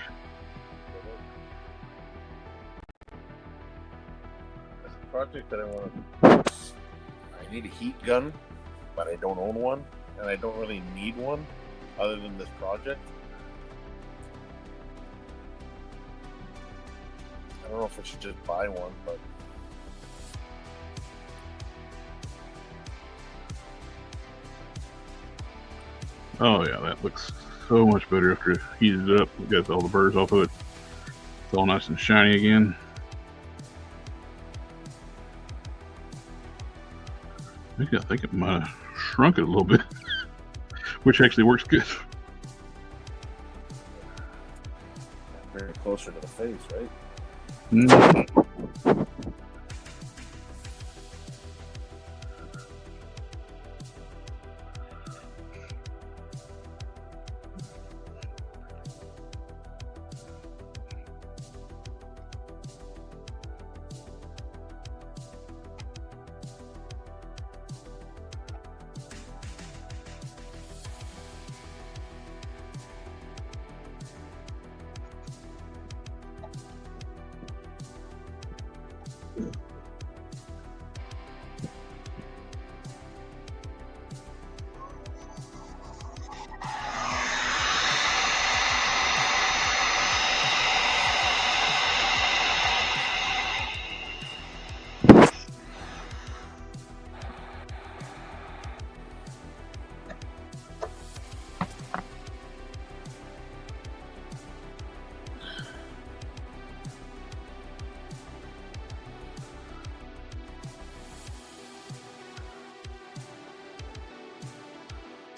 That's a project that I want to. I need a heat gun, but I don't own one, and I don't really need one other than this project. I don't know if I should just buy one, but Oh yeah, that looks so much better after it heated up. We got all the burrs off of it. It's all nice and shiny again. I think it might have shrunk it a little bit, which actually works good. very closer to the face, right? Mm.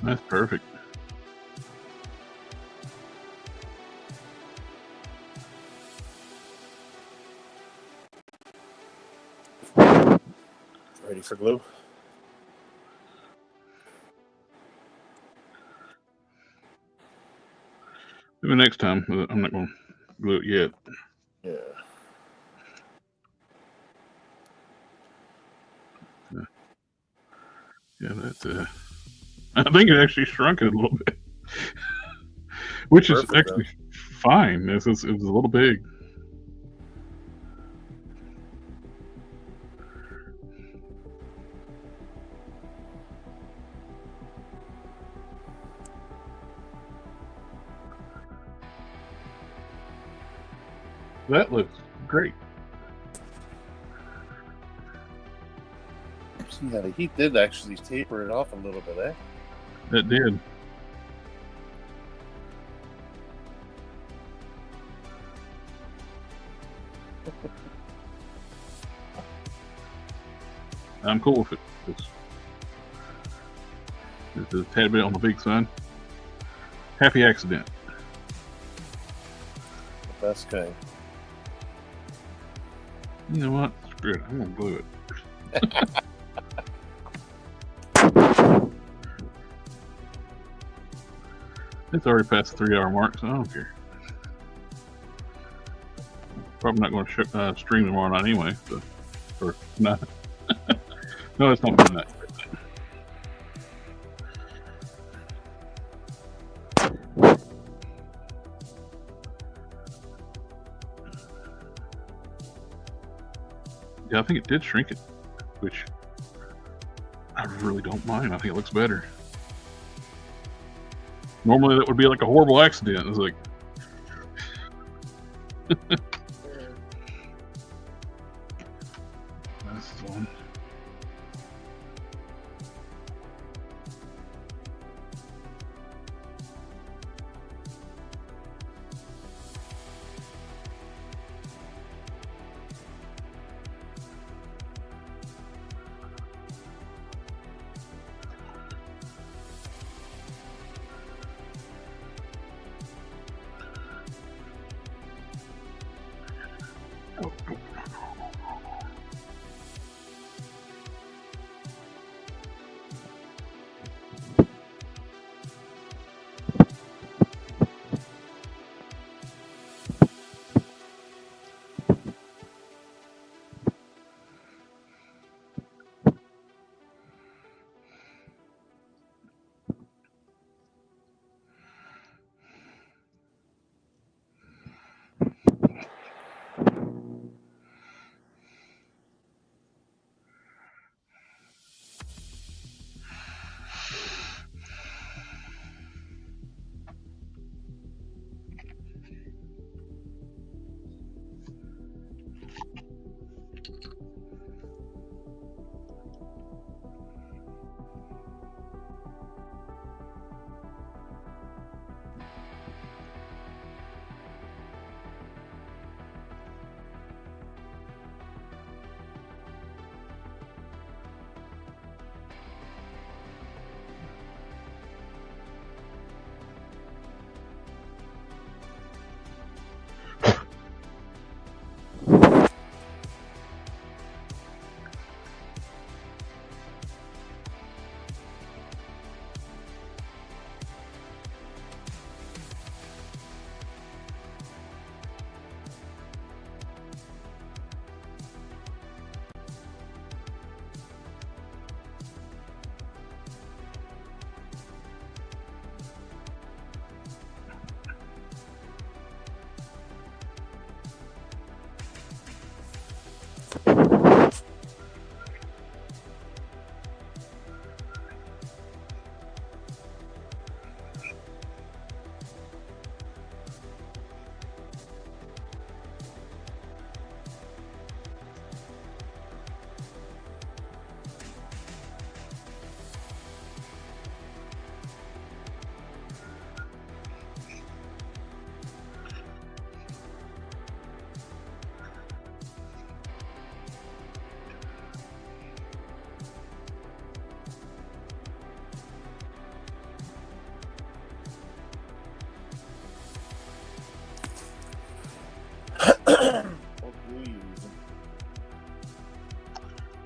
That's perfect. Ready for glue? Maybe next time. I'm not going to glue it yet. Yeah. Yeah, that's I think it actually shrunk it a little bit, which Perfect, is actually fine. It was a little big. That looks great. Yeah, the heat did actually taper it off a little bit, eh? That did. I'm cool with it. It's a tad bit on the big side. Happy accident. The best kind. You know what? Screw it. I'm going to glue it. It's already past the 3-hour mark, so I don't care. Probably not going to stream tomorrow night anyway. So, or not. No, it's not doing that. Yeah, I think it did shrink it, which I really don't mind. I think it looks better. Normally that would be like a horrible accident. It's like... That's the one.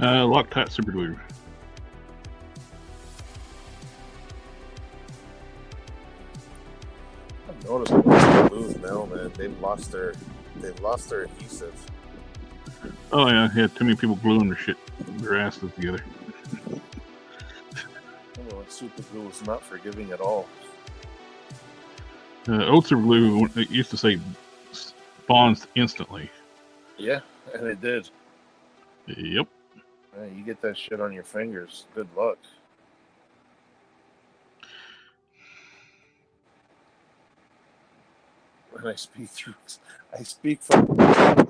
Loctite super glue. I've noticed most glues now, man. They've lost their adhesive. Oh yeah, too many people gluing their asses together. Super glue is not forgiving at all. Old super glue, it used to say bonds instantly. Yeah, and it did. Yep. You get that shit on your fingers. Good luck. When I speak from.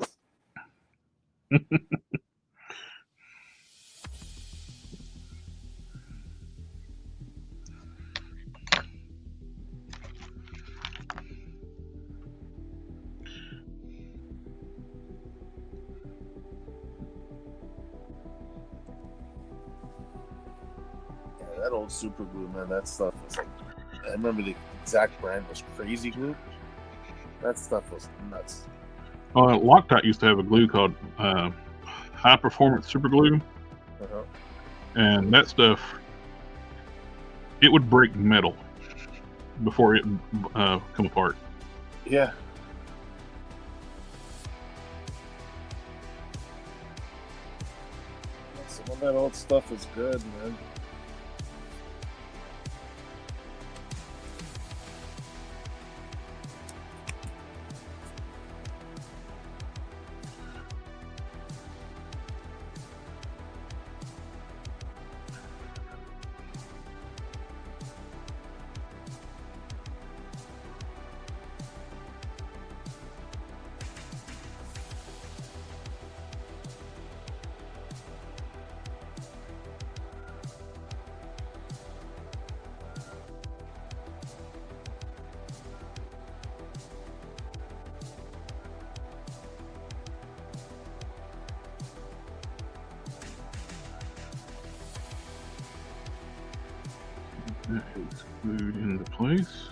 That old super glue, man, that stuff was like, I remember the exact brand was Crazy Glue. That stuff was nuts. Loctite used to have a glue called high performance super glue. And that stuff, it would break metal before it come apart. Yeah. Some of that old stuff is good, man. That is glued into place.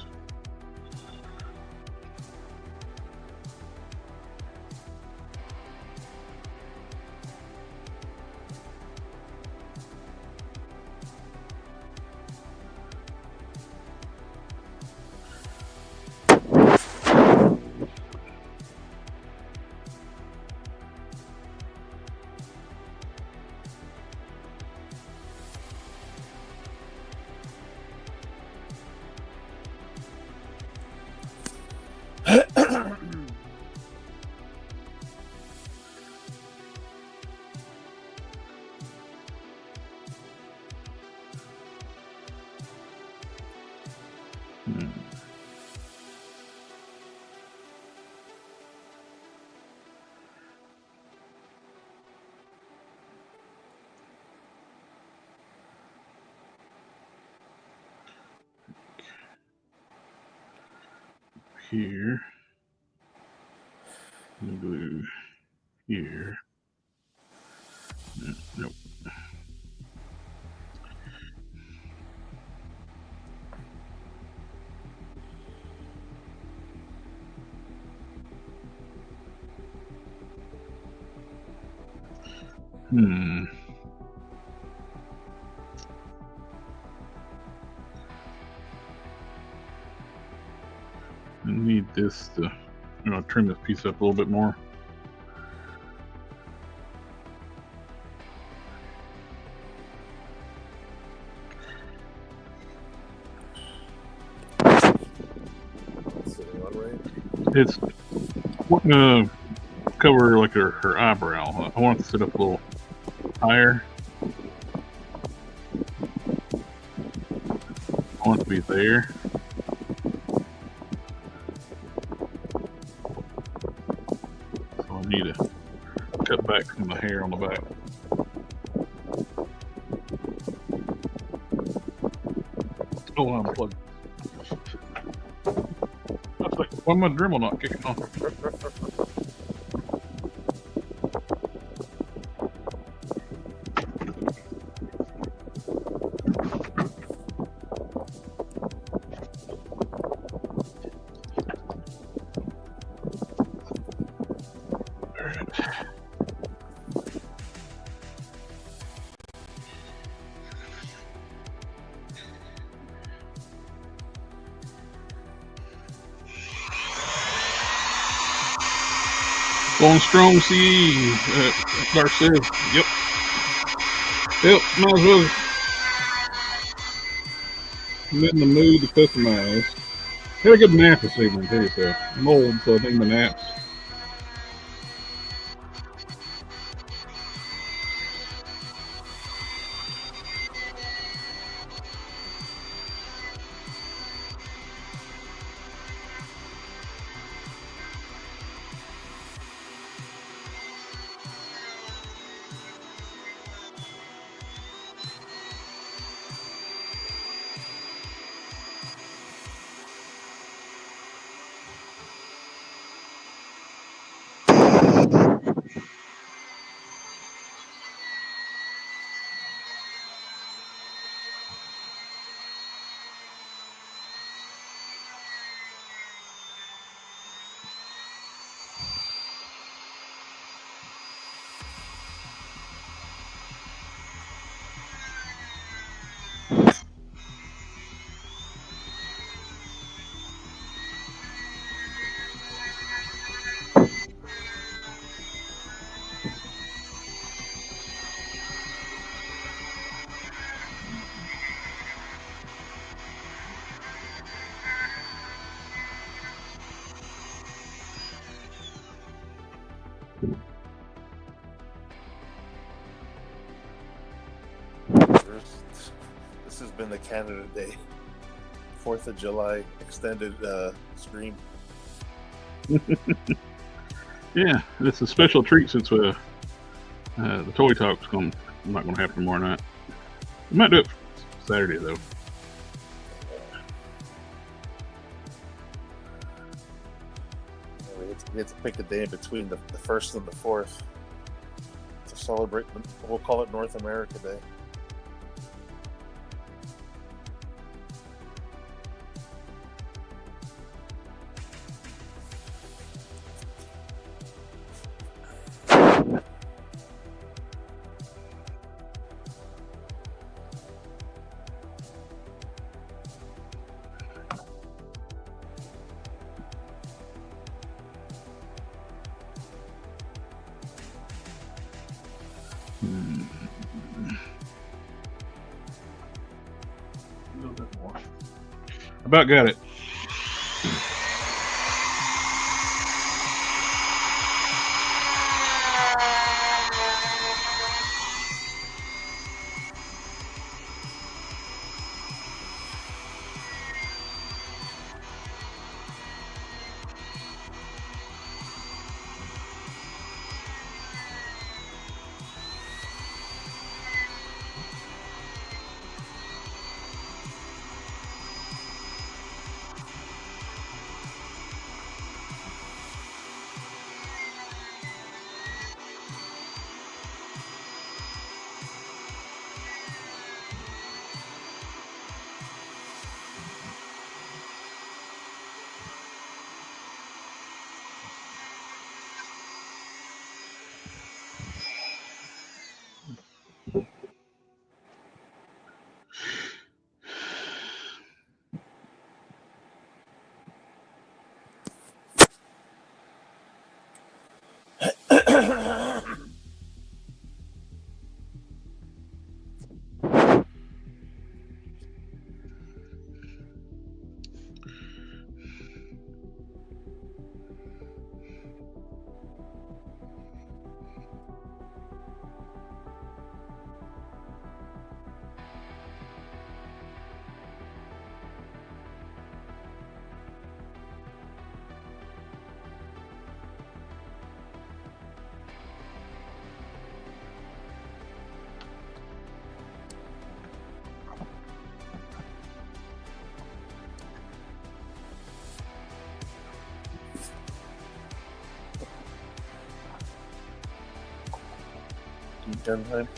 Here, and glue here. Nope. I need this to, trim this piece up a little bit more. It's gonna cover like her eyebrow. I want it to sit up a little higher. I want it to be there. So I need to cut back from the hair on the back. Oh, I'm plugged. Why my Dremel not kicking on? Going strong, see. Clark says, yep. Yep, might as well. I'm in the mood to customize. Had a good nap this evening, too, so I'm old, so I think my naps. This has been the Canada Day 4th of July extended stream. Yeah, it's a special treat since the Toy Talk's not going to happen tomorrow night. We might do it Saturday, though. We have to pick a day between the 1st and the 4th to celebrate. We'll call it North America Day. About got it. Done time.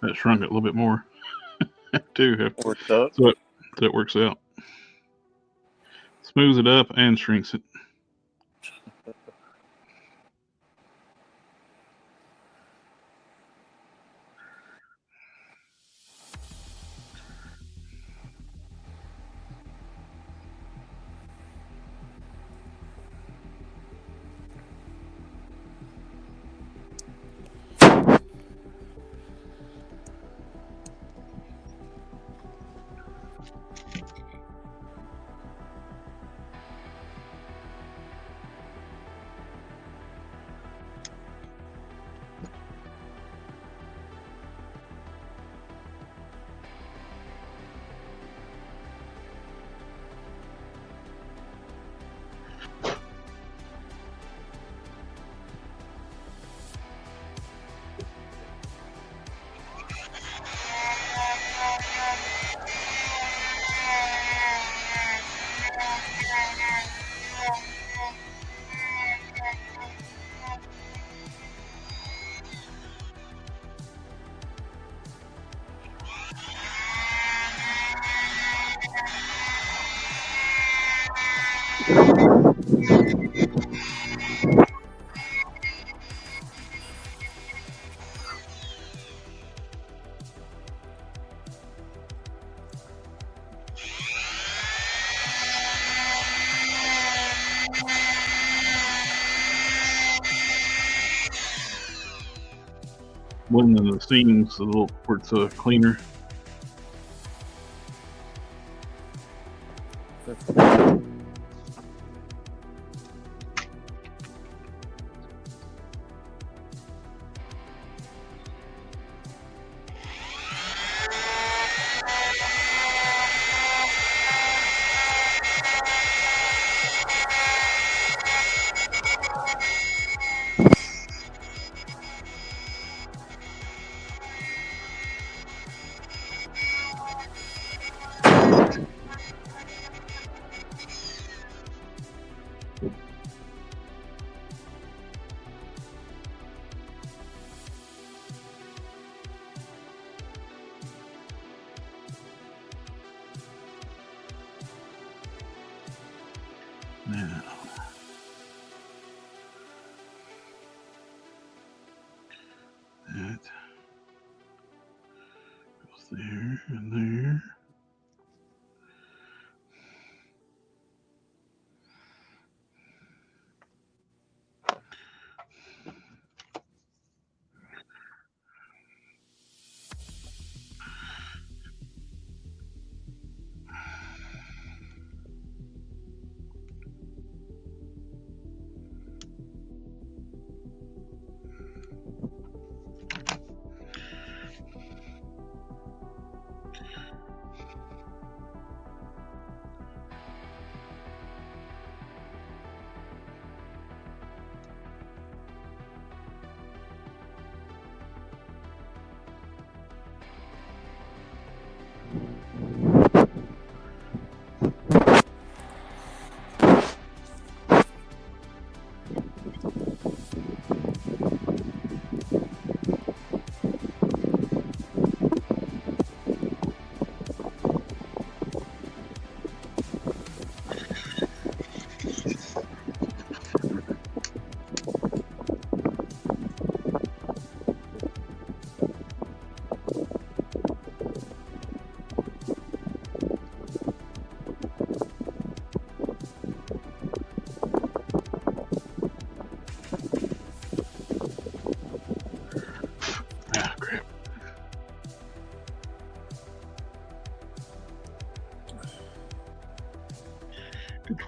That shrunk it a little bit more too. Worked out. So it works out. Smooths it up and shrinks it. Blending the seams a little where it's cleaner. Now, that goes there and there.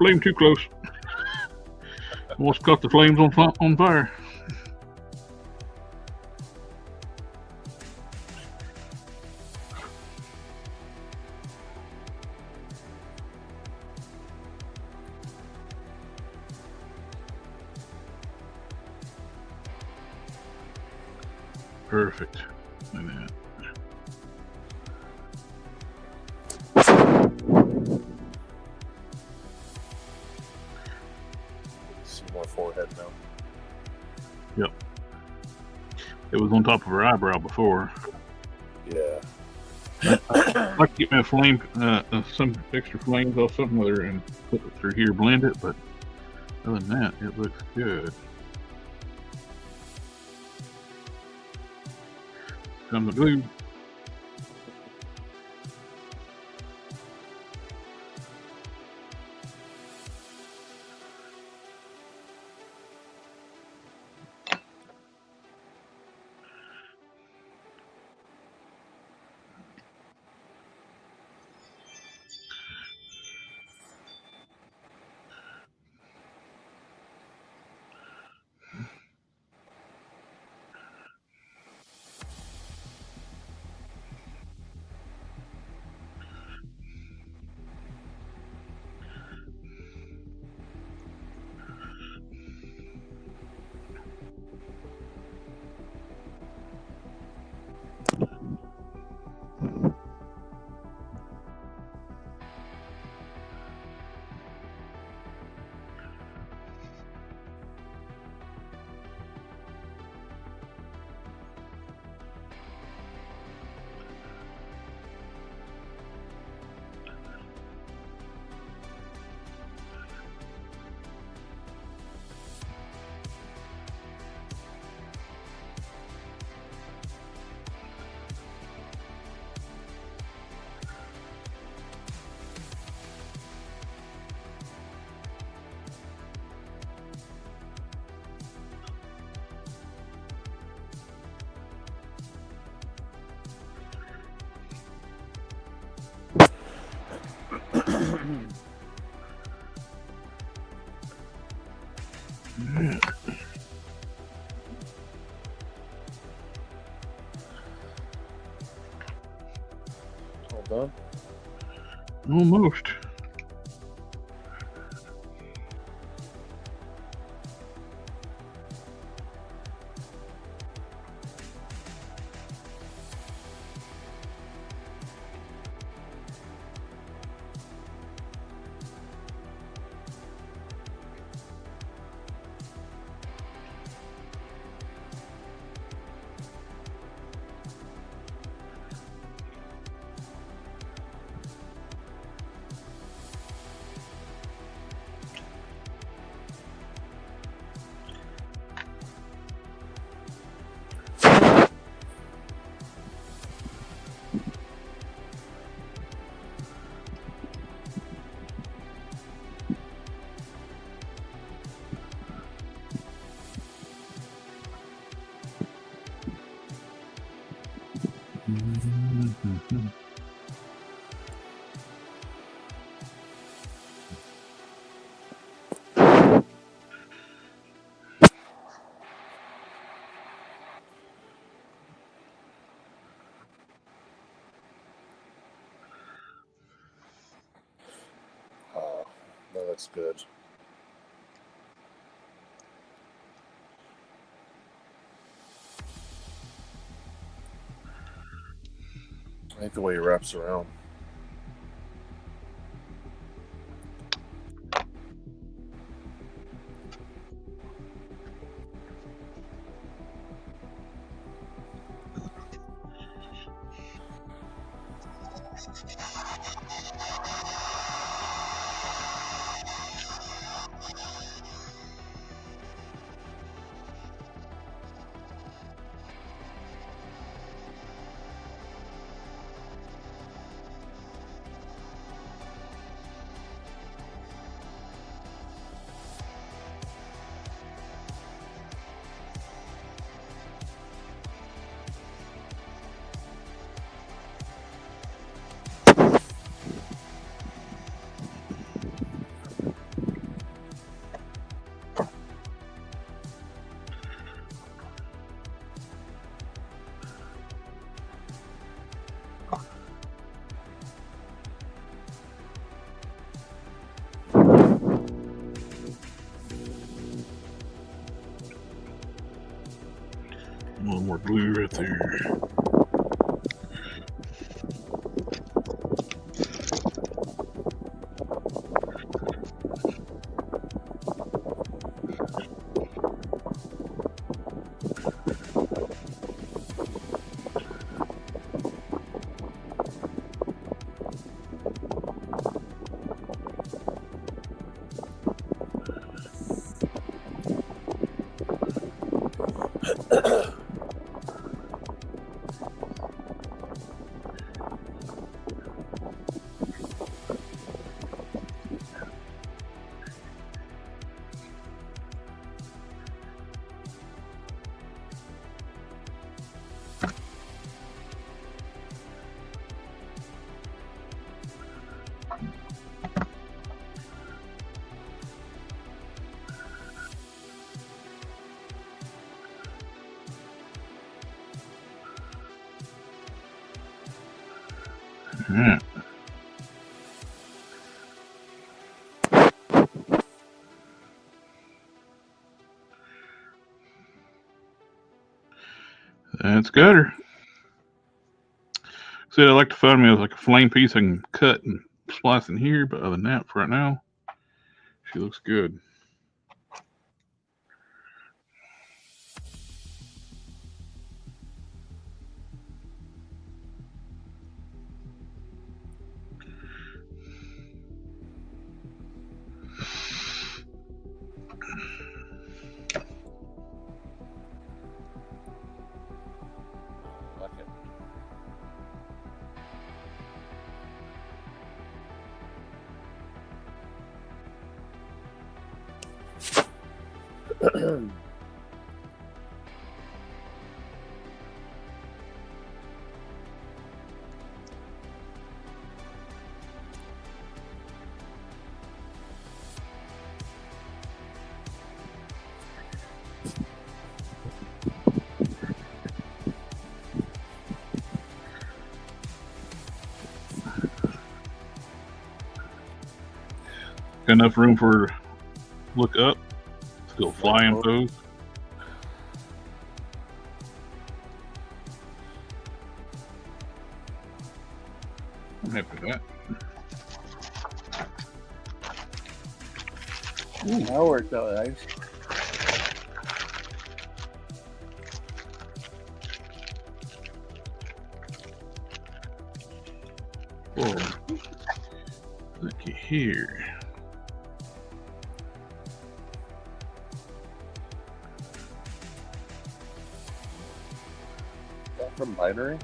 flame too close. Almost got the flames on fire. Perfect. Like that. See more forehead now. Yep. It was on top of her eyebrow before. Yeah. I'd like to get me a flame, some extra flames off something with her and put it through here, blend it, but other than that, it looks good. Come the glue. All done. Almost. That looks good. I like the way it wraps around. A little more glue right there. Yeah. That's got her. Said I'd like to find me like a flame piece I can cut and splice in here, but other than that, for right now, she looks good. Okay. Got enough room for her to look up, still fly in pose. I'm happy with that. Ooh, that worked out nice. Whoa. Looky here. Is that from binary?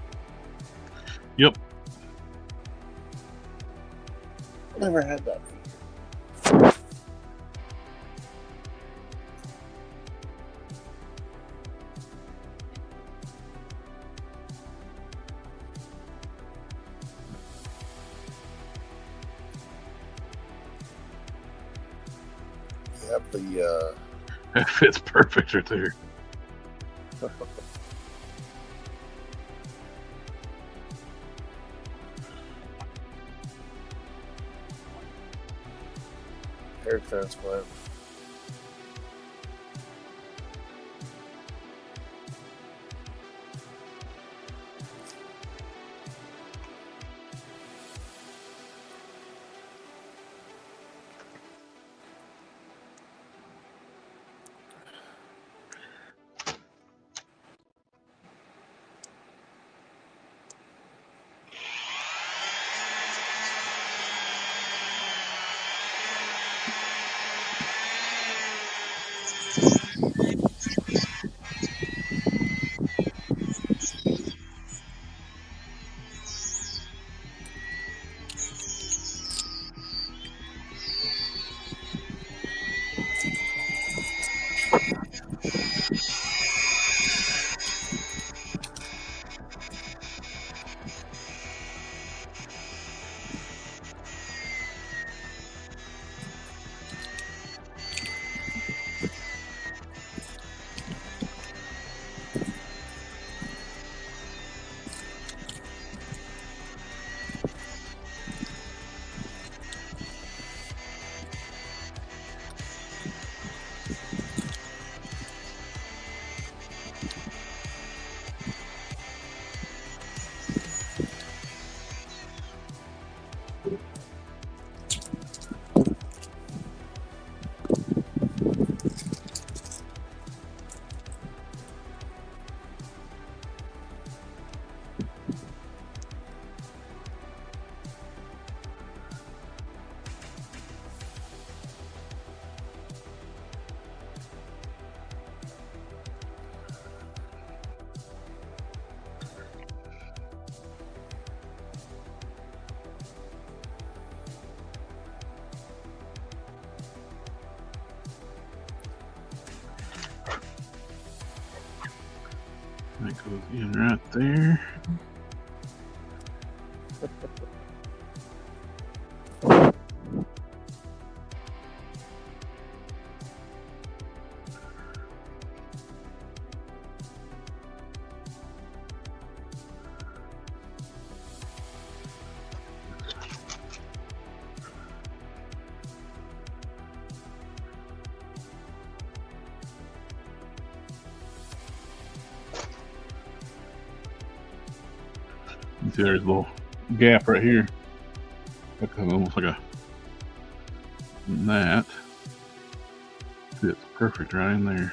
Yep. Never had that. Yep, the That fits perfect right there. hair transplant. goes in right there. You see there's a little gap right here. That comes almost like a that fits perfect right in there.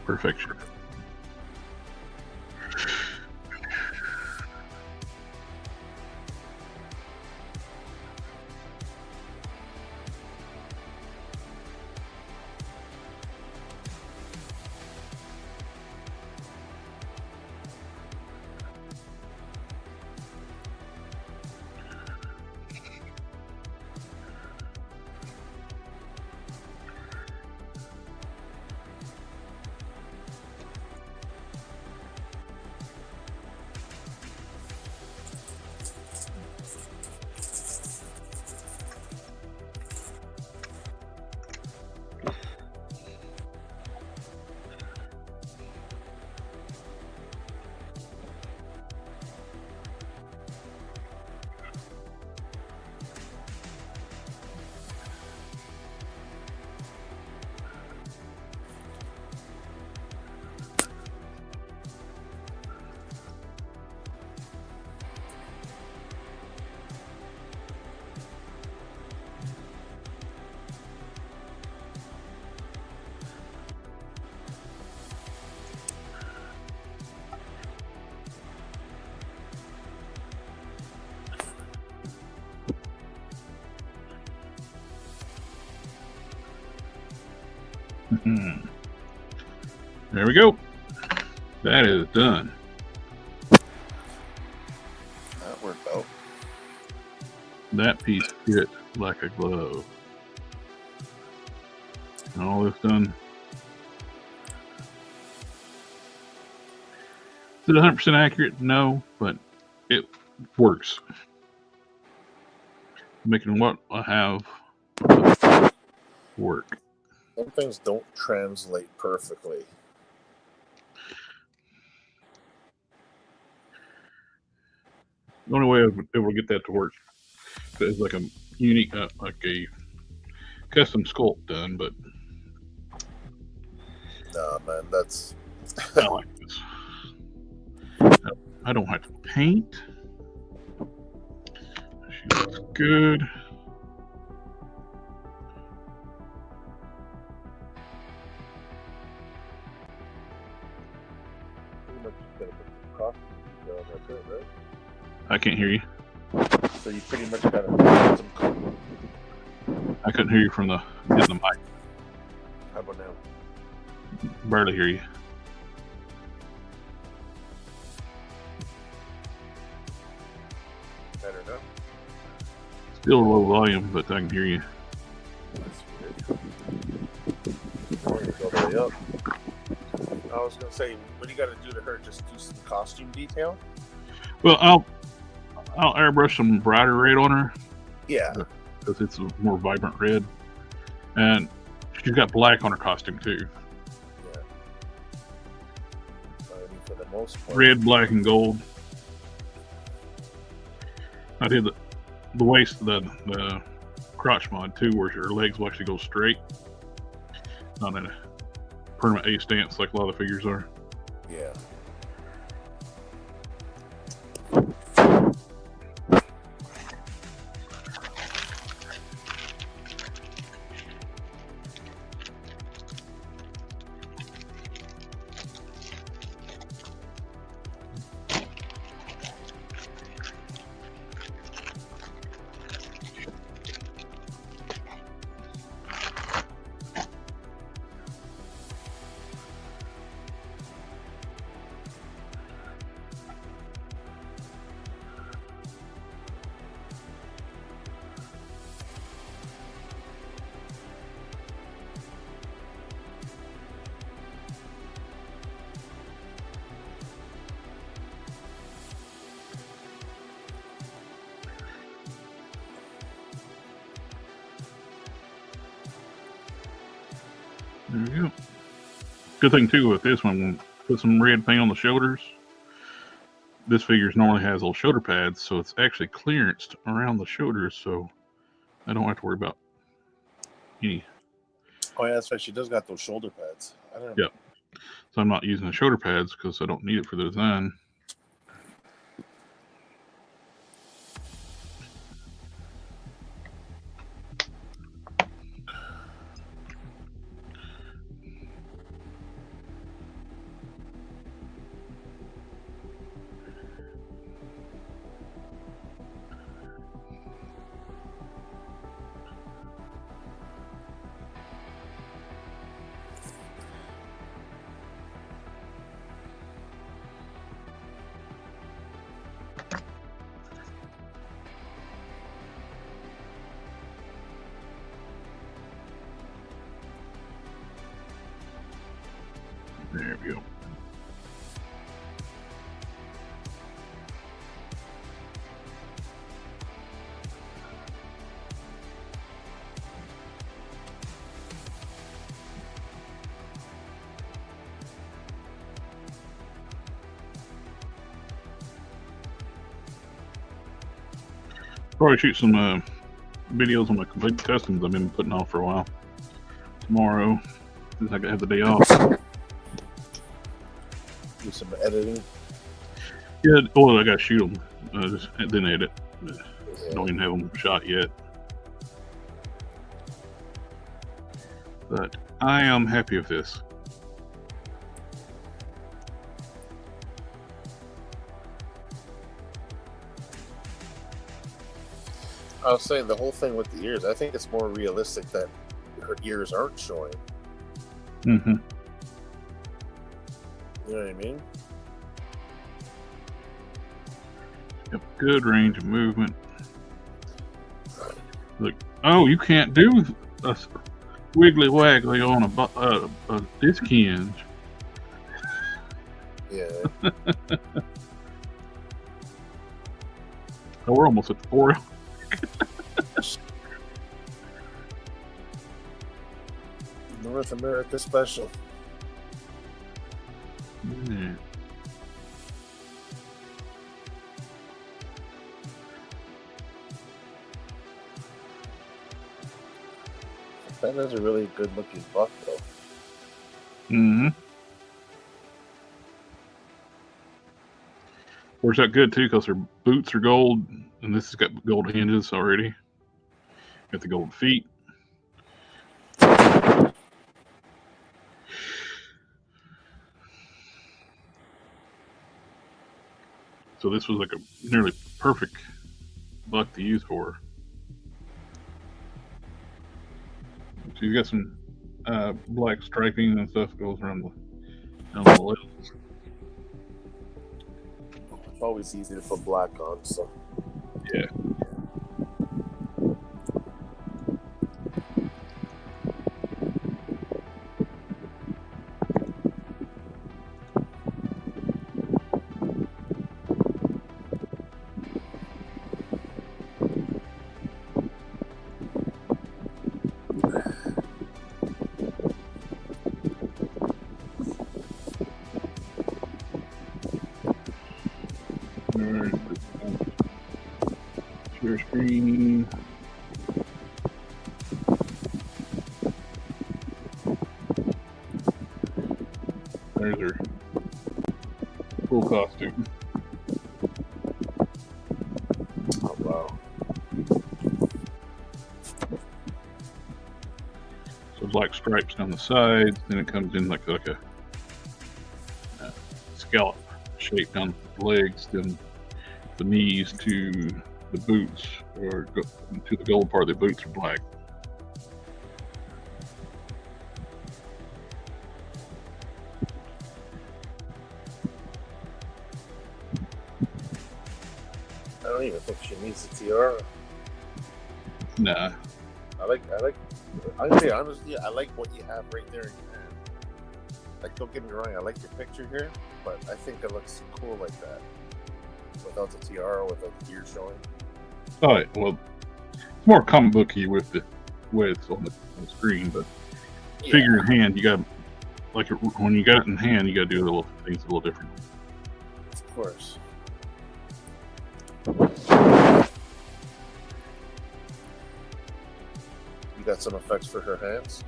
Perfection. There we go. That is done. That worked out. That piece fit like a glove. And all this done. Is it 100% accurate? No, but it works. Making what I have work. Some things don't translate perfectly. The only way I would able to get that to work is like a unique, like a custom sculpt done, but Nah, man, that's I like this. I don't have to paint. She looks good. pretty much just gotta put some costume detail on that bit, right? I can't hear you. So you pretty much gotta put some. I couldn't hear you from the hitting the mic. How about now? Barely hear you. Better now? Still low volume, but I can hear you. That's weird. Volume's all the way up. I was gonna say, what do you gotta do to her? Just do some costume detail? Well, I'll airbrush some brighter red on her Yeah. because it's a more vibrant red, and She's got black on her costume too. Yeah. I mean, for the most part. Red, black, and gold. I did the waist, the crotch mod too, where her legs will actually go straight, not in a permanent A stance like a lot of the figures are. Yeah. There we go. Good thing too with this one, we'll put some red paint on the shoulders. This figure normally has little shoulder pads, so it's actually clearanced around the shoulders, so I don't have to worry about any. Oh yeah, that's right. She does got those shoulder pads. I don't know. Yep. So I'm not using the shoulder pads because I don't need it for the design. There we go. Probably shoot some videos on my complete customs I've been putting off for a while. Tomorrow, since I have the day off. Do some editing. Yeah, well, I gotta shoot them, then edit. Yeah. Don't even have them shot yet. But I am happy with this. I was saying the whole thing with the ears. I think it's more realistic that her ears aren't showing. Mm-hmm. You know what I mean? Yep, good range of movement. Look, oh, you can't do a wiggly waggly on a disc hinge. Yeah. Oh, we're almost at the 4. North America special. Yeah. That is a really good looking buck, though. Mm-hmm. Works out good too because her boots are gold, and this has got gold hinges already. Got the gold feet. So this was like a nearly perfect buck to use for her. She's got some black striping and stuff goes around the legs. It's always easy to put black on, so. Yeah. Share screen. There's her full costume. Oh wow. So black stripes down the sides, then it comes in like a scallop shape down the legs, then the knees to the boots, or to the gold part of the boots are black. I don't even think she needs a tiara. Nah. I'm gonna be honest with you, I like what you have right there in your hand. Like, don't get me wrong, I like your picture here, but I think it looks cool like that. Without the tiara, without the ear showing. Oh, yeah, well, it's more comic booky with the on the screen, but Yeah. figure in hand, you got, like, when you got it in hand, you got to do little things a little different. Of course. You got some effects for her hands?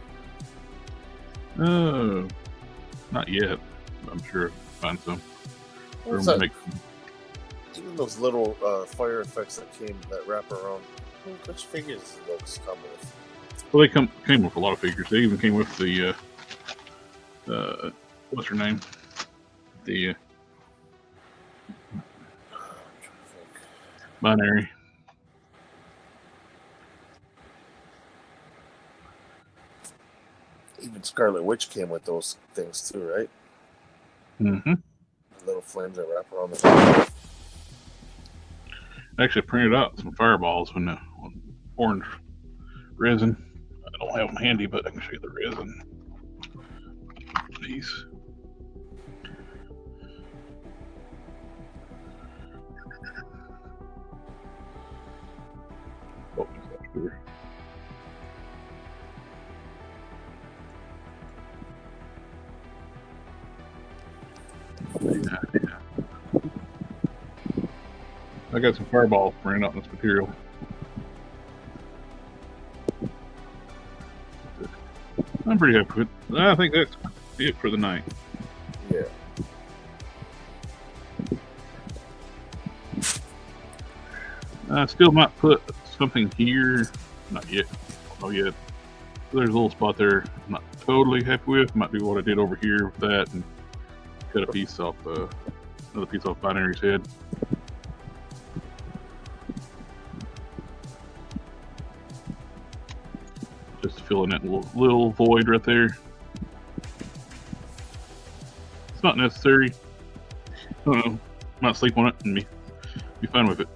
Not yet. I'm sure I'll find some. Or What's that? make- Even those little fire effects that wrap around. Which figures does those come with? Well, they came with a lot of figures. They even came with the what's her name? The binary. Even Scarlet Witch came with those things too, right? Mm-hmm. The little flames that wrap around the top. I actually printed out some fireballs with orange resin. I don't have them handy, but I can show you the resin piece. Oh, is that sure? Yeah. I got some fireballs printed out in this material. I'm pretty happy with it. I think that's it for the night. Yeah. I still might put something here. Not yet. Oh, yet. There's a little spot there I'm not totally happy with. Might be what I did over here with that and cut a piece off, another piece off Binary's head. Just to fill in that little void right there. It's not necessary. I don't know. Might sleep on it and be fine with it.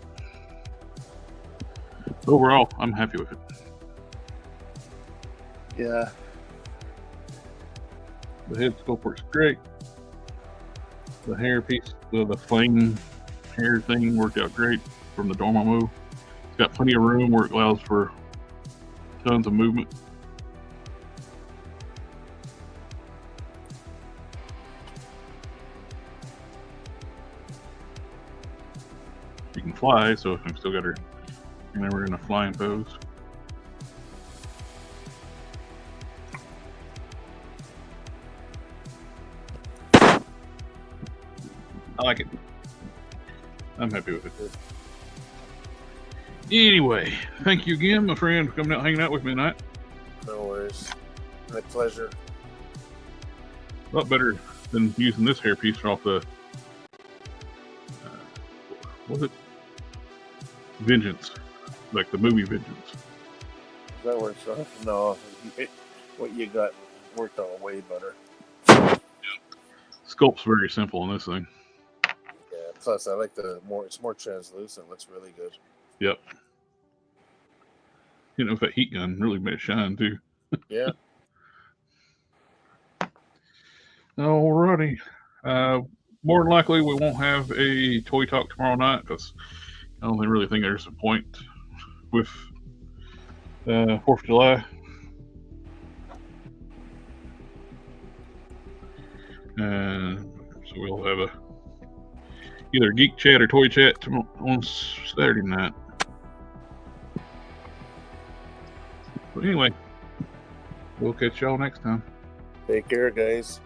Overall, I'm happy with it. Yeah. The head sculpt works great. The hair piece, the flame hair thing worked out great from the Dormo move. It's got plenty of room where it allows for tons of movement. She can fly, so I've still got her whenever in a flying pose. I like it. I'm happy with it. Anyway, thank you again, my friend, for coming out hanging out with me tonight. No worries. My pleasure. A lot better than using this hairpiece off the what was it? Vengeance. Like the movie Vengeance. That works, huh? No, what you got worked out way better. Sculpt's very simple in this thing. Yeah. Plus, I like it's more translucent. Looks really good. Yep. You know, if that heat gun really made it shine too. Yeah. Alrighty. More than likely, we won't have a toy talk tomorrow night because I don't really think there's a point with 4th of July. So we'll have either geek chat or toy chat on Saturday night. But anyway, we'll catch y'all next time. Take care, guys.